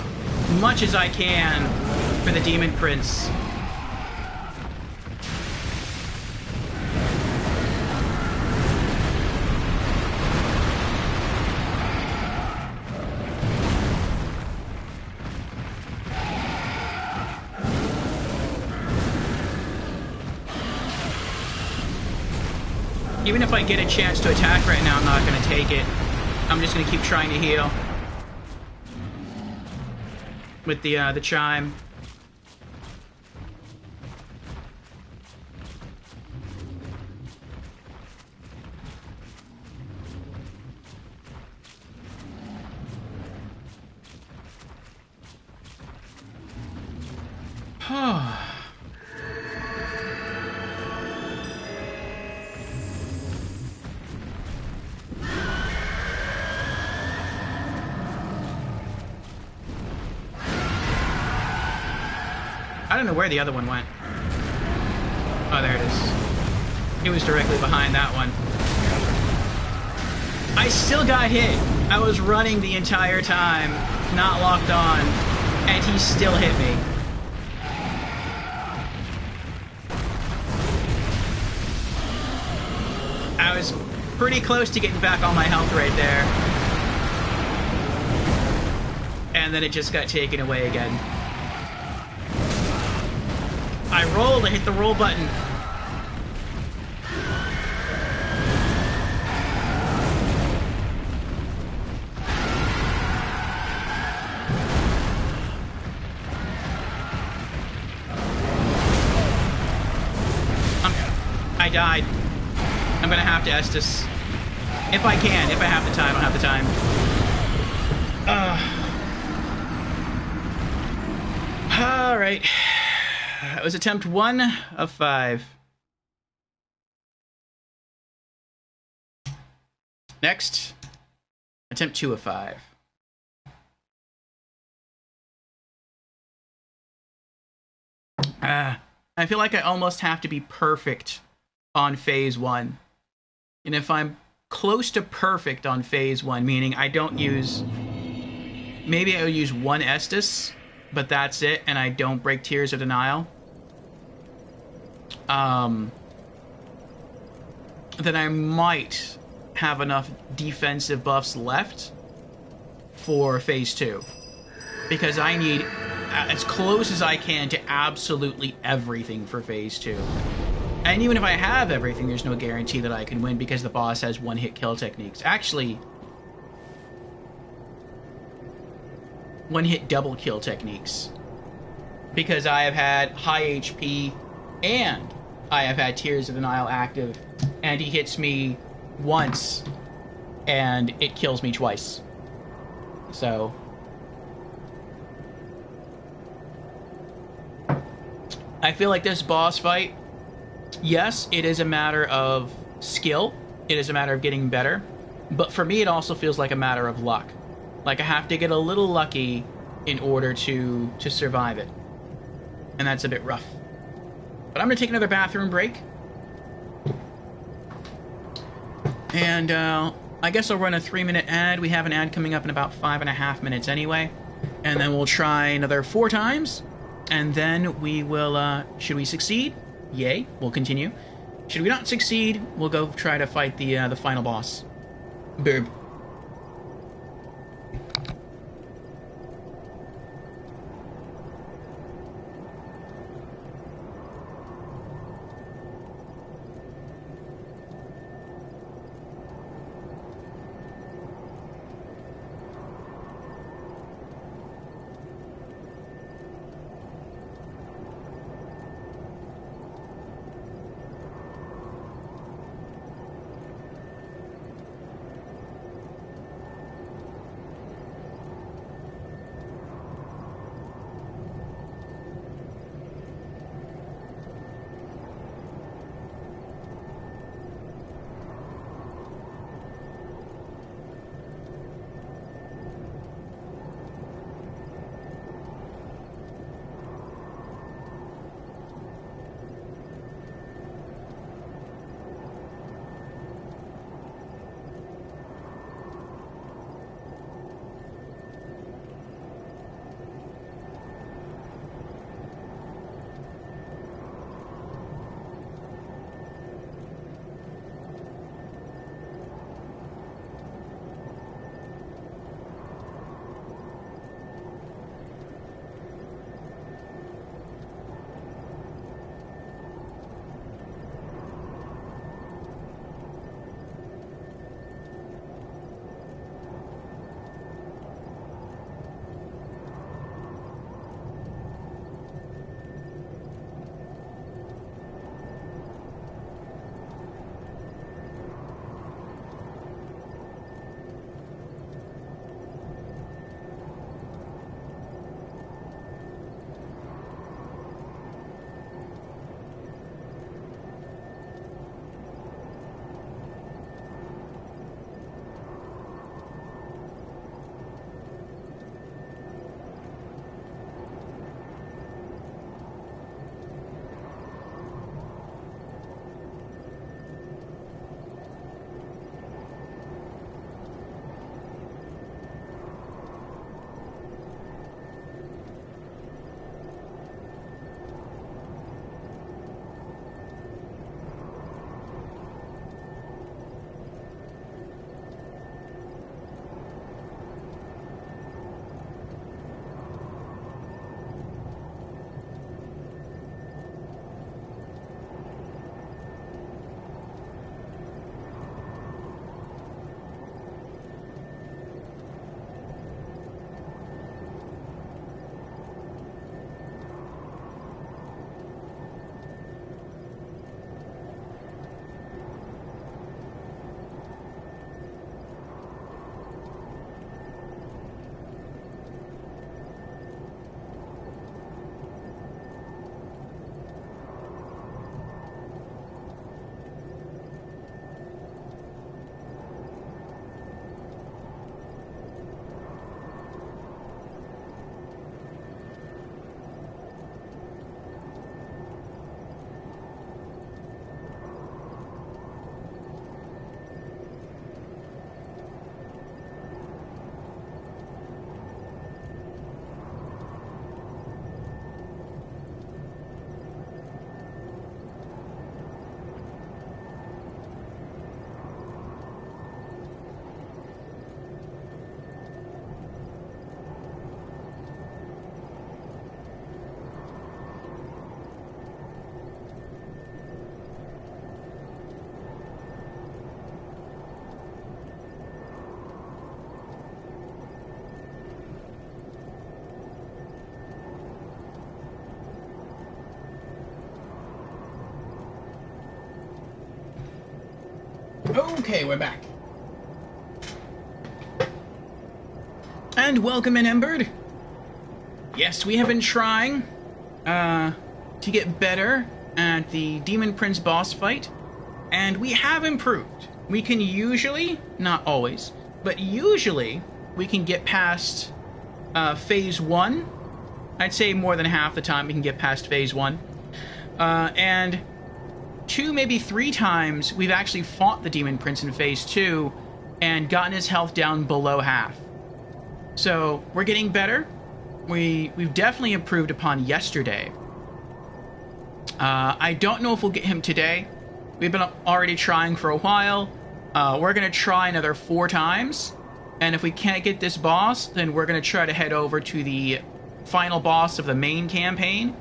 much as I can for the Demon Prince. Even if I get a chance to attack right now, I'm not gonna take it. I'm just gonna keep trying to heal with the chime. I don't know where the other one went. Oh, there it is. It was directly behind that one. I still got hit. I was running the entire time, not locked on, and he still hit me. I was pretty close to getting back on my health right there. And then it just got taken away again. I rolled, I hit the roll button. I died. I'm gonna have to Estus. If I can, if I have the time, I have the time. Alright. That was attempt 1 of 5. Next, attempt 2 of 5. I feel like I almost have to be perfect on phase 1. And if I'm close to perfect on phase 1, meaning I don't use... Maybe I'll use 1 Estus, but that's it, and I don't break Tears of Denial. Then I might have enough defensive buffs left for phase 2. Because I need as close as I can to absolutely everything for phase 2. And even if I have everything, there's no guarantee that I can win because the boss has one-hit kill techniques. Actually, one-hit double kill techniques. Because I have had high HP and I have had Tears of the Nile active, and he hits me once and it kills me twice. So I feel like this boss fight, yes, it is a matter of skill. It is a matter of getting better. But for me, it also feels like a matter of luck. Like I have to get a little lucky in order to survive it. And that's a bit rough. But I'm going to take another bathroom break. And I guess I'll run a 3-minute ad. We have an ad coming up in about 5.5 minutes anyway. And then we'll try another 4 times. And then we will, should we succeed? Yay, we'll continue. Should we not succeed, we'll go try to fight the final boss. Burb. Okay, we're back. And welcome in, Embered. Yes, we have been trying to get better at the Demon Prince boss fight, and we have improved. We can usually, not always, but usually we can get past phase 1. I'd say more than half the time we can get past phase 1. And 2, maybe 3 times we've actually fought the Demon Prince in phase 2 and gotten his health down below half. So we're getting better. We've definitely improved upon yesterday. I don't know if we'll get him today. We've been already trying for a while. We're going to try another 4 times. And if we can't get this boss, then we're going to try to head over to the final boss of the main campaign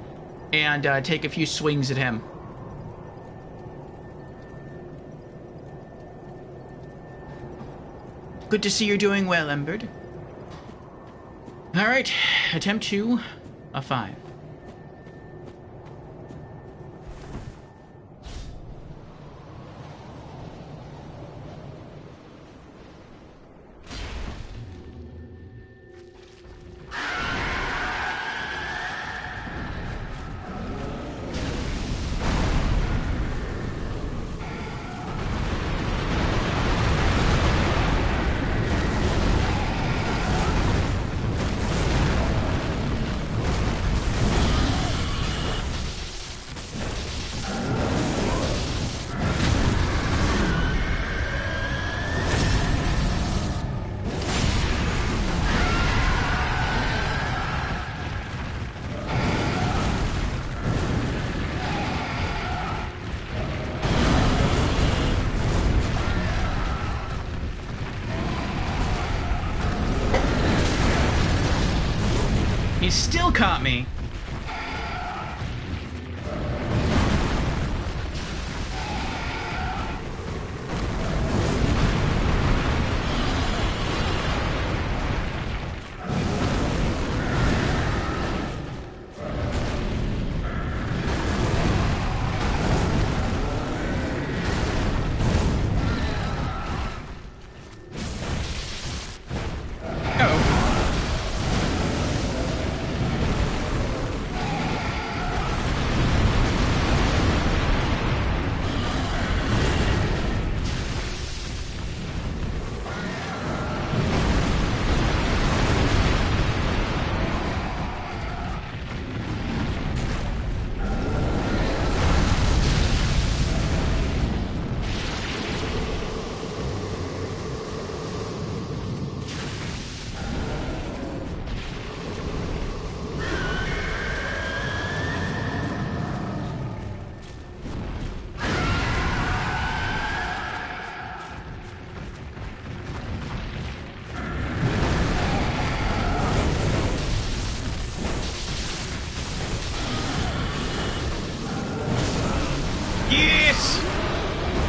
and take a few swings at him. Good to see you're doing well, Embered. Alright, attempt 2 of 5. He still caught me.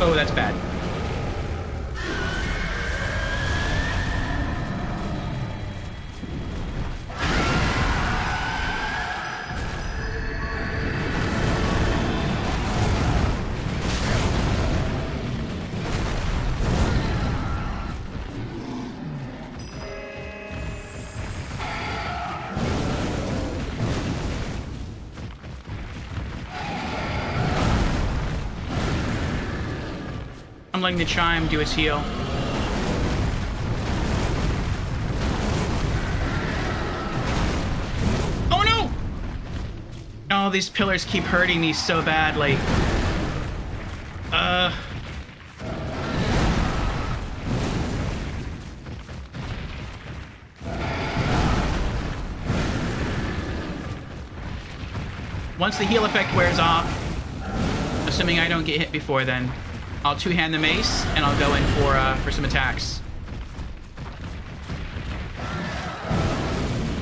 Oh, that's bad. I'm letting the chime do its heal. Oh no! Oh, these pillars keep hurting me so badly. Once the heal effect wears off, assuming I don't get hit before then, I'll two-hand the mace, and I'll go in for some attacks.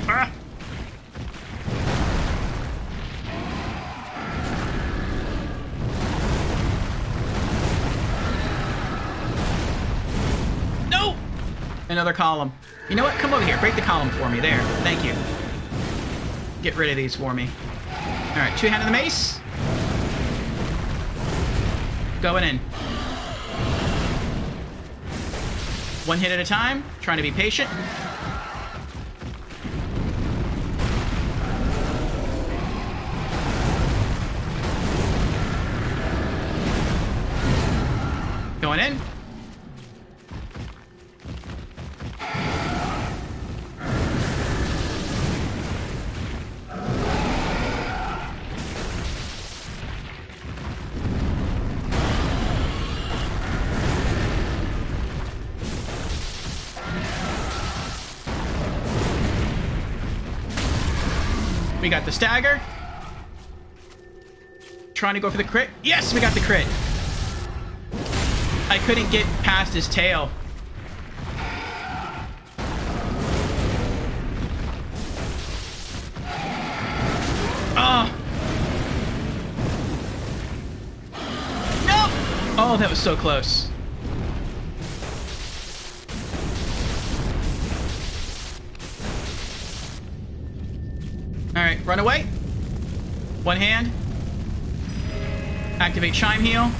Ah! No! Another column. You know what? Come over here. Break the column for me. There. Thank you. Get rid of these for me. Alright, two-hand the mace. Going in. One hit at a time, trying to be patient. Going in. We got the stagger. Trying to go for the crit. Yes, we got the crit. I couldn't get past his tail. Oh. No! Oh, that was so close. Alright, run away. One hand. Activate Chime Heal.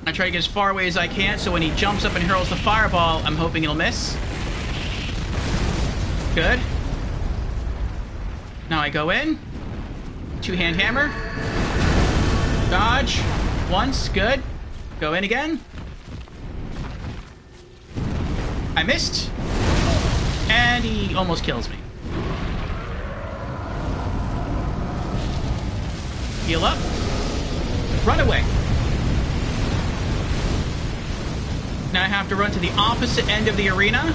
I try to get as far away as I can, so when he jumps up and hurls the fireball, I'm hoping it'll miss. Good. Now I go in. Two-hand hammer. Dodge. Once. Good. Go in again. I missed. And he almost kills me. Heal up. Run away. Now I have to run to the opposite end of the arena.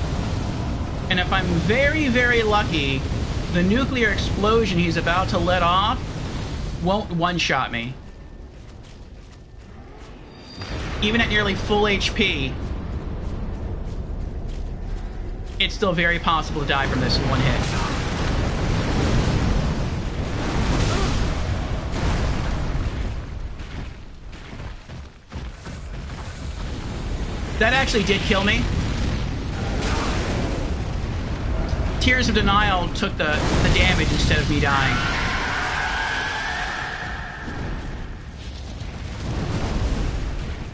And if I'm very, very lucky, the nuclear explosion he's about to let off won't one-shot me. Even at nearly full HP, it's still very possible to die from this in one hit. That actually did kill me. Tears of Denial took the damage instead of me dying.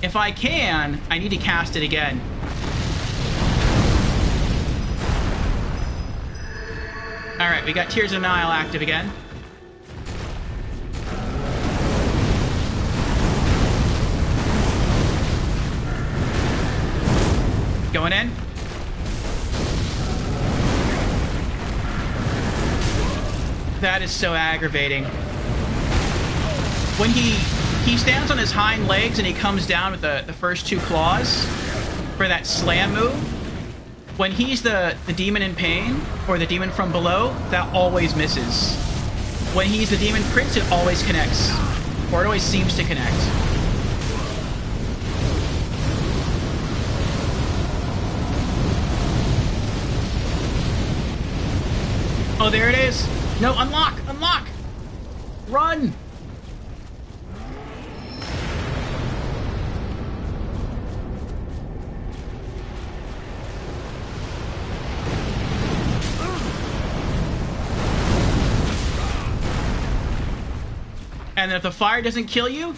If I can, I need to cast it again. Alright, we got Tears of Denial active again. Going in. That is so aggravating. When he stands on his hind legs and he comes down with the first two claws for that slam move, when he's the demon in pain, or the demon from below, that always misses. When he's the demon prince, it always connects. Or it always seems to connect. Oh, there it is! No, unlock! Unlock! Run! And if the fire doesn't kill you,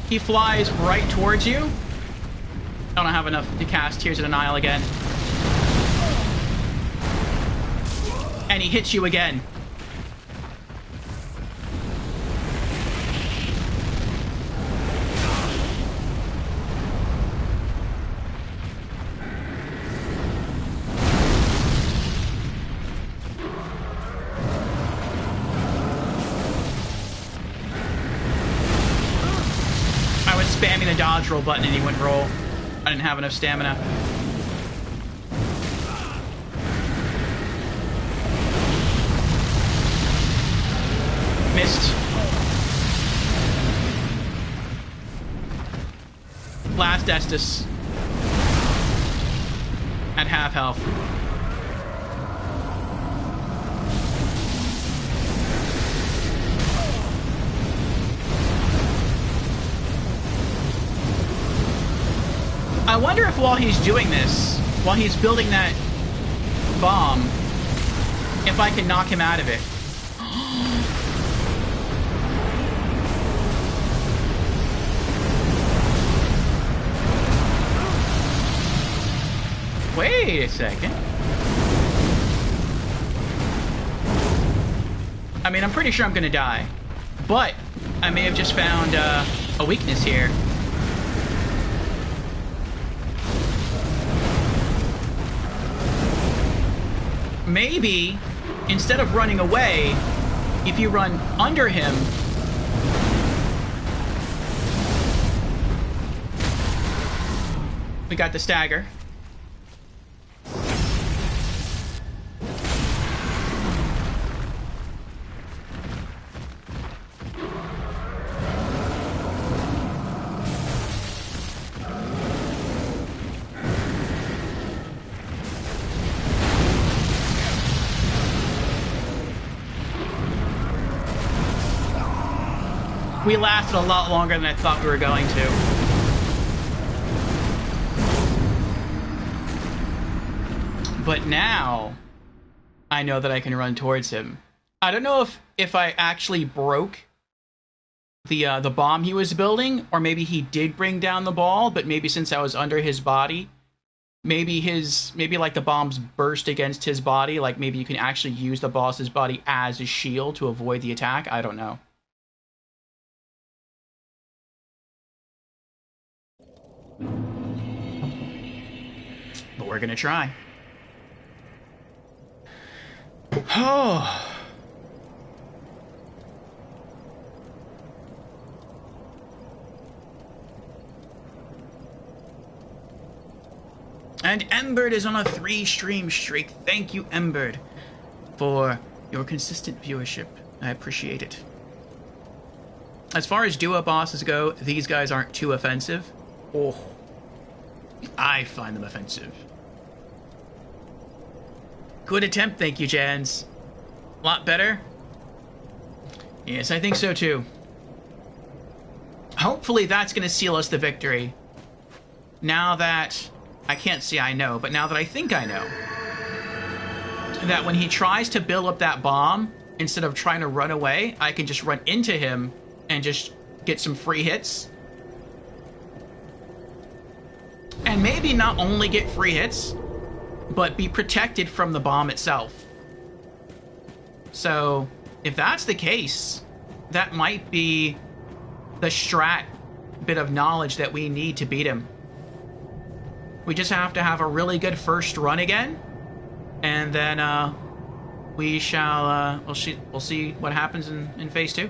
he flies right towards you. I don't have enough to cast Tears of Denial again. And he hits you again. I was spamming the dodge roll button and he wouldn't roll. I didn't have enough stamina. Missed. Last Estus. At half health. I wonder if while he's doing this, while he's building that bomb, if I can knock him out of it. Wait a second. I mean, I'm pretty sure I'm gonna die. But I may have just found a weakness here. Maybe, instead of running away, if you run under him... We got the stagger. We lasted a lot longer than I thought we were going to. But now, I know that I can run towards him. I don't know if I actually broke the bomb he was building, or maybe he did bring down the ball, but maybe since I was under his body, maybe like the bombs burst against his body, like maybe you can actually use the boss's body as a shield to avoid the attack. I don't know. But we're gonna try. Oh. And Emberd is on a 3-stream streak. Thank you, Emberd, for your consistent viewership. I appreciate it. As far as duo bosses go, these guys aren't too offensive. Oh. I find them offensive. Good attempt, thank you, Jans. A lot better? Yes, I think so too. Hopefully that's going to seal us the victory. Now that... I can't say I know, but now that I think I know. That when he tries to build up that bomb, instead of trying to run away, I can just run into him and just get some free hits. And maybe not only get free hits, but be protected from the bomb itself. So, if that's the case, that might be the strat bit of knowledge that we need to beat him. We just have to have a really good first run again, and then we shall we'll see what happens in phase 2.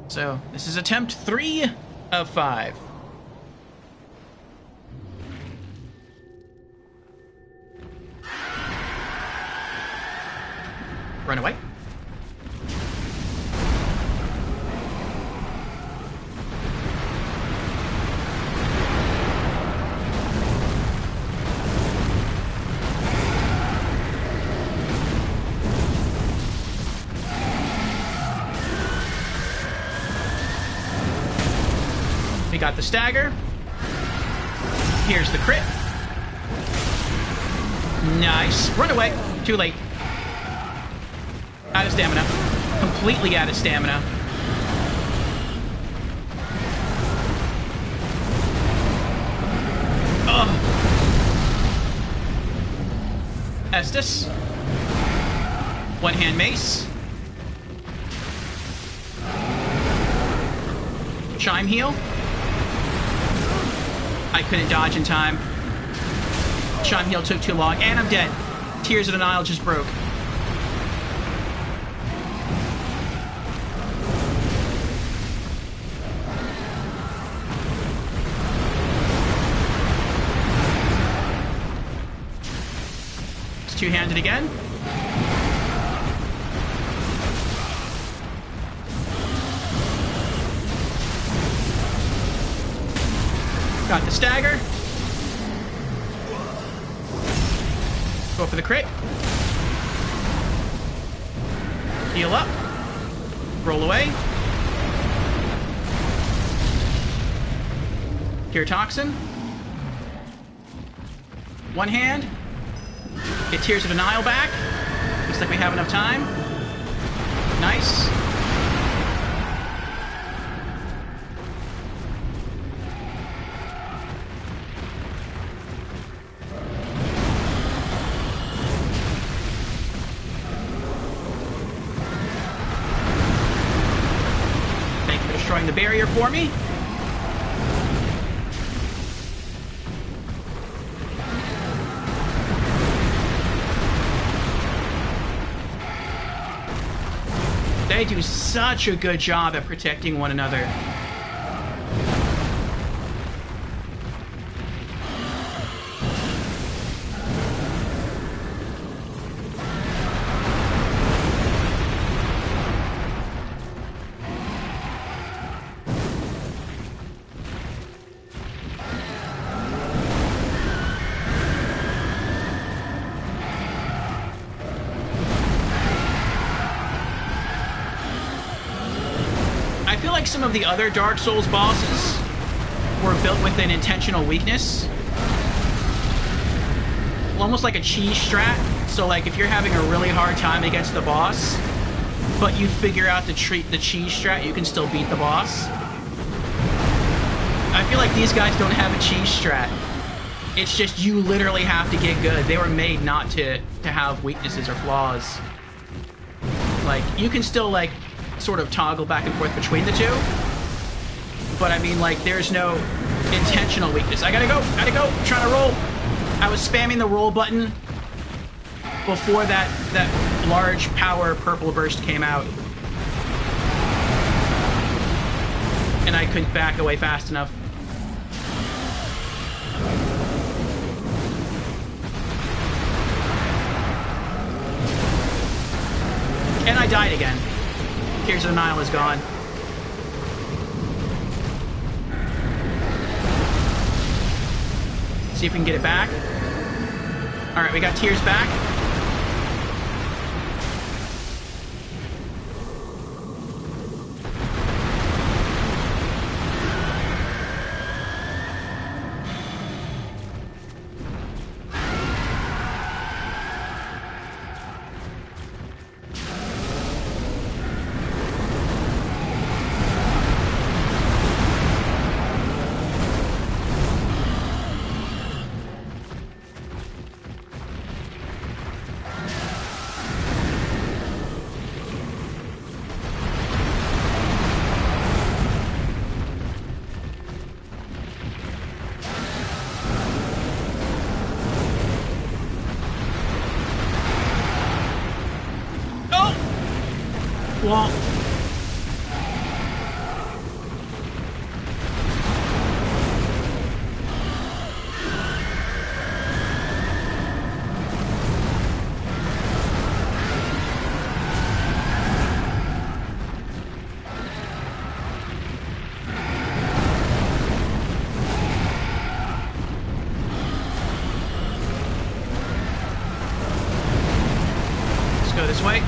So this is attempt 3 of 5. Run away. We got the stagger. Here's the crit. Nice. Run away. Too late. Out of stamina. Completely out of stamina. Ugh. Estus. One-hand mace. Chime heal. I couldn't dodge in time. Chime heal took too long, and I'm dead. Tears of the Nile just broke. It's two-handed again. Got the stagger. Go for the crit. Heal up. Roll away. Cure Toxin. One hand. Get Tears of Denial back. Looks like we have enough time. Nice. destroying the barrier for me. They do such a good job at protecting one another. Some of the other Dark Souls bosses were built with an intentional weakness. Almost like a cheese strat. So like if you're having a really hard time against the boss, but you figure out the cheese strat, you can still beat the boss. I feel like these guys don't have a cheese strat. It's just you literally have to get good. They were made not to have weaknesses or flaws. Like, you can still like sort of toggle back and forth between the two, but I mean, like, there's no intentional weakness. I gotta go, I'm trying to roll. I was spamming the roll button before that large power purple burst came out, and I couldn't back away fast enough. And I died again. Tears of the Nile is gone. See if we can get it back. Alright, we got Tears back. Well, let's go this way.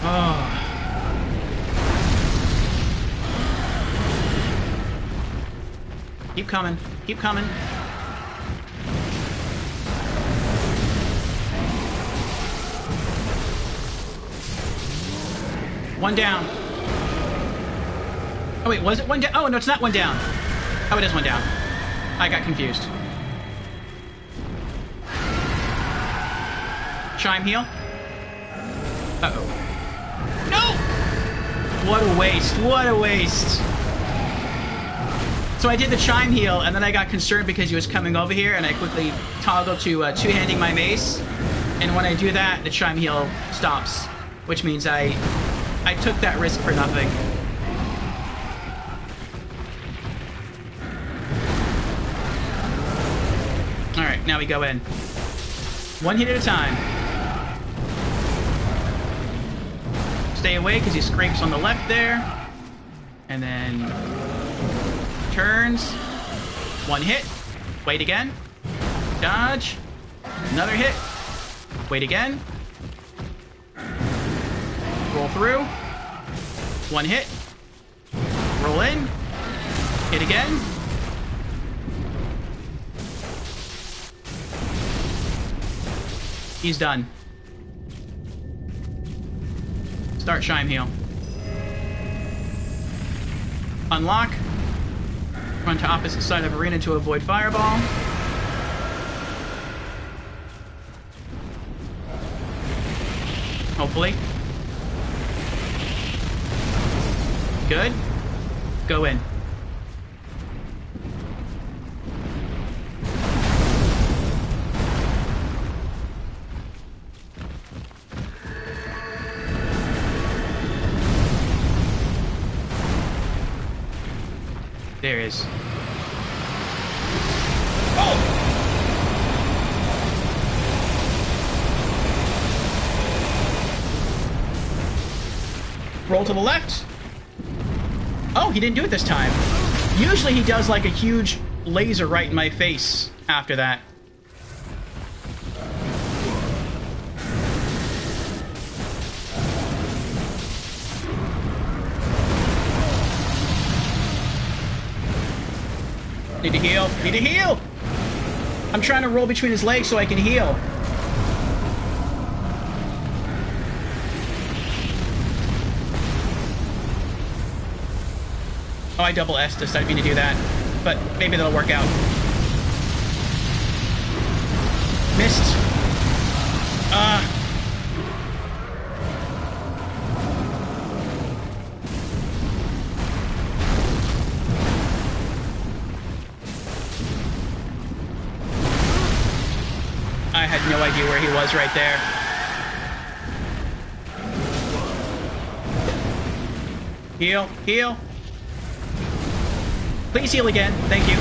Oh. Keep coming. Keep coming. One down. Oh wait, was it one down? Oh no, it's not one down. Oh, it is one down. I got confused. Chime heal. Uh-oh. What a waste. What a waste. So I did the chime heal, and then I got concerned because he was coming over here, and I quickly toggled to two-handing my mace. And when I do that, the chime heal stops, which means I took that risk for nothing. Alright, now we go in. One hit at a time. Stay away because he scrapes on the left there. And then turns. One hit. Wait again. Dodge. Another hit. Wait again. Roll through. One hit. Roll in. Hit again. He's done. Start Chime Heal. Unlock. Run to opposite side of arena to avoid Fireball. Hopefully. Good. Go in. There is. Oh! Roll to the left. Oh, he didn't do it this time. Usually he does like a huge laser right in my face after that. Need to heal. Need to heal! I'm trying to roll between his legs so I can heal. Oh, I double S this. I didn't mean to do that. But maybe that'll work out. Missed. I had no idea where he was right there. Heal. Heal. Please heal again. Thank you.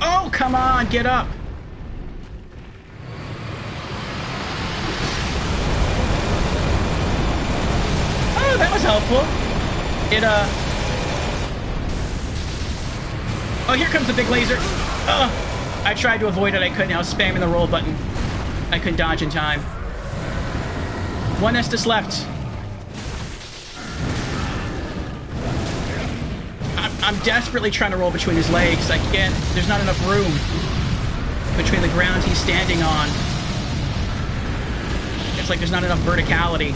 Oh, come on. Get up. Oh, that was helpful. Oh, here comes the big laser. I tried to avoid it. I couldn't. I was spamming the roll button. I couldn't dodge in time. One Estus left. I'm desperately trying to roll between his legs. I can't. There's not enough room between the ground he's standing on. It's like there's not enough verticality.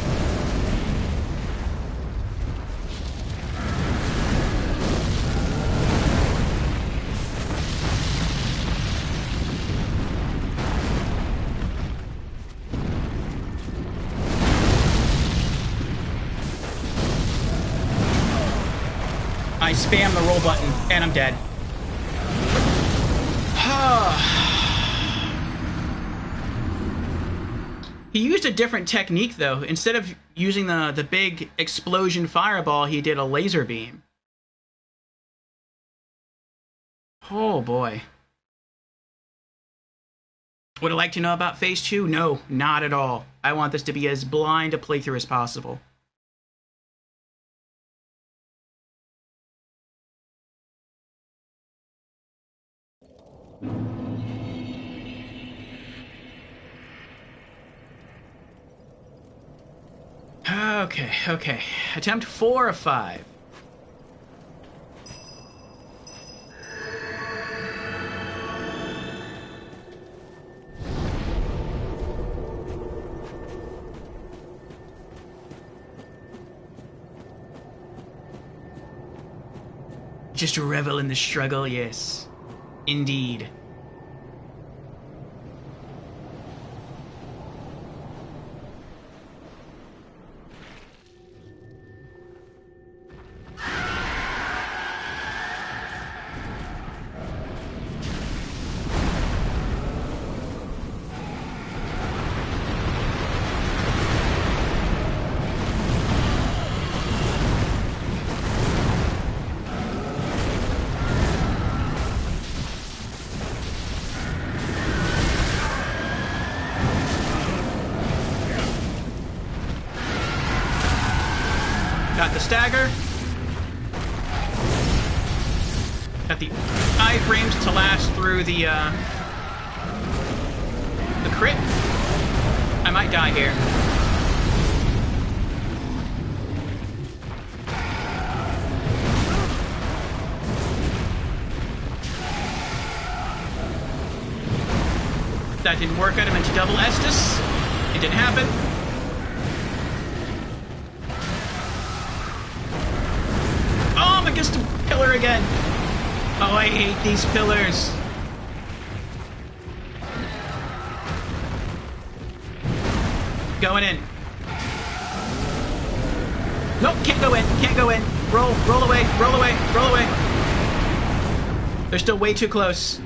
I spam the roll button, and I'm dead. He used a different technique, though. Instead of using the big explosion fireball, he did a laser beam. Oh, boy. Would I like to know about Phase 2? No, not at all. I want this to be as blind a playthrough as possible. Okay. Attempt 4 of 5. Just revel in the struggle, yes. Indeed. Got the stagger. Got the iframes to last through the crit. I might die here. That didn't work out. I meant to double Estus. It didn't happen. Oh, I'm against a pillar again. Oh, I hate these pillars. going in. Nope, can't go in, can't go in. Roll away, roll away, roll away. They're still way too close.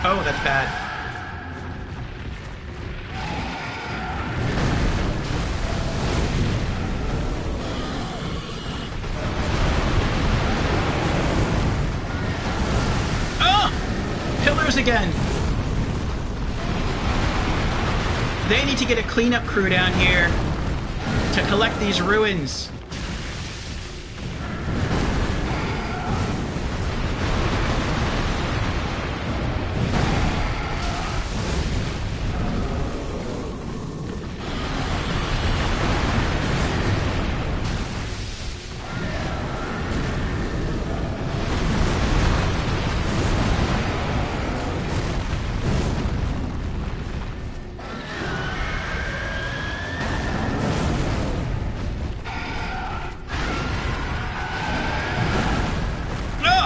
Oh, that's bad. Oh! Pillars again! They need to get a cleanup crew down here to collect these ruins.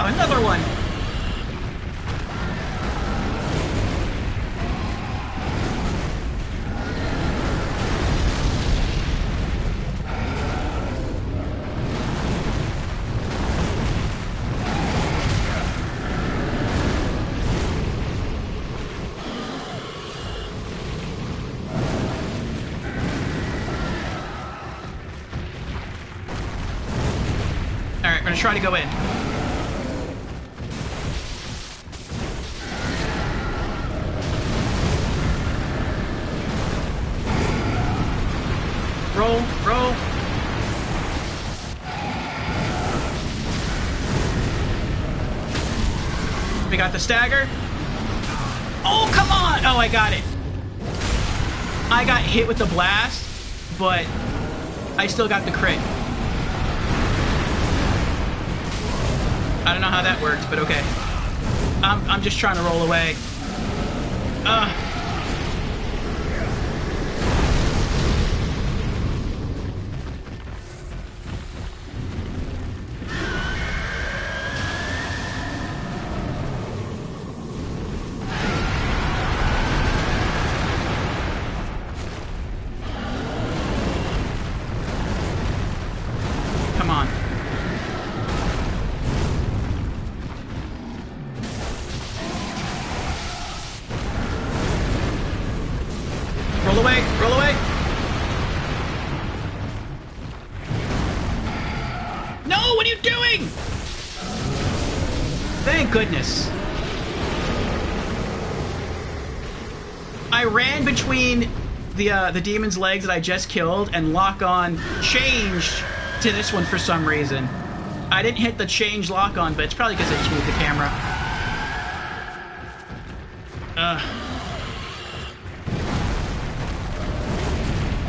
Another one! Alright, we're gonna try to go in. Roll, roll. We got the stagger. Oh, come on! Oh, I got it. I got hit with the blast, but I still got the crit. I don't know how that worked, but okay. I'm just trying to roll away. Come on. Roll away, roll away. No, what are you doing? Thank goodness. I ran between the demon's legs that I just killed, and lock-on changed to this one for some reason. I didn't hit the change lock-on, but it's probably because I just moved the camera.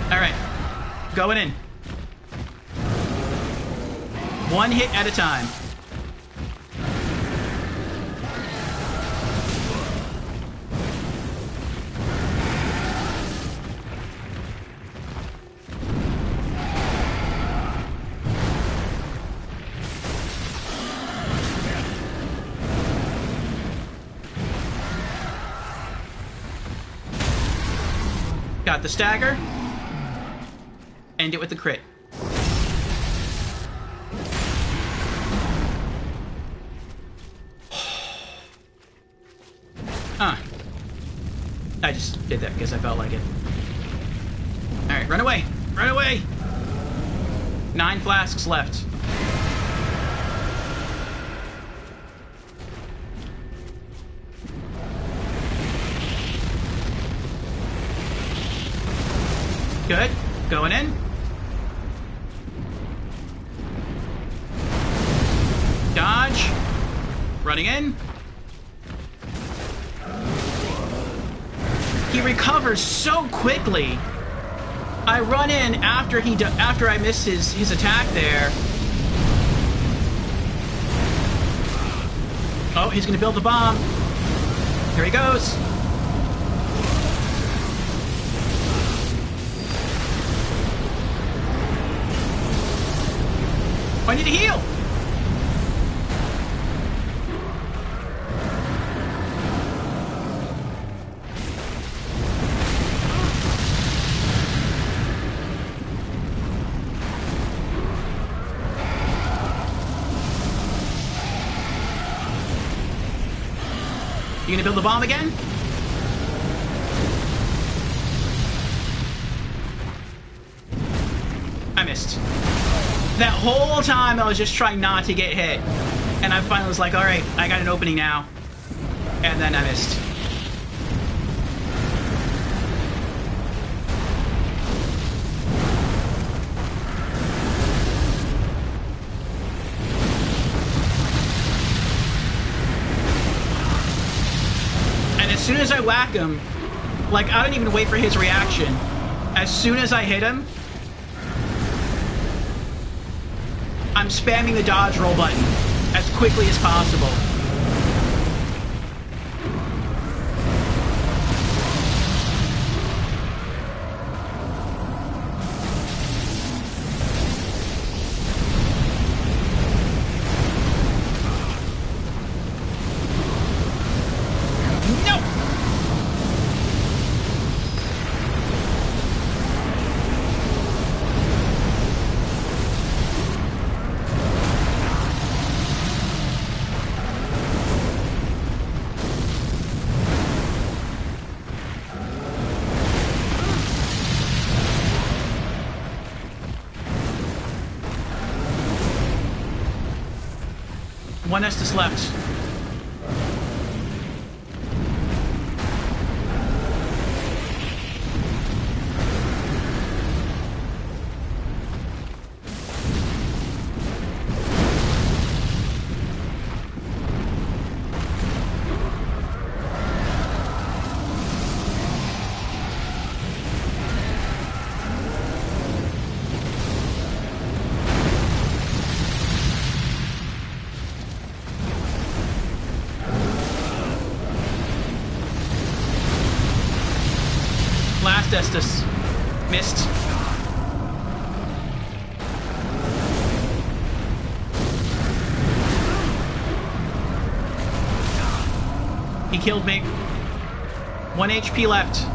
Alright. Going in. One hit at a time. Got the stagger. End it with the crit. I just did that because I felt like it. Alright, run away! Run away! 9 flasks left. Good. Going in. Dodge. Running in. He recovers so quickly. I run in after I miss his attack there. Oh, he's gonna build the bomb. Here he goes. I need to heal. You gonna build the bomb again? I missed. That whole time I was just trying not to get hit. And I finally was like, alright, I got an opening now. And then I missed. As soon as I whack him, like, I don't even wait for his reaction. As soon as I hit him, I'm spamming the dodge roll button as quickly as possible. One Estus left. Last Estus. Missed. He killed me. 1 HP left.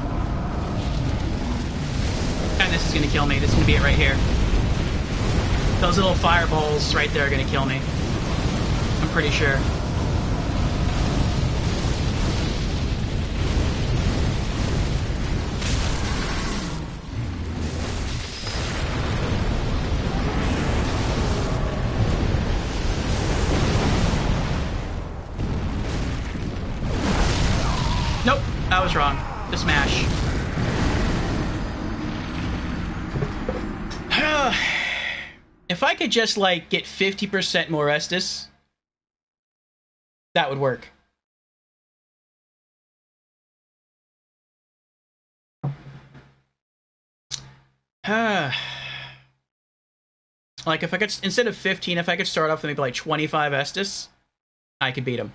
And this is gonna kill me. This is gonna be it right here. Those little fireballs right there are gonna kill me. I'm pretty sure. Nope, I was wrong. The smash. If I could just, like, get 50% more Estus, that would work. Like, if I could, instead of 15, if I could start off with maybe, like, 25 Estus, I could beat him.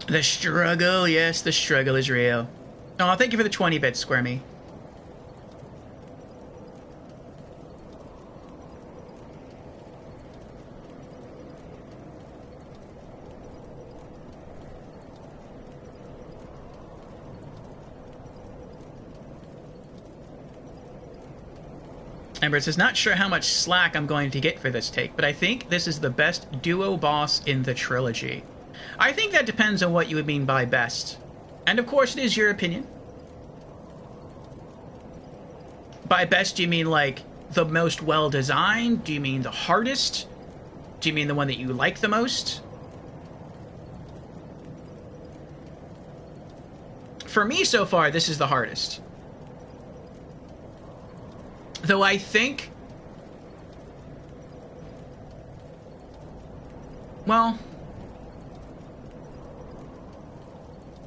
The struggle, yes, the struggle is real. Oh, thank you for the 20 bits, Squirmy. Ember says, not sure how much slack I'm going to get for this take, but I think this is the best duo boss in the trilogy. I think that depends on what you would mean by best. And of course, it is your opinion. By best, you mean, like, the most well-designed? Do you mean the hardest? Do you mean the one that you like the most? For me, so far, this is the hardest. Though I think... Well...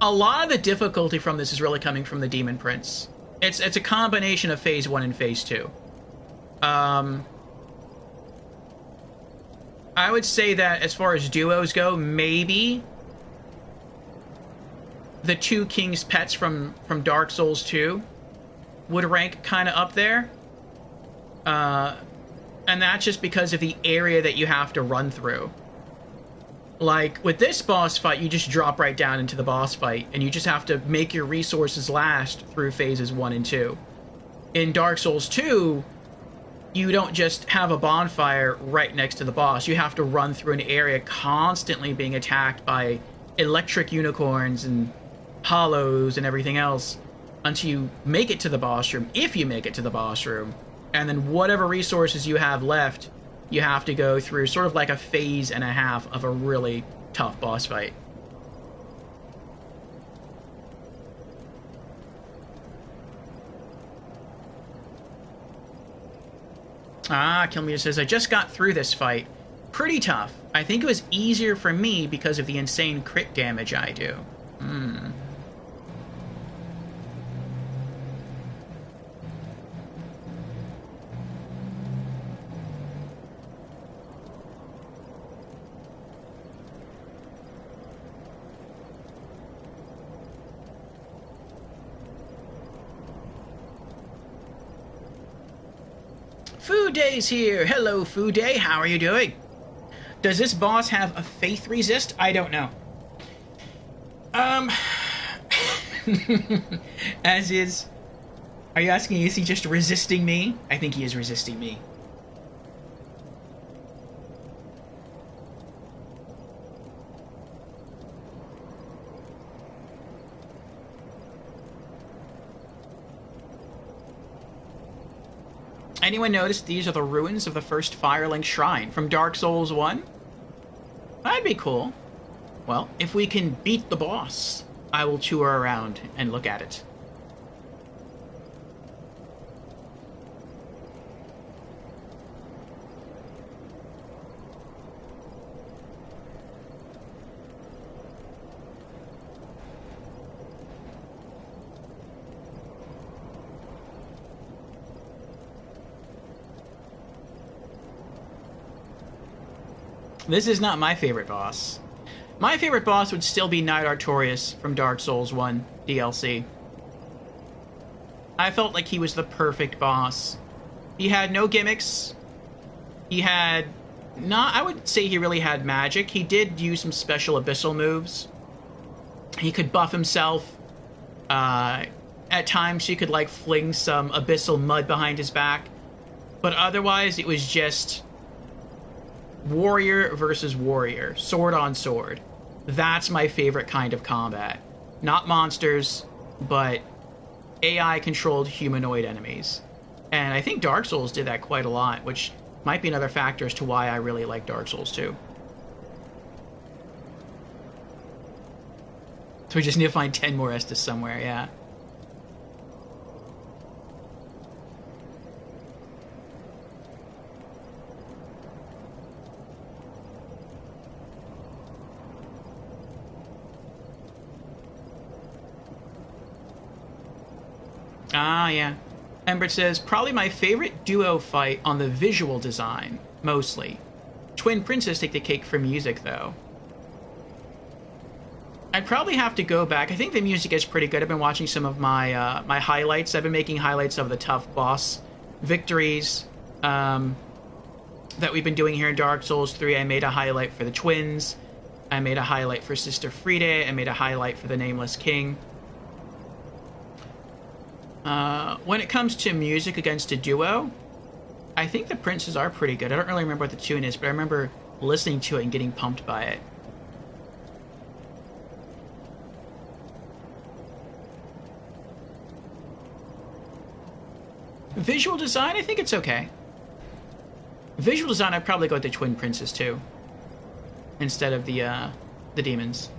a lot of the difficulty from this is really coming from the Demon Prince. It's a combination of Phase 1 and Phase 2. I would say that as far as duos go, maybe the two King's Pets from Dark Souls 2 would rank kind of up there. And that's just because of the area that you have to run through. Like, with this boss fight, you just drop right down into the boss fight, and you just have to make your resources last through phases 1 and 2. In Dark Souls 2, you don't just have a bonfire right next to the boss. You have to run through an area constantly being attacked by electric unicorns and hollows and everything else until you make it to the boss room, if you make it to the boss room. And then whatever resources you have left, you have to go through sort of like a phase and a half of a really tough boss fight. Ah, Kilmeter says, I just got through this fight. Pretty tough. I think it was easier for me because of the insane crit damage I do. Food Day's here! Hello, Food Day, how are you doing? Does this boss have a faith resist? I don't know. As is... Are you asking, is he just resisting me? I think he is resisting me. Anyone notice these are the ruins of the first Firelink Shrine from Dark Souls 1? That'd be cool. Well, if we can beat the boss, I will tour around and look at it. This is not my favorite boss. My favorite boss would still be Knight Artorias from Dark Souls 1 DLC. I felt like he was the perfect boss. He had no gimmicks. He had... I would say he really had magic. He did use some special abyssal moves. He could buff himself. At times he could, like, fling some abyssal mud behind his back. But otherwise, it was just... warrior versus warrior, sword on sword. That's my favorite kind of combat. Not monsters, but AI-controlled humanoid enemies. And I think Dark Souls did that quite a lot, which might be another factor as to why I really like Dark Souls 2. So we just need to find 10 more Estus somewhere, yeah. Ah, yeah. Ember says, probably my favorite duo fight on the visual design, mostly. Twin Princes take the cake for music, though. I'd probably have to go back. I think the music is pretty good. I've been watching some of my my highlights. I've been making highlights of the tough boss victories that we've been doing here in Dark Souls 3. I made a highlight for the twins. I made a highlight for Sister Friede. I made a highlight for the Nameless King. When it comes to music against a duo, I think the Princes are pretty good. I don't really remember what the tune is, but I remember listening to it and getting pumped by it. Visual design, I think it's okay. Visual design, I'd probably go with the Twin Princes too, instead of the demons.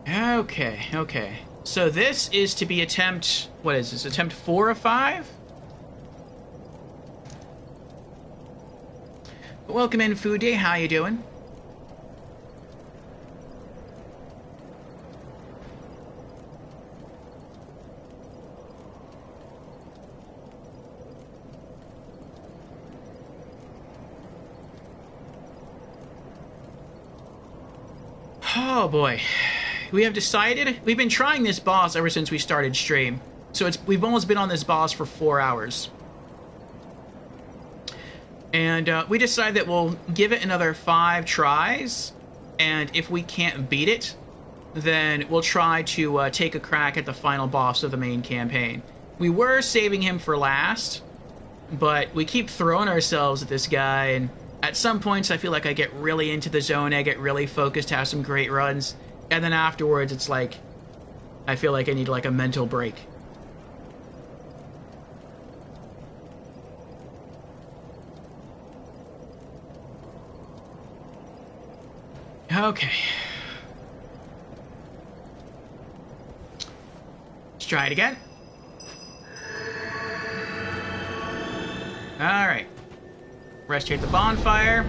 Okay, okay. So this is to be attempt... What is this? Attempt 4 of 5? Welcome in, Food Day. How you doing? Oh boy. We have decided... We've been trying this boss ever since we started stream. So we've almost been on this boss for 4 hours. And we decided that we'll give it another 5 tries. And if we can't beat it, then we'll try to take a crack at the final boss of the main campaign. We were saving him for last, but we keep throwing ourselves at this guy, and at some points I feel like I get really into the zone, I get really focused, have some great runs, and then afterwards it's like, I feel like I need like a mental break. Okay. Let's try it again. Alright. Restate the bonfire.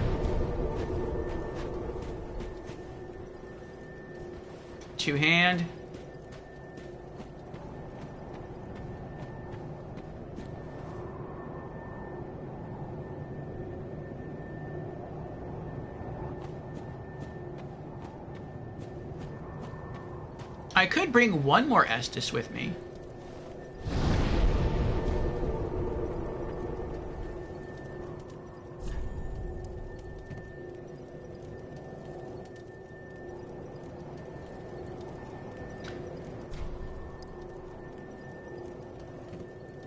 Two-hand. I could bring one more Estus with me.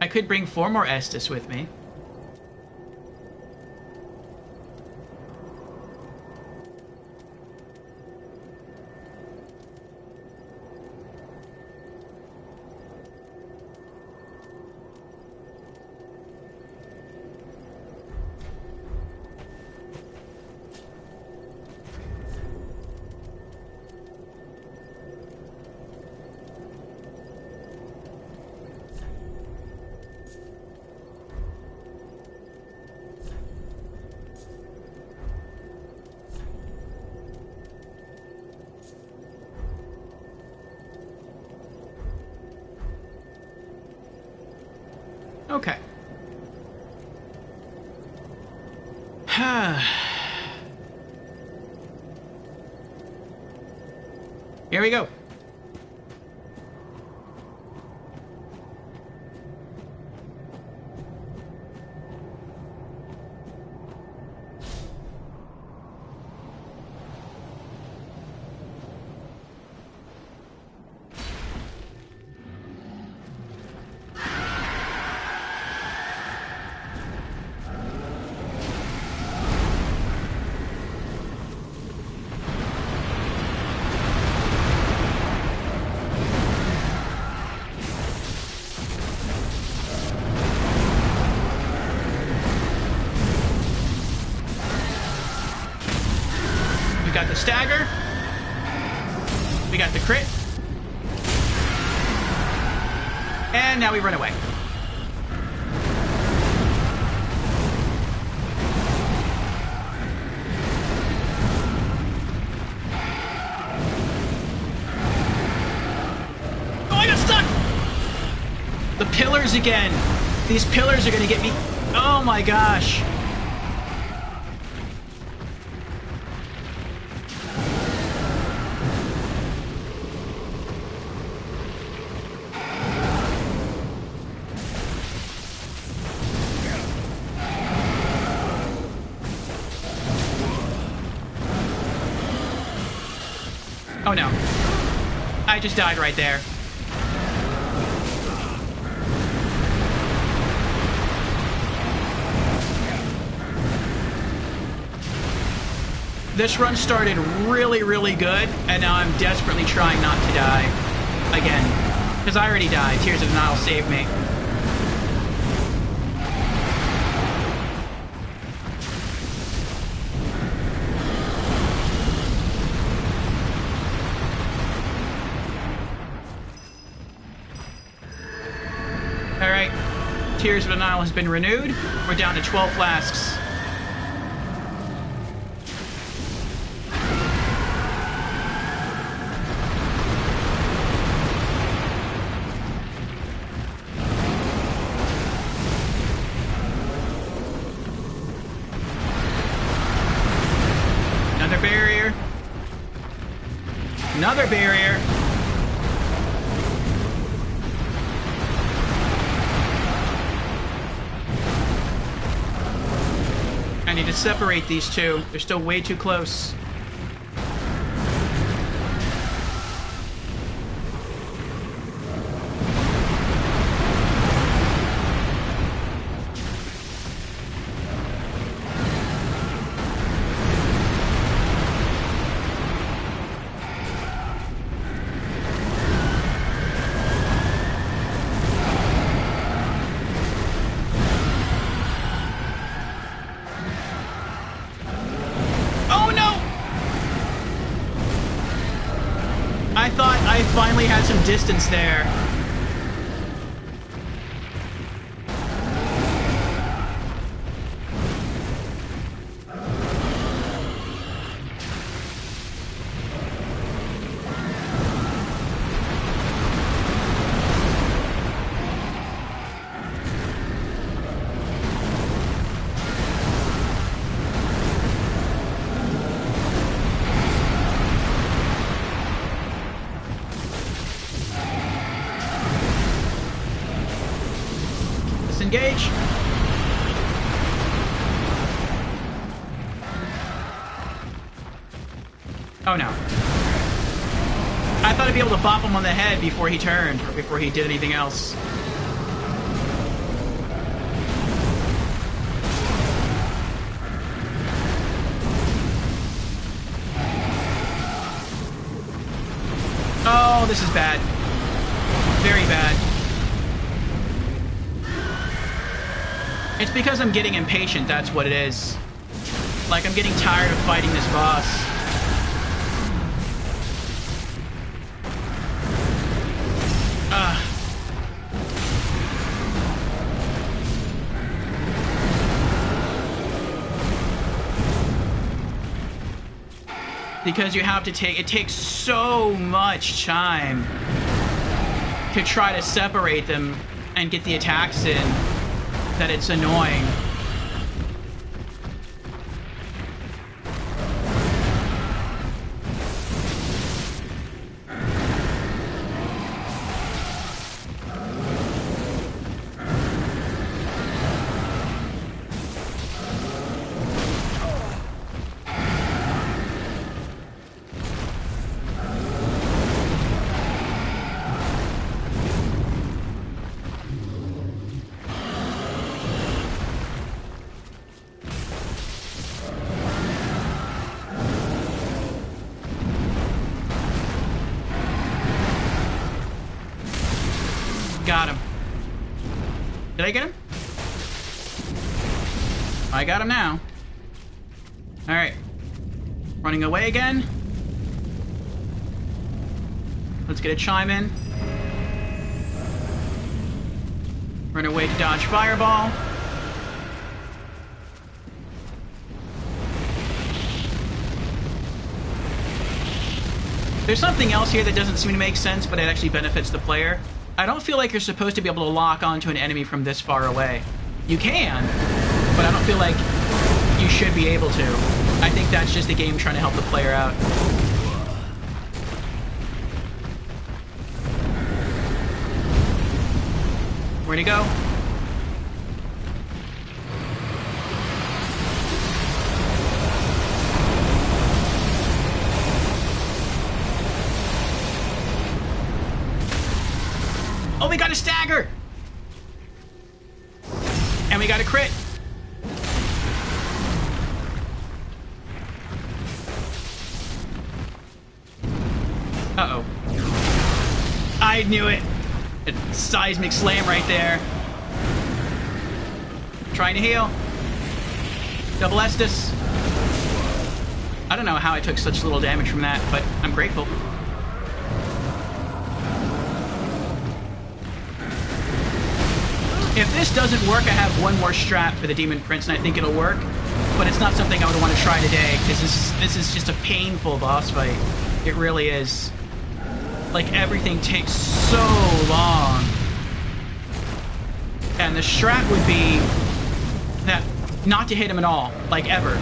I could bring 4 more Estus with me. Okay. Here we go. We got the stagger. We got the crit. And now we run away. Oh, I got stuck! The pillars again. These pillars are gonna get me. Oh my gosh. Oh no. I just died right there. This run started really, really good, and now I'm desperately trying not to die. again. Because I already died. Tears of Denial saved me. Alright. Tears of Denial has been renewed. We're down to 12 flasks. Another barrier. Another barrier. I need to separate these two. They're still way too close. I thought I finally had some distance there. Engage. Oh no. I thought I'd be able to bop him on the head before he turned, or before he did anything else. Oh, this is bad. Very bad. It's because I'm getting impatient, that's what it is. Like, I'm getting tired of fighting this boss. Ugh. Because you have to take... It takes so much time to try to separate them and get the attacks in that it's annoying. Got him. Did I get him? I got him now. Alright. Running away again. Let's get a chime in. Run away to dodge fireball. There's something else here that doesn't seem to make sense, but it actually benefits the player. I don't feel like you're supposed to be able to lock onto an enemy from this far away. You can, but I don't feel like you should be able to. I think that's just the game trying to help the player out. Where'd he go? Oh, we got a stagger! And we got a crit! Uh-oh. I knew it. A seismic slam right there. Trying to heal. Double Estus. I don't know how I took such little damage from that, but I'm grateful. If this doesn't work, I have one more strat for the Demon Prince, and I think it'll work. But it's not something I would want to try today, because this is just a painful boss fight. It really is. Like, everything takes so long. And the strat would be that not to hit him at all, like ever.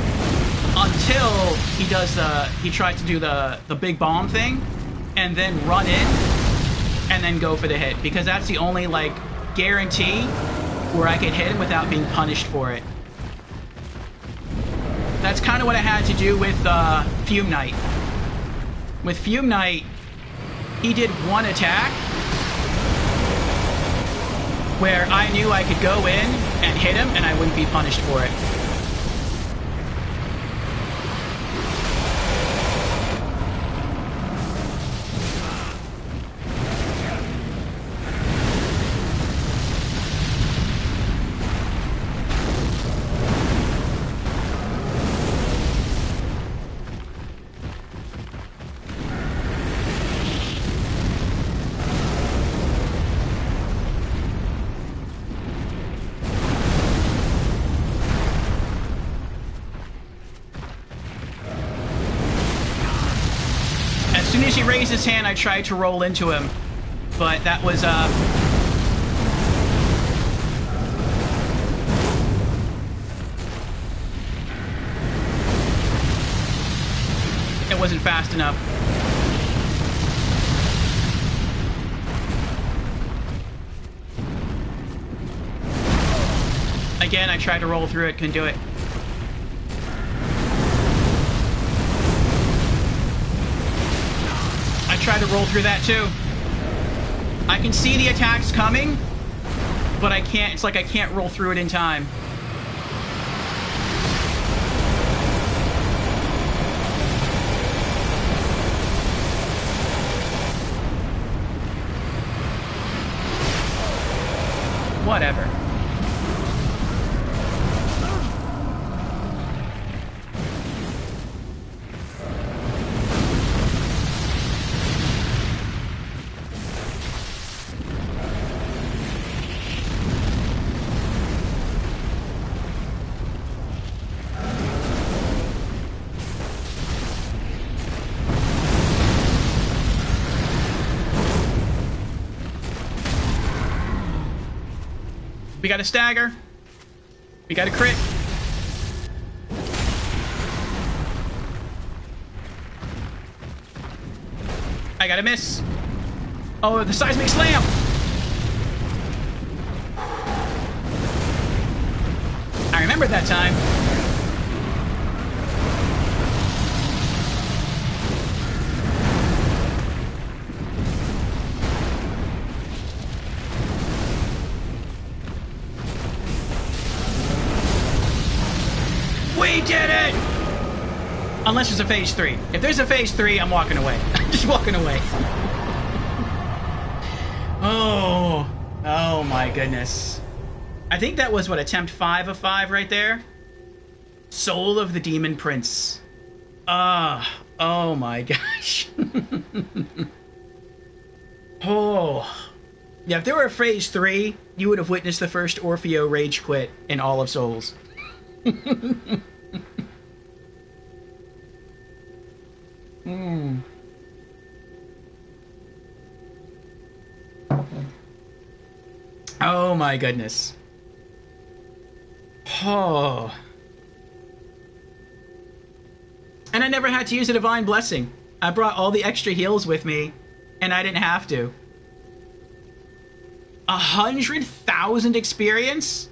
Until he tries to do the big bomb thing, and then run in, and then go for the hit. Because that's the only, like, guarantee where I could hit him without being punished for it. That's kind of what I had to do with Fume Knight. With Fume Knight, he did one attack where I knew I could go in and hit him and I wouldn't be punished for it. As soon as he raised his hand, I tried to roll into him, but that was, it wasn't fast enough. Again, I tried to roll through it, couldn't do it. I tried to roll through that too. I can see the attacks coming, but I can't, it's like I can't roll through it in time. Whatever. We got a stagger. We got a crit. I got a miss. Oh, the seismic slam. I remembered that time. We did it! Unless there's a phase 3. If there's a phase 3, I'm walking away. I'm just walking away. Oh my goodness. I think that was, what, attempt 5 of 5 right there? Soul of the Demon Prince. Oh my gosh. Oh. Yeah, if there were a phase 3, you would have witnessed the first Orfeo rage quit in all of Souls. Oh my goodness. Oh. And I never had to use a Divine Blessing. I brought all the extra heals with me, and I didn't have to. 100,000 experience?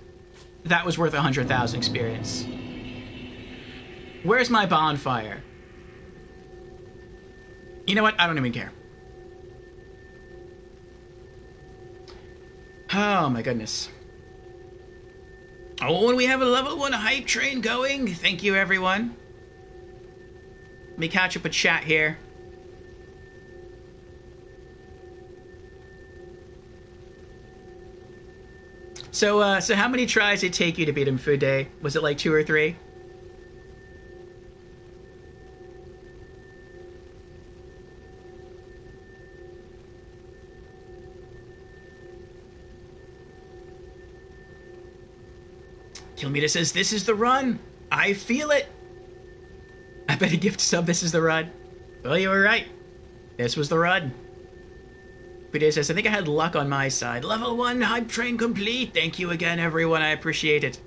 That was worth 100,000 experience. Where's my bonfire? You know what? I don't even care. Oh my goodness. Oh, and we have a level 1 hype train going. Thank you, everyone. Let me catch up a chat here. So how many tries did it take you to beat him, Food Day? Was it like 2 or 3? Kilmeter says, this is the run. I feel it. I bet a gift sub, this is the run. Well, you were right. This was the run. Fude says, I think I had luck on my side. Level 1 hype train complete. Thank you again, everyone. I appreciate it.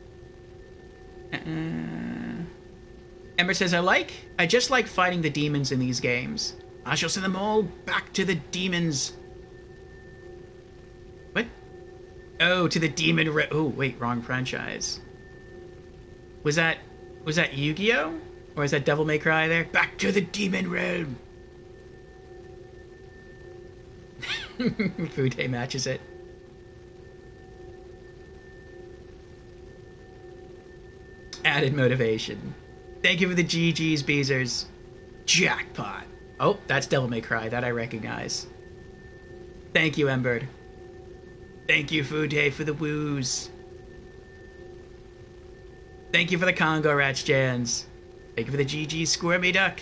Ember says, I just like fighting the demons in these games. I shall send them all back to the demons. What? Oh, to the demon... Oh, wait, wrong franchise. Was that Yu-Gi-Oh? Or is that Devil May Cry there? Back to the demon realm. Fude matches it. Added motivation. Thank you for the GG's, Beezers. Jackpot. Oh, that's Devil May Cry. That I recognize. Thank you, Emberd. Thank you, Fude, for the woos. Thank you for the Congo Rats, Jans. Thank you for the GG Squirmy Duck.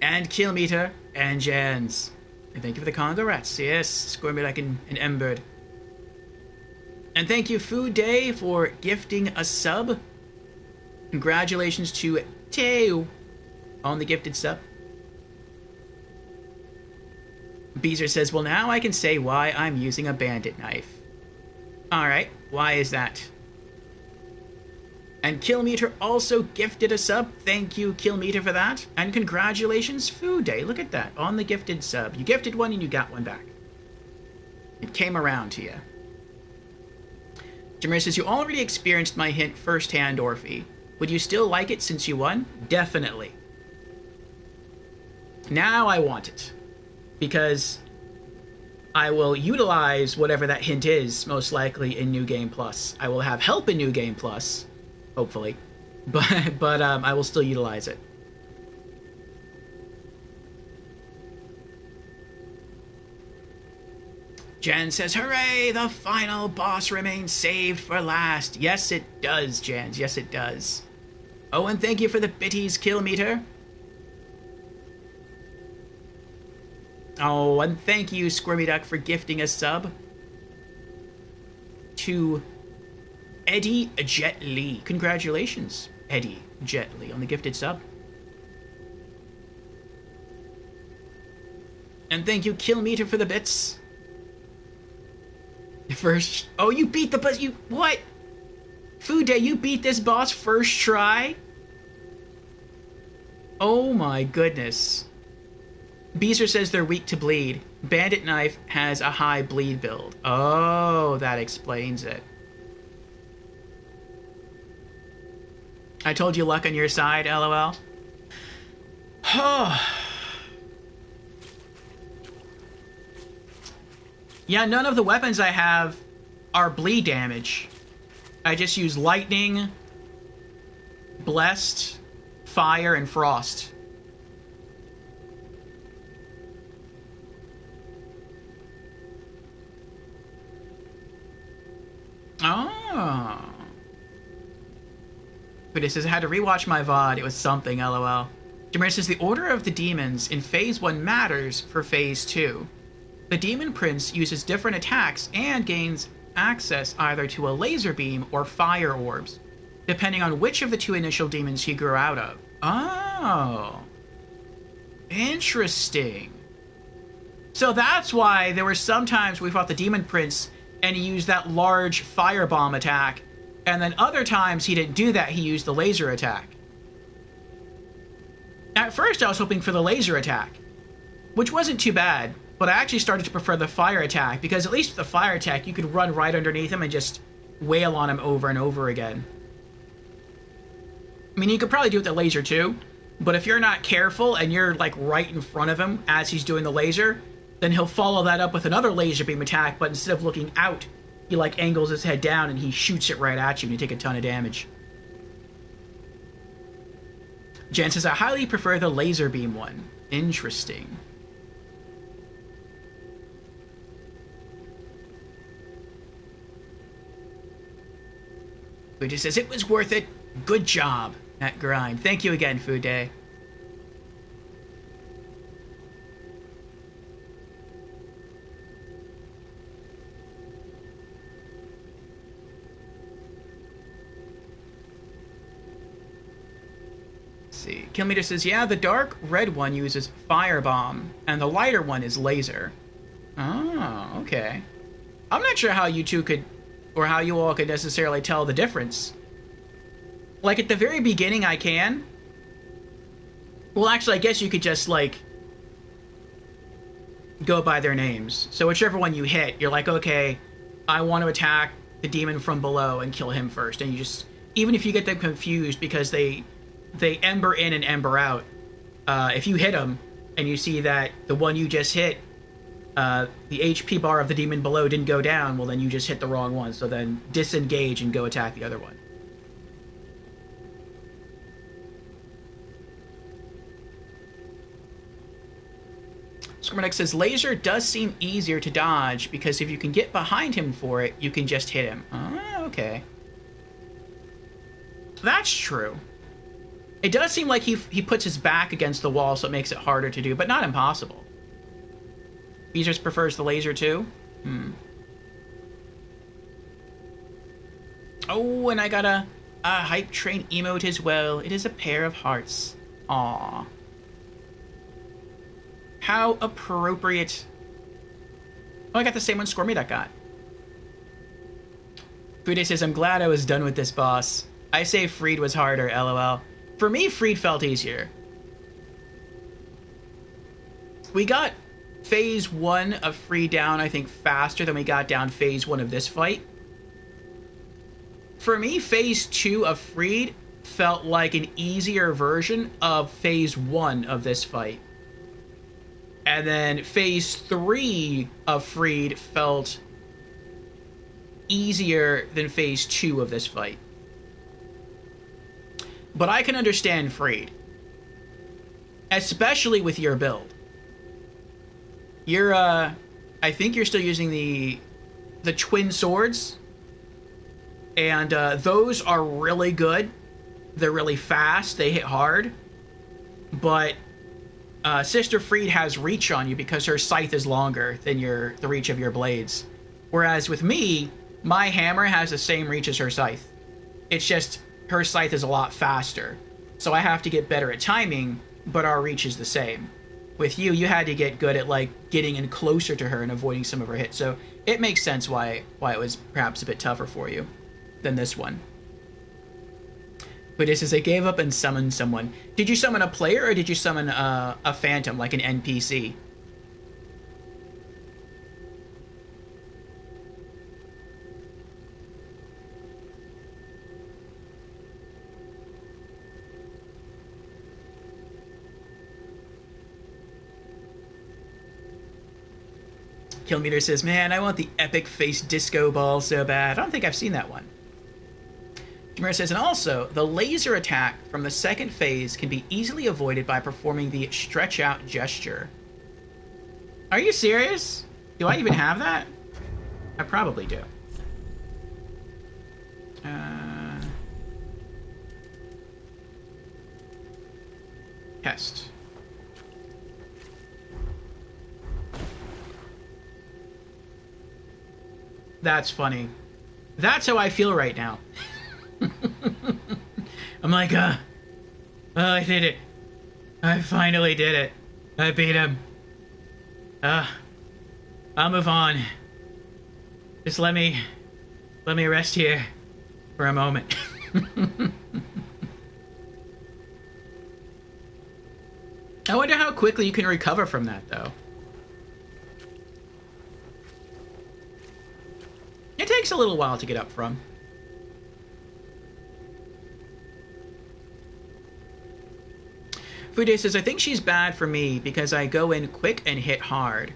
And Killmeter and Jans. And thank you for the Congo Rats. Yes, Squirmy Duck and Emberd. And thank you, Food Day, for gifting a sub. Congratulations to Teo on the gifted sub. Beezer says, well, now I can say why I'm using a bandit knife. Alright, why is that? And Killmeter also gifted a sub. Thank you, Killmeter, for that. And congratulations, Food Day. Look at that, on the gifted sub. You gifted one and you got one back. It came around to you. Jameer says, you already experienced my hint firsthand, Orphe. Would you still like it since you won? Definitely. Now I want it. Because I will utilize whatever that hint is, most likely in New Game Plus. I will have help in New Game Plus. Hopefully. But I will still utilize it. Jan says, hooray! The final boss remains saved for last. Yes, it does, Jans. Yes, it does. Oh, and thank you for the bitties, Killmeter. Oh, and thank you, Squirmy Duck, for gifting a sub to Eddie Jet Li. Congratulations, Eddie Jet Li, on the gifted sub. And thank you, Killmeter, for the bits. First... Oh, you beat the boss... You... What? Food Day, you beat this boss first try? Oh my goodness. Beezer says they're weak to bleed. Bandit Knife has a high bleed build. Oh, that explains it. I told you luck on your side, LOL. Yeah, none of the weapons I have are bleed damage. I just use lightning, blessed, fire, and frost. Oh. But it says I had to rewatch my VOD. It was something, LOL. Jameer says the order of the demons in Phase 1 matters for Phase 2. The Demon Prince uses different attacks and gains access either to a laser beam or fire orbs, depending on which of the two initial demons he grew out of. Oh. Interesting. So that's why there were some times we fought the Demon Prince and he used that large firebomb attack, and then other times he didn't do that, he used the laser attack. At first I was hoping for the laser attack, which wasn't too bad, but I actually started to prefer the fire attack, because at least with the fire attack you could run right underneath him and just wail on him over and over again. I mean, you could probably do it with the laser too, but if you're not careful and you're like right in front of him as he's doing the laser, then he'll follow that up with another laser beam attack, but instead of looking out, he like angles his head down and he shoots it right at you and you take a ton of damage. Jen says, I highly prefer the laser beam one. Interesting. Food Day says, it was worth it. Good job. That grind. Thank you again, Food Day. See. Kilometer says, yeah, the dark red one uses firebomb, and the lighter one is laser. Oh, okay. I'm not sure how you two could, or how you all could necessarily tell the difference. Like, at the very beginning, I can. Well, actually, I guess you could just, like, go by their names. So whichever one you hit, you're like, okay, I want to attack the demon from below and kill him first. And you just, even if you get them confused because they ember in and ember out, if you hit them and you see that the one you just hit, the HP bar of the demon below didn't go down, well, then you just hit the wrong one. So then disengage and go attack the other one. Scrimmerick says, laser does seem easier to dodge because if you can get behind him for it, you can just hit him. Oh, okay. That's true. It does seem like he puts his back against the wall, so it makes it harder to do, but not impossible. He just prefers the laser too? Oh, and I got a hype train emote as well. It is a pair of hearts. Aww. How appropriate. Oh, I got the same one Squirmy got. Fude says, I'm glad I was done with this boss. I say Freed was harder, lol. For me, Freed felt easier. We got phase 1 of Freed down, I think, faster than we got down phase 1 of this fight. For me, phase 2 of Freed felt like an easier version of phase 1 of this fight. And then phase 3 of Freed felt easier than phase 2 of this fight. But I can understand Freed. Especially with your build. You're, I think you're still using the twin swords. And those are really good. They're really fast. They hit hard. But Sister Freed has reach on you because her scythe is longer than the reach of your blades. Whereas with me, my hammer has the same reach as her scythe. It's just her scythe is a lot faster. So I have to get better at timing, but our reach is the same. With you, you had to get good at like getting in closer to her and avoiding some of her hits. So it makes sense why it was perhaps a bit tougher for you than this one. But it says, I gave up and summoned someone. Did you summon a player or did you summon a phantom, like an NPC? Killmeter says, man, I want the epic face disco ball so bad. I don't think I've seen that one. Jamira says, and also, the laser attack from the second phase can be easily avoided by performing the stretch out gesture. Are you serious? Do I even have that? I probably do. Test. That's funny. That's how I feel right now. I'm like, oh, I did it. I finally did it. I beat him. I'll move on. Just let me rest here for a moment. I wonder how quickly you can recover from that, though. It takes a little while to get up from. Fude says, I think she's bad for me because I go in quick and hit hard.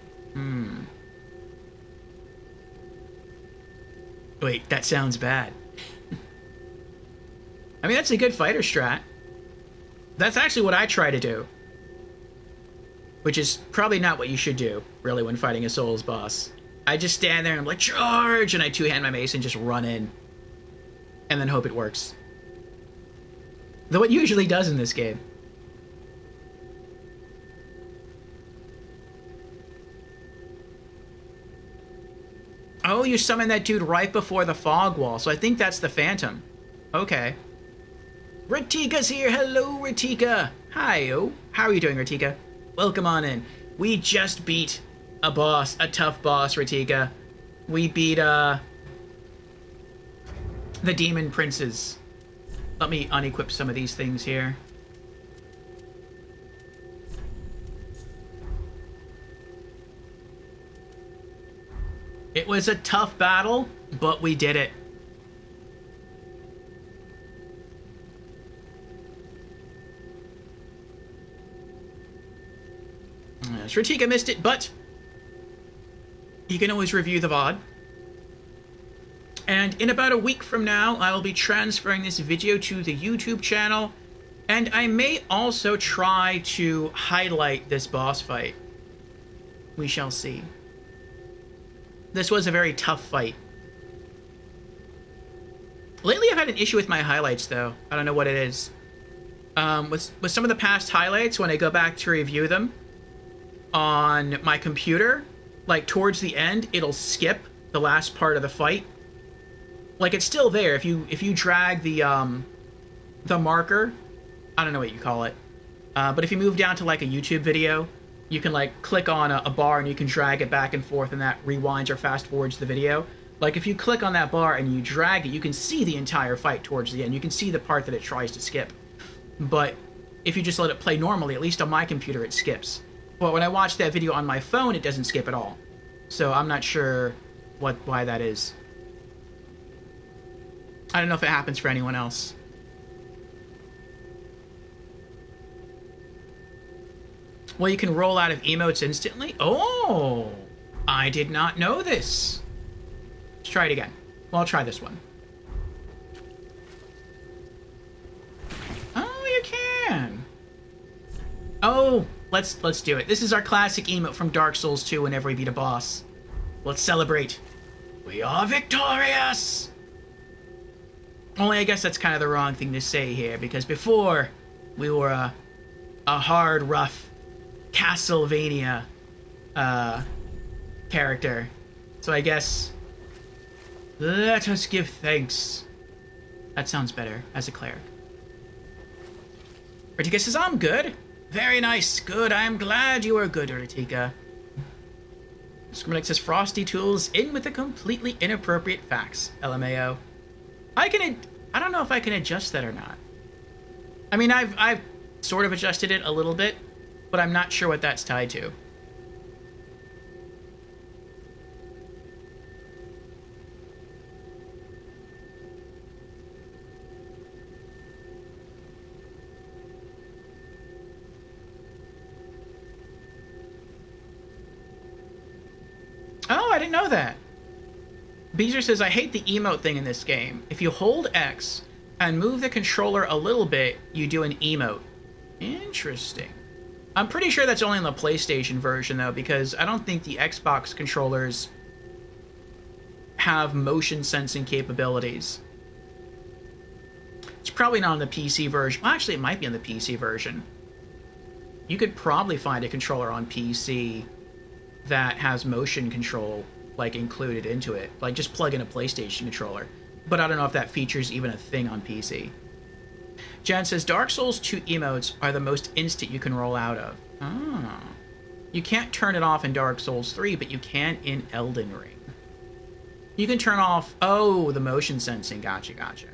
Wait, that sounds bad. I mean, that's a good fighter strat. That's actually what I try to do. Which is probably not what you should do, really, when fighting a Souls boss. I just stand there and I'm like, charge! And I two-hand my mace and just run in. and then hope it works. Though it usually does in this game. Oh, you summon that dude right before the fog wall, so I think that's the Phantom. Okay. Ratika's here! Hello, Ratika! Hi-yo. How are you doing, Ratika? Welcome on in. We just beat a boss, a tough boss, Ratika. We beat, the Demon Princes. Let me unequip some of these things here. It was a tough battle, but we did it. Stratika missed it, but you can always review the VOD. And in about a week from now, I will be transferring this video to the YouTube channel, and I may also try to highlight this boss fight. We shall see. This was a very tough fight. Lately, I've had an issue with my highlights, though. I don't know what it is. With some of the past highlights, when I go back to review them on my computer, like towards the end, it'll skip the last part of the fight. Like, it's still there. If you drag the marker, I don't know what you call it, but if you move down to like a YouTube video, you can like click on a bar and you can drag it back and forth, and that rewinds or fast forwards the video. Like, if you click on that bar and you drag it, you can see the entire fight towards the end. You can see the part that it tries to skip. But if you just let it play normally, at least on my computer, it skips. But when I watch that video on my phone, it doesn't skip at all. So I'm not sure why that is. I don't know if it happens for anyone else. Well, you can roll out of emotes instantly? Oh! I did not know this. Let's try it again. Well, I'll try this one. Oh, you can! Oh, let's do it. This is our classic emote from Dark Souls 2 whenever we beat a boss. Let's celebrate. We are victorious! Only I guess that's kind of the wrong thing to say here, because before, we were a hard, rough Castlevania character. So I guess, let us give thanks. That sounds better as a cleric. Ratika says, I'm good. Very nice. Good. I'm glad you are good, Ratika. Scrimmage says, Frosty Tools in with the completely inappropriate facts. LMAO. I don't know if I can adjust that or not. I mean, I've sort of adjusted it a little bit, but I'm not sure what that's tied to. Oh, I didn't know that. Beezer says, I hate the emote thing in this game. If you hold X and move the controller a little bit, you do an emote. Interesting. I'm pretty sure that's only in the PlayStation version, though, because I don't think the Xbox controllers have motion sensing capabilities. It's probably not on the PC version. Well, actually, it might be on the PC version. You could probably find a controller on PC that has motion control, like, included into it. Like, just plug in a PlayStation controller. But I don't know if that feature's even a thing on PC. Jan says, Dark Souls 2 emotes are the most instant you can roll out of. Ah. You can't turn it off in Dark Souls 3, but you can in Elden Ring. You can turn off... Oh, the motion sensing. Gotcha, gotcha.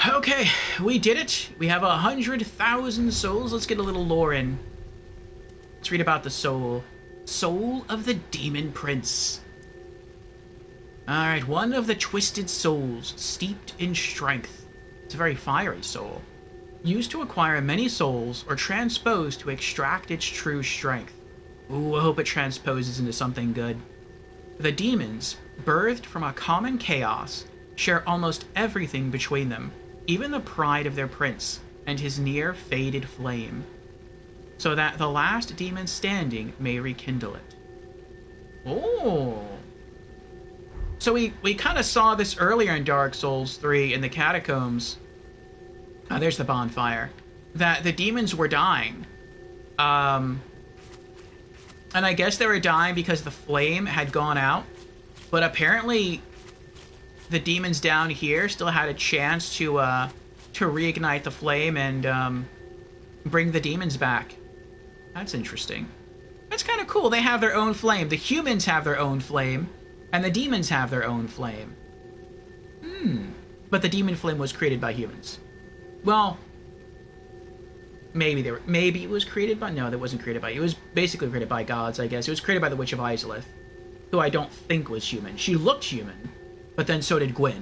Okay, we did it. We have 100,000 souls. Let's get a little lore in. Let's read about the soul. Soul of the Demon Prince. Alright, one of the twisted souls, steeped in strength. It's a very fiery soul. Used to acquire many souls, or transposed to extract its true strength. Ooh, I hope it transposes into something good. The demons, birthed from a common chaos, share almost everything between them, even the pride of their prince, and his near-faded flame, so that the last demon standing may rekindle it. Oh. So we kind of saw this earlier in Dark Souls 3 in the catacombs. There's the bonfire. That the demons were dying. And I guess they were dying because the flame had gone out. But apparently the demons down here still had a chance to reignite the flame and bring the demons back. That's interesting. That's kind of cool. They have their own flame. The humans have their own flame, and the demons have their own flame. But the demon flame was created by humans. Well, maybe it was created by... No, that wasn't created by... It was basically created by gods, I guess. It was created by the Witch of Izalith, who I don't think was human. She looked human, but then so did Gwyn.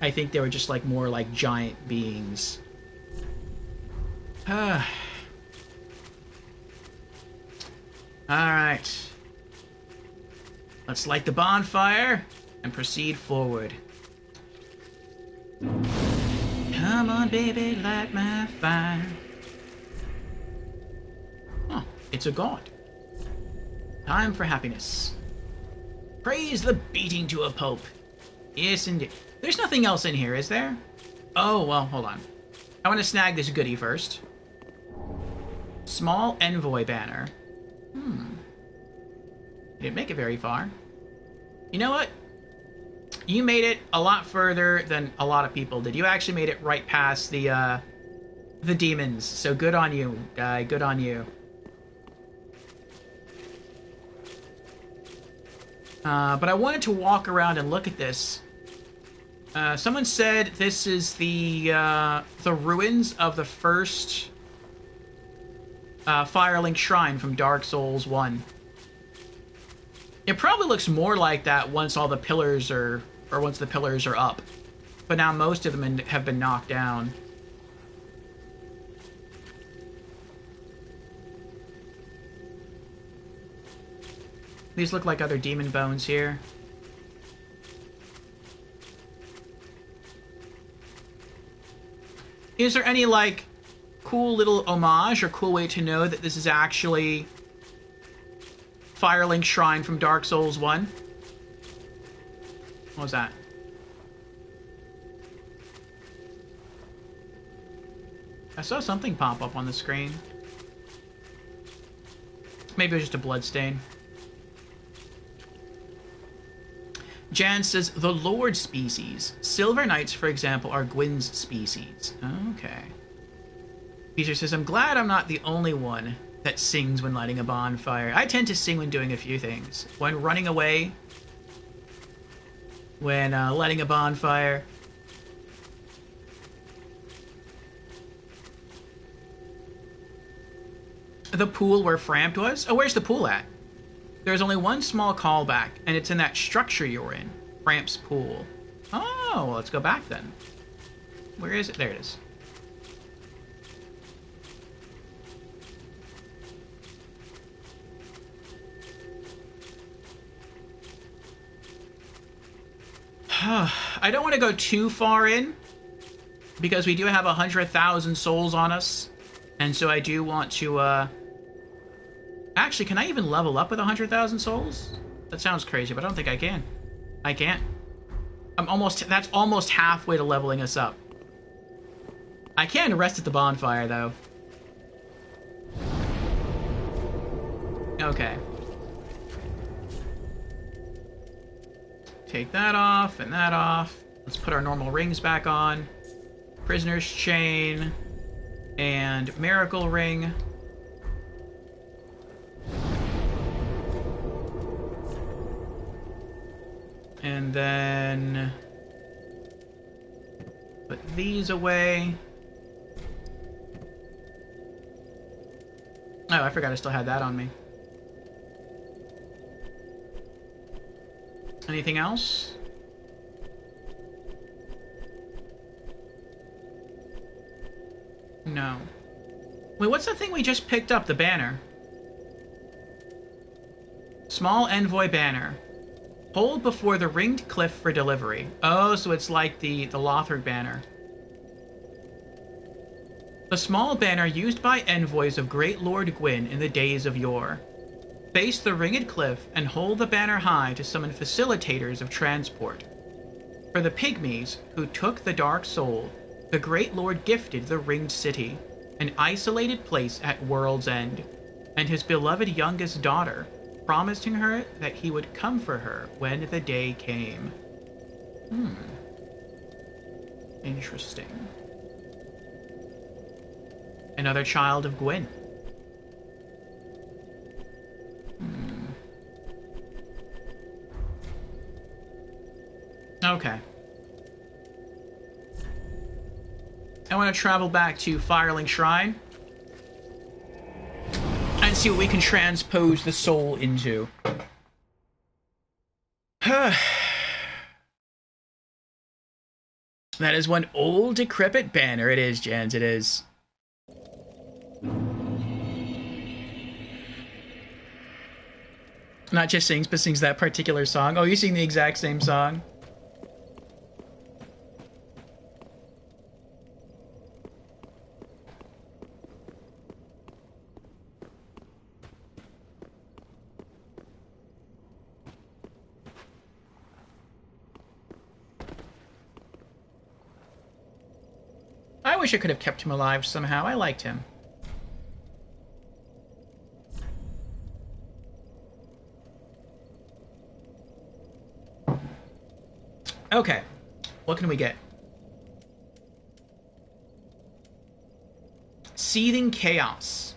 I think they were just like more like giant beings. Alright. Let's light the bonfire and proceed forward. Come on, baby, light my fire. Oh, it's a god. Time for happiness. Praise the beating to a pope. Yes, indeed. There's nothing else in here, is there? Oh, well, hold on. I want to snag this goodie first. Small envoy banner. Didn't make it very far. You know what? You made it a lot further than a lot of people did. You actually made it right past the demons. So good on you, guy. Good on you. But I wanted to walk around and look at this. Someone said this is the ruins of the first Firelink Shrine from Dark Souls 1. It probably looks more like that once all the pillars are, or once the pillars are up. But now most of them have been knocked down. These look like other demon bones here. Is there any, like, cool little homage or cool way to know that this is actually Firelink Shrine from Dark Souls 1? What was that? I saw something pop up on the screen. Maybe it was just a bloodstain. Jan says, the Lord species. Silver Knights, for example, are Gwyn's species. Okay. Peter says, I'm glad I'm not the only one that sings when lighting a bonfire. I tend to sing when doing a few things. When running away. When lighting a bonfire. The pool where Frampt was? Oh, where's the pool at? There's only one small callback, and it's in that structure you're in. Frampt's pool. Oh, well, let's go back then. Where is it? There it is. I don't want to go too far in, because we do have 100,000 souls on us, and so I do want to, Actually, can I even level up with 100,000 souls? That sounds crazy, but I don't think I can. I can't. That's almost halfway to leveling us up. I can rest at the bonfire, though. Okay. Take that off and that off. Let's put our normal rings back on. Prisoner's Chain. And Miracle Ring. And then put these away. Oh, I forgot I still had that on me. Anything else? No. Wait, what's the thing we just picked up? The banner. Small envoy banner. Hold before the ringed cliff for delivery. Oh, so it's like the Lothric banner. The small banner used by envoys of Great Lord Gwyn in the days of yore. Face the ringed cliff and hold the banner high to summon facilitators of transport. For the pygmies who took the dark soul, the great lord gifted the ringed city, an isolated place at world's end, and his beloved youngest daughter, promising her that he would come for her when the day came. Interesting. Another child of Gwyn. Okay. I want to travel back to Firelink Shrine and see what we can transpose the soul into. That is one old, decrepit banner. It is, Jans, it is. Not just sings, but sings that particular song. Oh, you sing the exact same song? I wish I could have kept him alive somehow. I liked him. Okay. What can we get? Seething Chaos.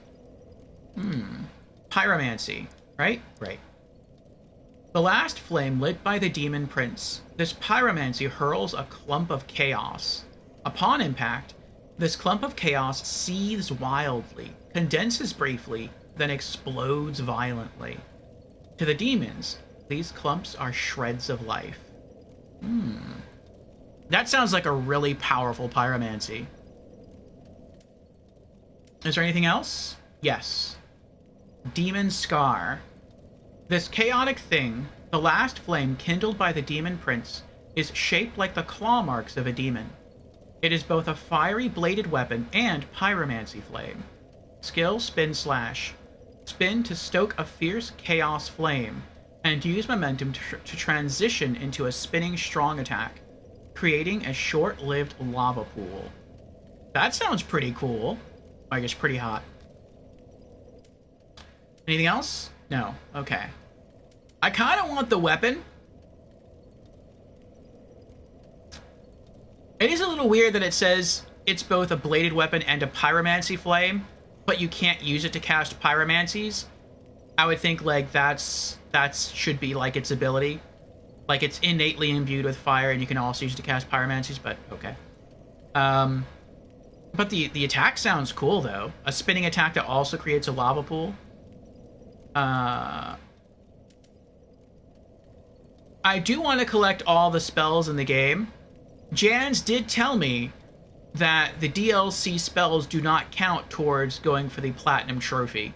Pyromancy. Right? Right. The last flame lit by the Demon Prince. This pyromancy hurls a clump of chaos. Upon impact, this clump of chaos seethes wildly, condenses briefly, then explodes violently. To the demons, these clumps are shreds of life. That sounds like a really powerful pyromancy. Is there anything else? Yes. Demon Scar. This chaotic thing, the last flame kindled by the Demon Prince, is shaped like the claw marks of a demon. It is both a fiery bladed weapon and pyromancy flame. Skill Spin Slash. Spin to stoke a fierce chaos flame, and use momentum to transition into a spinning strong attack, creating a short-lived lava pool. That sounds pretty cool. I guess pretty hot. Anything else? No. Okay. I kind of want the weapon. It is a little weird that it says it's both a bladed weapon and a pyromancy flame, but you can't use it to cast pyromancies. I would think like that should be like its ability. Like it's innately imbued with fire and you can also use it to cast pyromancies, but okay. But the attack sounds cool though. A spinning attack that also creates a lava pool. I do want to collect all the spells in the game. Jans did tell me that the DLC spells do not count towards going for the Platinum Trophy.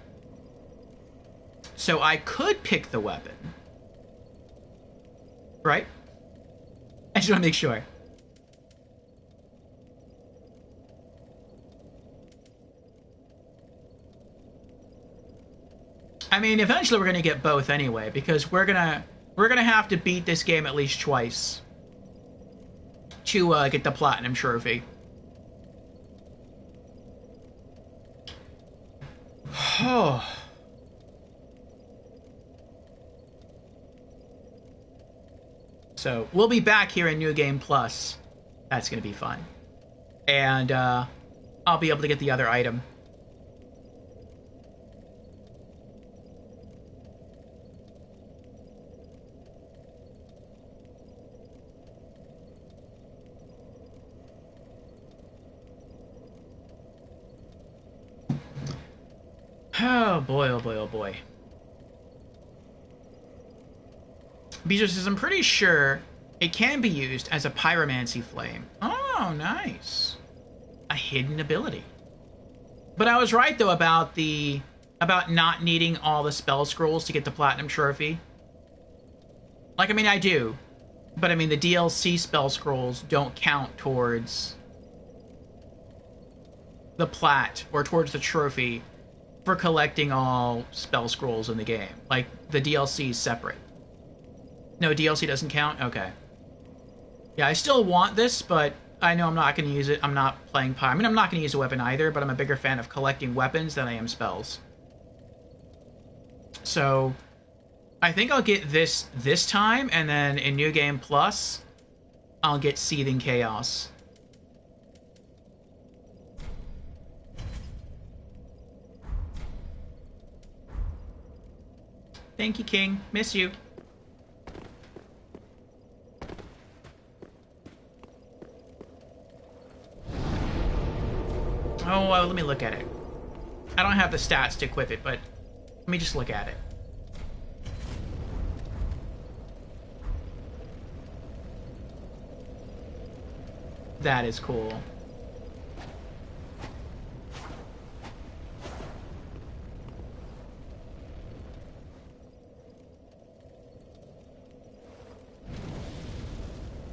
So I could pick the weapon. Right? I just want to make sure. I mean, eventually we're going to get both anyway, because we're gonna have to beat this game at least twice to get the Platinum Trophy. Oh. So, we'll be back here in New Game Plus. That's going to be fun. And, I'll be able to get the other item. Oh boy, oh boy, oh boy. Beezer says, I'm pretty sure it can be used as a pyromancy flame. Oh, nice. A hidden ability. But I was right, though, about not needing all the spell scrolls to get the Platinum Trophy. Like, I mean, I do. But, I mean, the DLC spell scrolls don't count towards the plat, or towards the trophy, for collecting all spell scrolls in the game. Like, the DLC is separate. No, DLC doesn't count? Okay. Yeah, I still want this, but I know I'm not going to use it. I'm not playing Pi. I mean, I'm not going to use a weapon either, but I'm a bigger fan of collecting weapons than I am spells. So, I think I'll get this time, and then in New Game Plus, I'll get Seething Chaos. Thank you, King. Miss you. Oh, let me look at it. I don't have the stats to equip it, but let me just look at it. That is cool.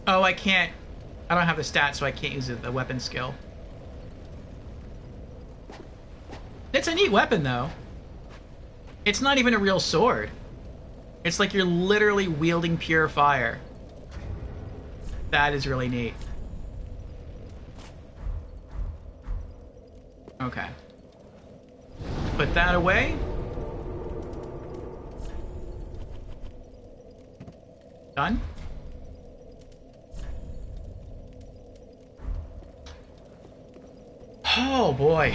Oh, I can't. I don't have the stats, so I can't use the weapon skill. It's a neat weapon, though. It's not even a real sword. It's like you're literally wielding pure fire. That is really neat. Okay. Put that away. Done. Oh boy.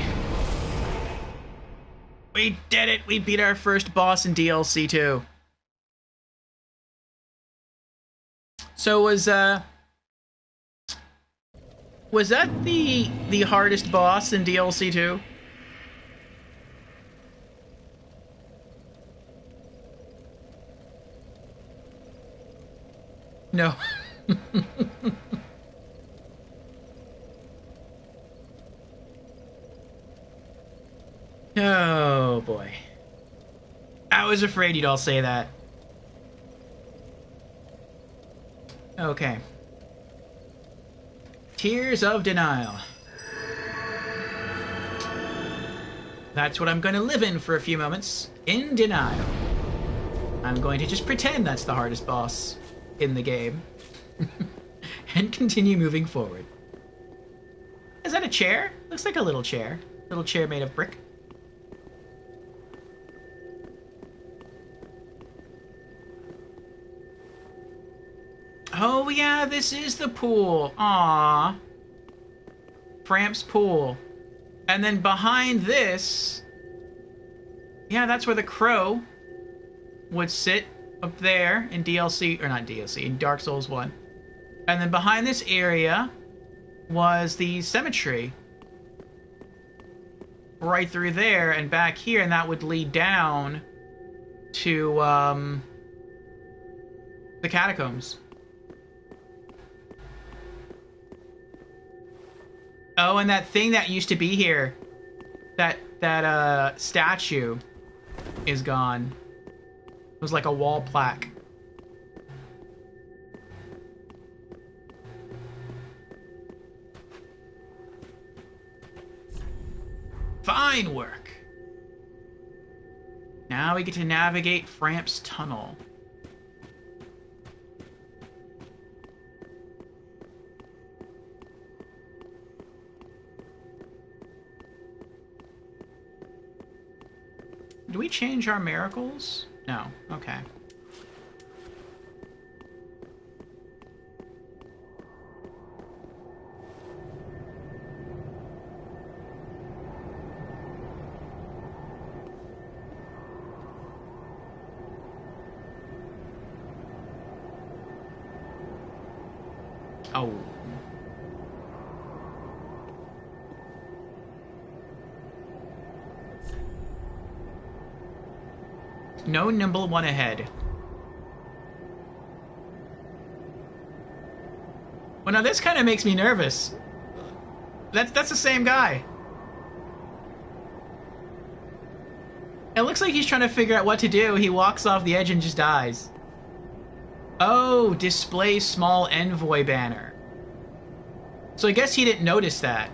We did it! We beat our first boss in DLC2. So was that the hardest boss in DLC2? No. Oh boy. I was afraid you'd all say that. Okay. Tears of Denial. That's what I'm going to live in for a few moments. In denial. I'm going to just pretend that's the hardest boss in the game. And continue moving forward. Is that a chair? Looks like a little chair. Little chair made of brick. Oh yeah, this is the pool. Aww. Framp's pool. And then behind this... Yeah, that's where the crow would sit up there in DLC... Or not DLC, in Dark Souls 1. And then behind this area was the cemetery. Right through there and back here, and that would lead down to, the catacombs. Oh, and that thing that used to be here, that statue is gone. It was like a wall plaque. Fine work. Now we get to navigate Framp's tunnel. Do we change our miracles? No. Okay. Oh. No nimble one ahead. Well, now this kind of makes me nervous. That's the same guy. It looks like he's trying to figure out what to do. He walks off the edge and just dies. Oh, display small envoy banner. So I guess he didn't notice that.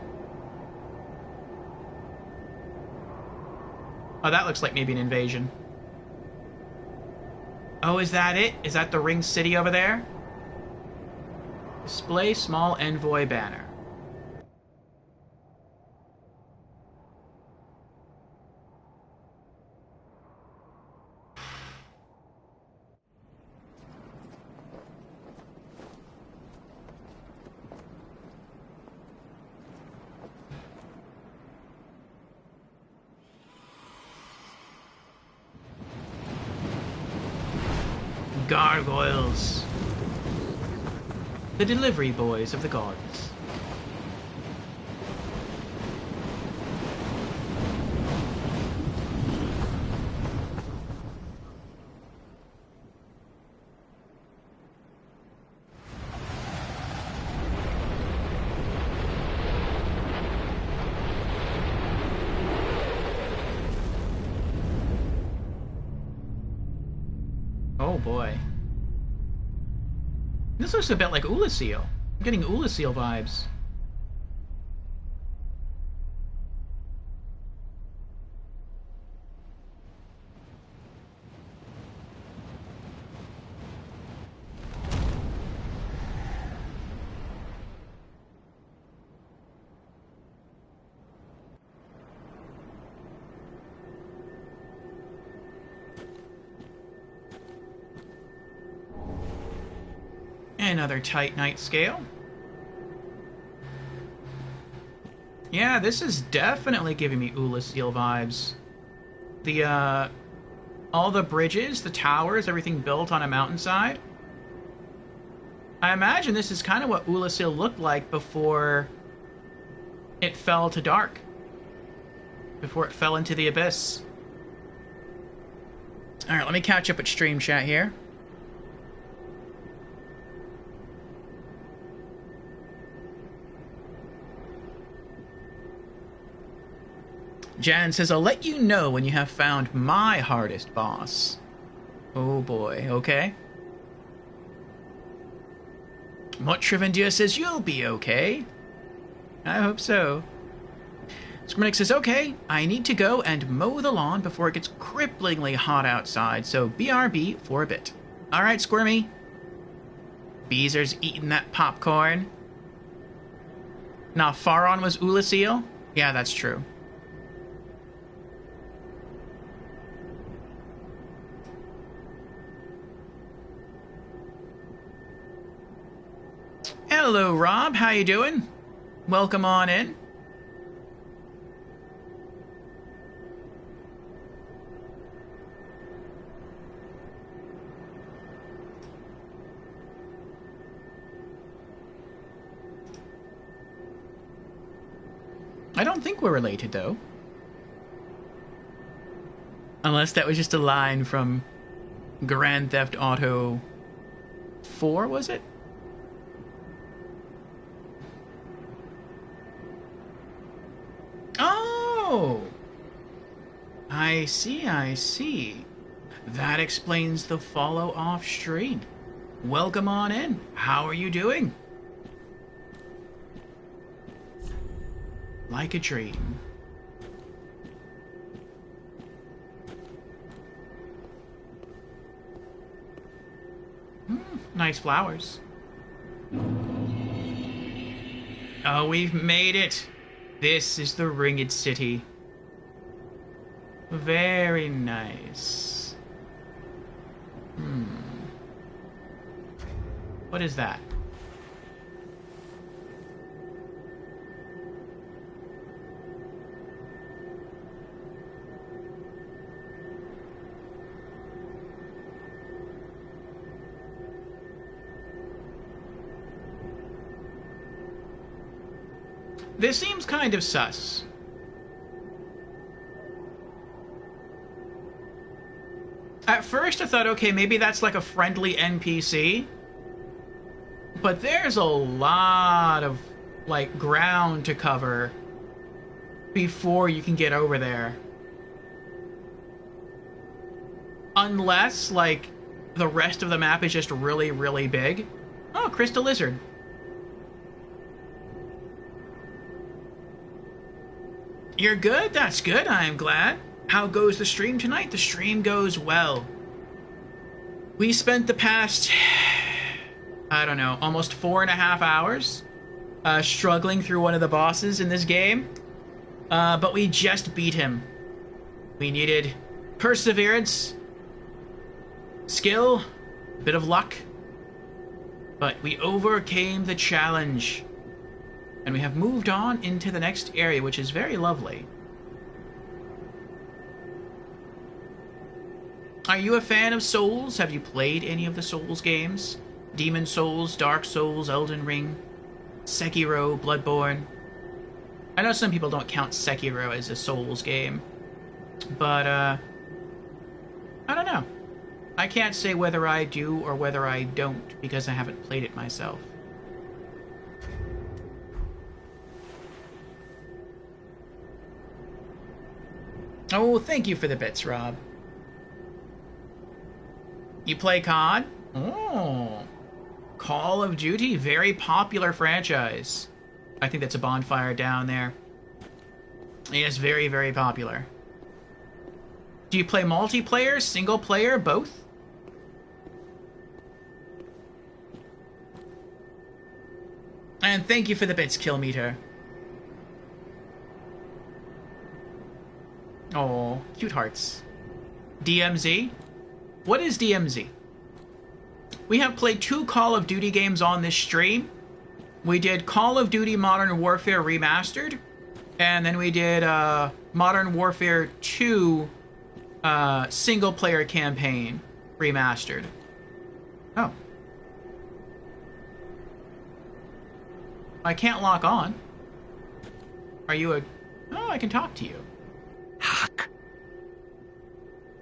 Oh, that looks like maybe an invasion. Oh, is that it? Is that the ring city over there? Display small envoy banner. Gargoyles. The delivery boys of the gods. Oh boy. This looks a bit like Ulasil. I'm getting Ulasil vibes. Another Titanite scale. Yeah, this is definitely giving me Ulasil vibes. The, all the bridges, the towers, everything built on a mountainside. I imagine this is kind of what Ulasil looked like before it fell to dark. Before it fell into the abyss. Alright, let me catch up at stream chat here. Jan says, I'll let you know when you have found my hardest boss. Oh boy, okay. Motrivendur says, you'll be okay. I hope so. Squirmic says, okay, I need to go and mow the lawn before it gets cripplingly hot outside, so BRB for a bit. Alright, Squirmy. Beezer's eating that popcorn. Now, Faron was Ulasil? Yeah, that's true. Hello, Rob. How you doing? Welcome on in. I don't think we're related, though. Unless that was just a line from Grand Theft Auto 4, was it? Oh! I see, I see. That explains the follow off stream. Welcome on in. How are you doing? Like a dream. Nice flowers. Oh, we've made it. This is the Ringed City. Very nice. What is that? This seems kind of sus. At first I thought, okay, maybe that's like a friendly NPC. But there's a lot of, like, ground to cover before you can get over there. Unless, like, the rest of the map is just really, really big. Oh, Crystal Lizard. You're good? That's good, I'm glad. How goes the stream tonight? The stream goes well. We spent the past, I don't know, almost 4.5 hours struggling through one of the bosses in this game. But we just beat him. We needed perseverance, skill, a bit of luck. But we overcame the challenge. And we have moved on into the next area, which is very lovely. Are you a fan of Souls? Have you played any of the Souls games? Demon Souls, Dark Souls, Elden Ring, Sekiro, Bloodborne. I know some people don't count Sekiro as a Souls game, but I don't know. I can't say whether I do or whether I don't because I haven't played it myself. Oh, thank you for the bits, Rob. You play COD? Oh. Call of Duty, very popular franchise. I think that's a bonfire down there. Yes, very, very popular. Do you play multiplayer, single player, both? And thank you for the bits, Killmeter. Oh, cute hearts. DMZ? What is DMZ? We have played 2 Call of Duty games on this stream. We did Call of Duty Modern Warfare Remastered, and then we did Modern Warfare 2 single-player campaign remastered. Oh. I can't lock on. Are you a... Oh, I can talk to you.
Hark.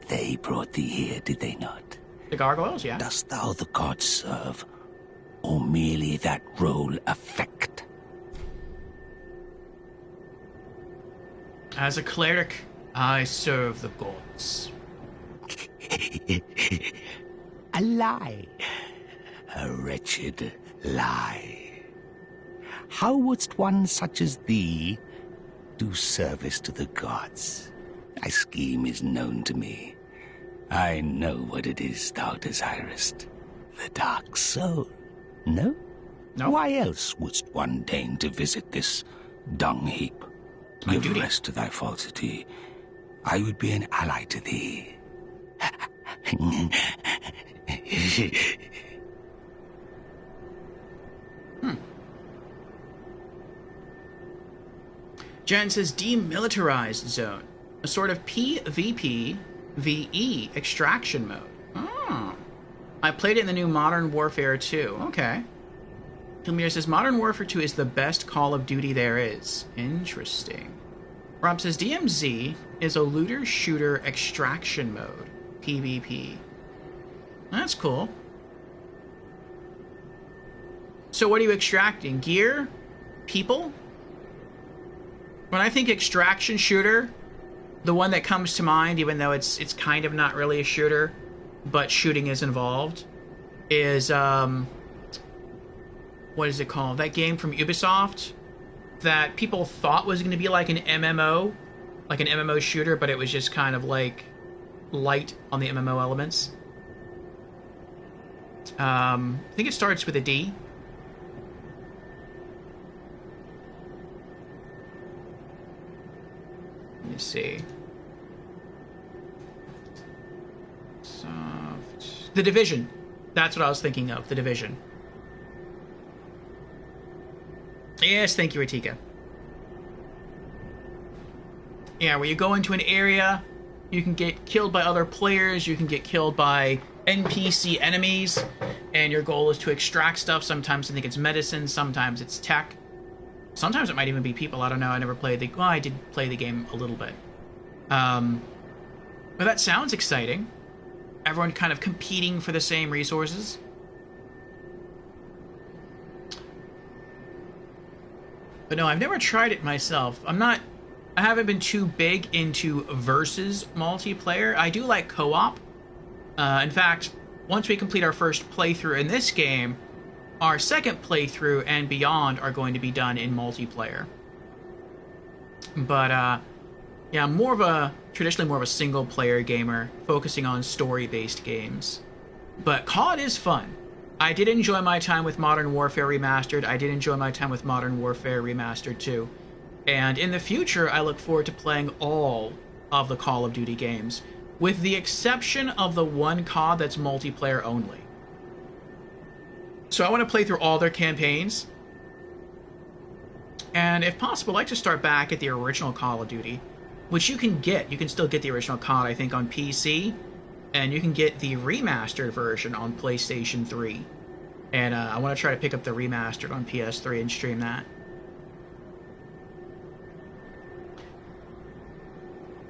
They brought thee here, did they not?
The gargoyles, yeah.
Dost thou the gods serve, or merely that role affect?
As a cleric, I serve the gods.
A lie. A wretched lie. How wouldst one such as thee do service to the gods? Thy scheme is known to me. I know what it is thou desirest. The dark soul, no?
No.
Why else wouldst one deign to visit this dung heap?
My
Give
duty.
rest to thy falsity. I would be an ally to thee.
Jen says demilitarized zone. A sort of PvP VE extraction mode. Oh. I played it in the new Modern Warfare 2. Okay. Kilmir says Modern Warfare 2 is the best Call of Duty there is. Interesting. Rob says DMZ is a looter shooter extraction mode. PvP. That's cool. So what are you extracting? Gear? People? When I think extraction shooter, the one that comes to mind, even though it's kind of not really a shooter, but shooting is involved, is what is it called? That game from Ubisoft that people thought was going to be like an MMO shooter, but it was just kind of like light on the MMO elements. I think it starts with a D. Let me see. Soft. The Division. That's what I was thinking of. The Division. Yes, thank you, Ratika. Yeah, where you go into an area, you can get killed by other players, you can get killed by NPC enemies, and your goal is to extract stuff. Sometimes I think it's medicine, sometimes it's tech. Sometimes it might even be people, I don't know, I never played the... Well, I did play the game a little bit. But that sounds exciting. Everyone kind of competing for the same resources. But no, I've never tried it myself. I haven't been too big into versus multiplayer. I do like co-op. In fact, once we complete our first playthrough in this game, our second playthrough and beyond are going to be done in multiplayer. But Yeah, I'm traditionally more of a single player gamer, focusing on story based games. But COD is fun. I did enjoy my time with Modern Warfare Remastered. I did enjoy my time with Modern Warfare Remastered too. And in the future, I look forward to playing all of the Call of Duty games, with the exception of the one COD that's multiplayer only. So I want to play through all their campaigns, and if possible, I'd like to start back at the original Call of Duty, which you can get. You can still get the original COD, I think, on PC, and you can get the remastered version on PlayStation 3. And I want to try to pick up the remastered on PS3 and stream that.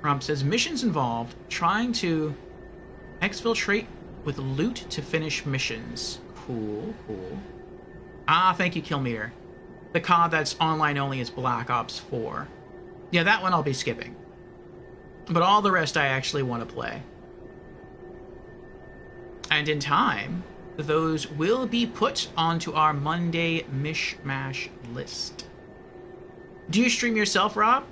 Rob says, missions involved trying to exfiltrate with loot to finish missions. Cool, cool. Ah, thank you, Killmeter. The COD that's online only is Black Ops 4. Yeah, that one I'll be skipping. But all the rest I actually want to play. And in time, those will be put onto our Monday Mishmash list. Do you stream yourself, Rob?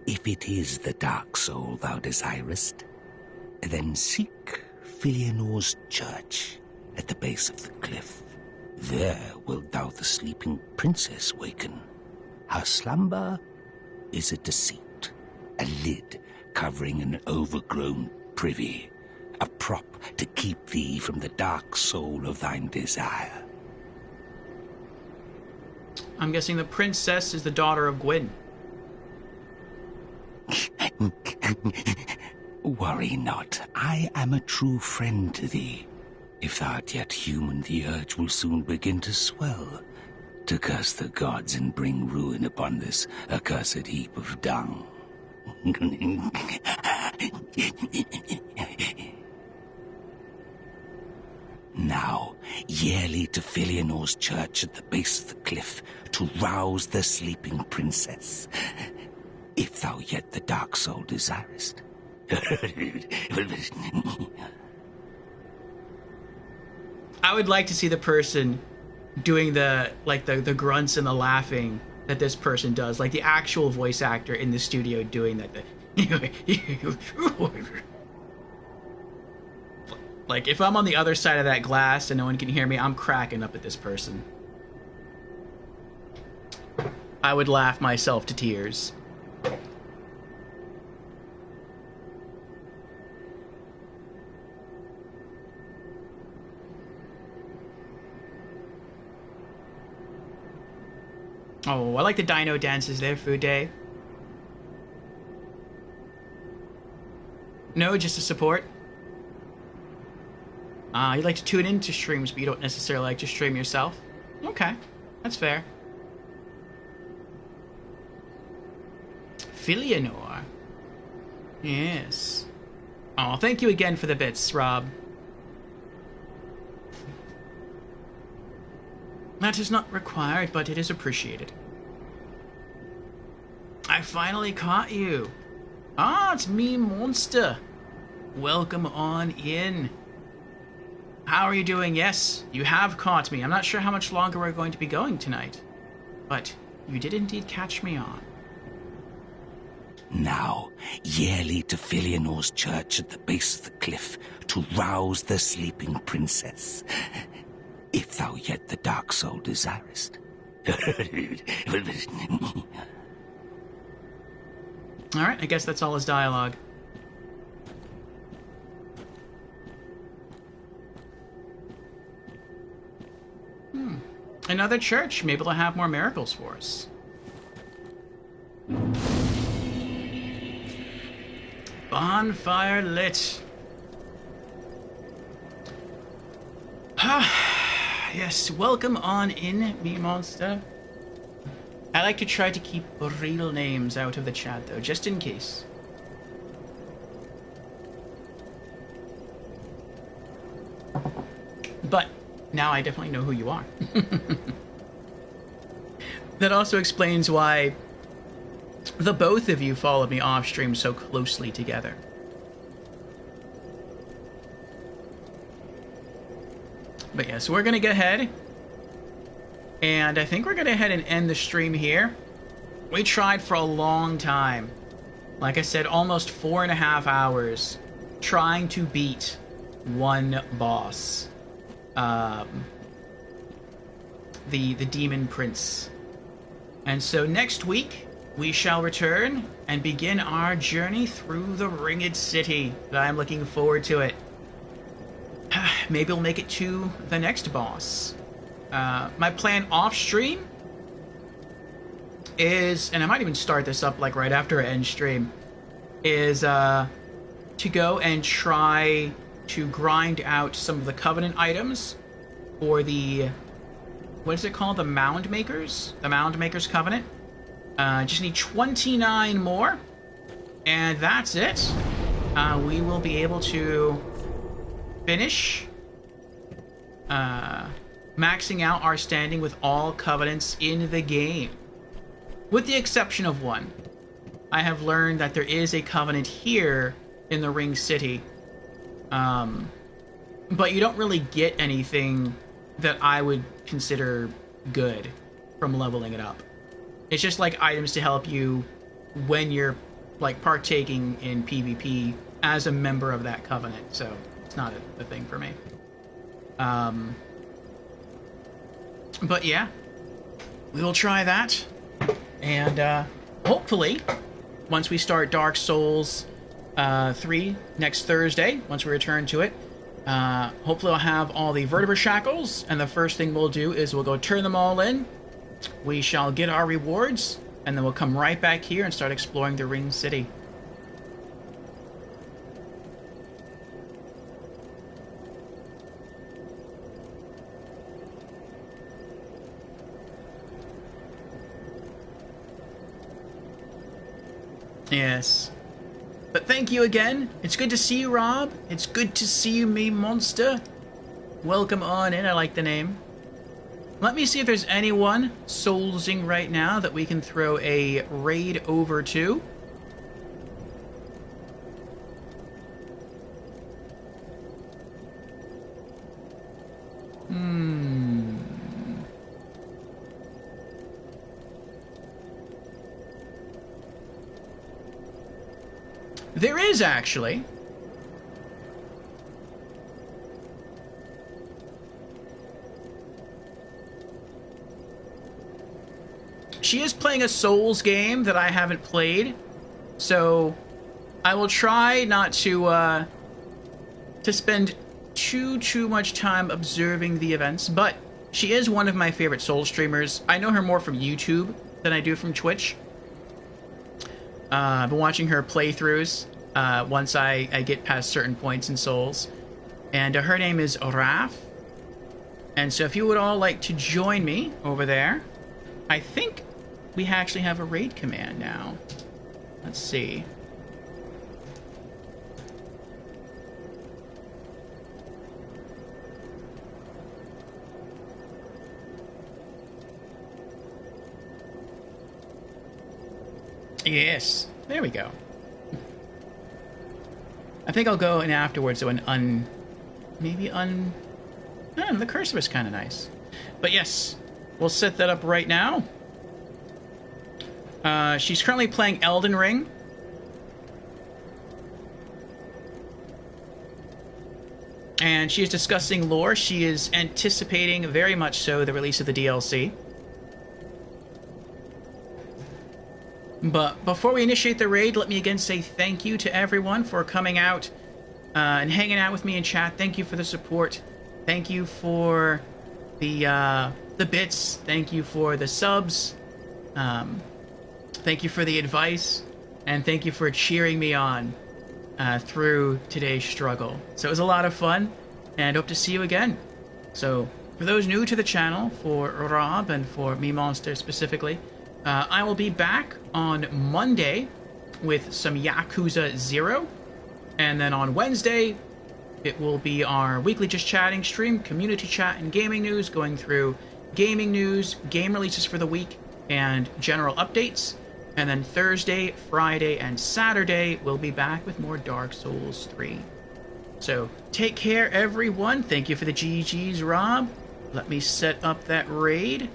If it is the dark soul thou desirest, then seek Filianor's church at the base of the cliff. There wilt thou the sleeping princess waken. Her slumber is a deceit, a lid covering an overgrown privy, a prop to keep thee from the dark soul of thine desire.
I'm guessing the princess is the daughter of Gwyn.
Worry not, I am a true friend to thee. If thou art yet human, the urge will soon begin to swell, to curse the gods and bring ruin upon this accursed heap of dung. Now, yearly to Filianor's church at the base of the cliff to rouse the sleeping princess, if thou yet the dark soul desirest.
I would like to see the person doing the grunts and the laughing that this person does, like the actual voice actor in the studio doing that. Like, if I'm on the other side of that glass and no one can hear me, I'm cracking up at this person. I would laugh myself to tears. Oh, I like the dino dances there, Food Day. No, just to support. You like to tune into streams, but you don't necessarily like to stream yourself. Okay, that's fair. Filianor. Yes. Oh, thank you again for the bits, Rob. That is not required, but it is appreciated. I finally caught you. Ah, it's me, Monster. Welcome on in. How are you doing? Yes, you have caught me. I'm not sure how much longer we're going to be going tonight, but you did indeed catch me on.
Now, yearly to Filianor's church at the base of the cliff to rouse the sleeping princess, if thou yet the dark soul desirest.
Alright, I guess that's all his dialogue. Another church. Maybe they'll have more miracles for us. Bonfire lit. Yes, welcome on in, me monster. I like to try to keep real names out of the chat, though, just in case. But now I definitely know who you are. That also explains why the both of you followed me off stream so closely together. But yeah, so we're gonna go ahead, and I think we're gonna go ahead and end the stream here. We tried for a long time Like I said, almost 4.5 hours trying to beat one boss. The Demon Prince. And so next week, we shall return and begin our journey through the Ringed City. I'm looking forward to it. Maybe we'll make it to the next boss. My plan off-stream is, and I might even start this up like right after I end stream, is to go and try to grind out some of the Covenant items for the, what is it called? The Mound Makers? The Mound Makers Covenant. Just need 29 more, and that's it. We will be able to finish maxing out our standing with all Covenants in the game. With the exception of one. I have learned that there is a Covenant here in the Ring City. But you don't really get anything that I would consider good from leveling it up. It's just like items to help you when you're like partaking in PvP as a member of that Covenant. So it's not a thing for me. But yeah, we will try that. And hopefully, once we start Dark Souls 3 next Thursday, once we return to it, hopefully I'll have all the vertebra shackles, and the first thing we'll do is we'll go turn them all in. We shall get our rewards, and then we'll come right back here and start exploring the Ring City. Yes. But thank you again. It's good to see you, Rob. It's good to see you, me monster. Welcome on in. I like the name. Let me see if there's anyone soulsing right now that we can throw a raid over to. There is, actually. She is playing a Souls game that I haven't played, so I will try not to spend too much time observing the events, but she is one of my favorite Souls streamers. I know her more from YouTube than I do from Twitch. I've been watching her playthroughs once I get past certain points in Souls. And her name is Raf. And so if you would all like to join me over there, I think we actually have a raid command now. Let's see. Yes, there we go. I think I'll go in afterwards to an maybe I don't know, the cursor is kind of nice. But yes, we'll set that up right now. She's currently playing Elden Ring. And she is discussing lore. She is anticipating very much so the release of the DLC. But before we initiate the raid, let me again say thank you to everyone for coming out and hanging out with me in chat. Thank you for the support. Thank you for the bits. Thank you for the subs. Thank you for the advice. And thank you for cheering me on through today's struggle. So it was a lot of fun, and I hope to see you again. So for those new to the channel, for Rob and for Me Monster specifically, I will be back on Monday with some Yakuza 0. And then on Wednesday, it will be our weekly Just Chatting stream, community chat and gaming news, going through gaming news, game releases for the week, and general updates. And then Thursday, Friday, and Saturday, we'll be back with more Dark Souls 3. So take care, everyone. Thank you for the GGs, Rob. Let me set up that raid.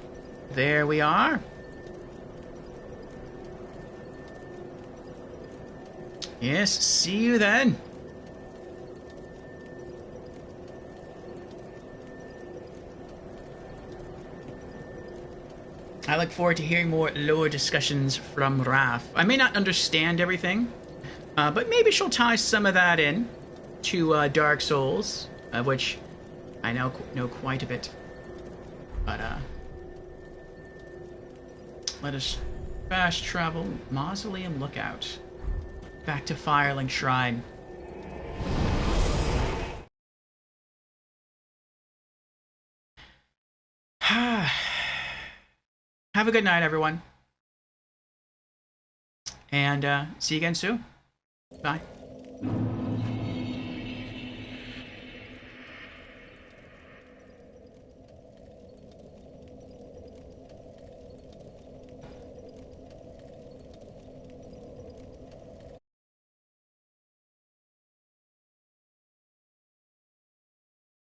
There we are. Yes, see you then. I look forward to hearing more lore discussions from Raph. I may not understand everything, but maybe she'll tie some of that in to Dark Souls, of which I now know quite a bit. But let us fast travel Mausoleum Lookout back to Firelink Shrine. Have a good night, everyone, and see you again soon. Bye.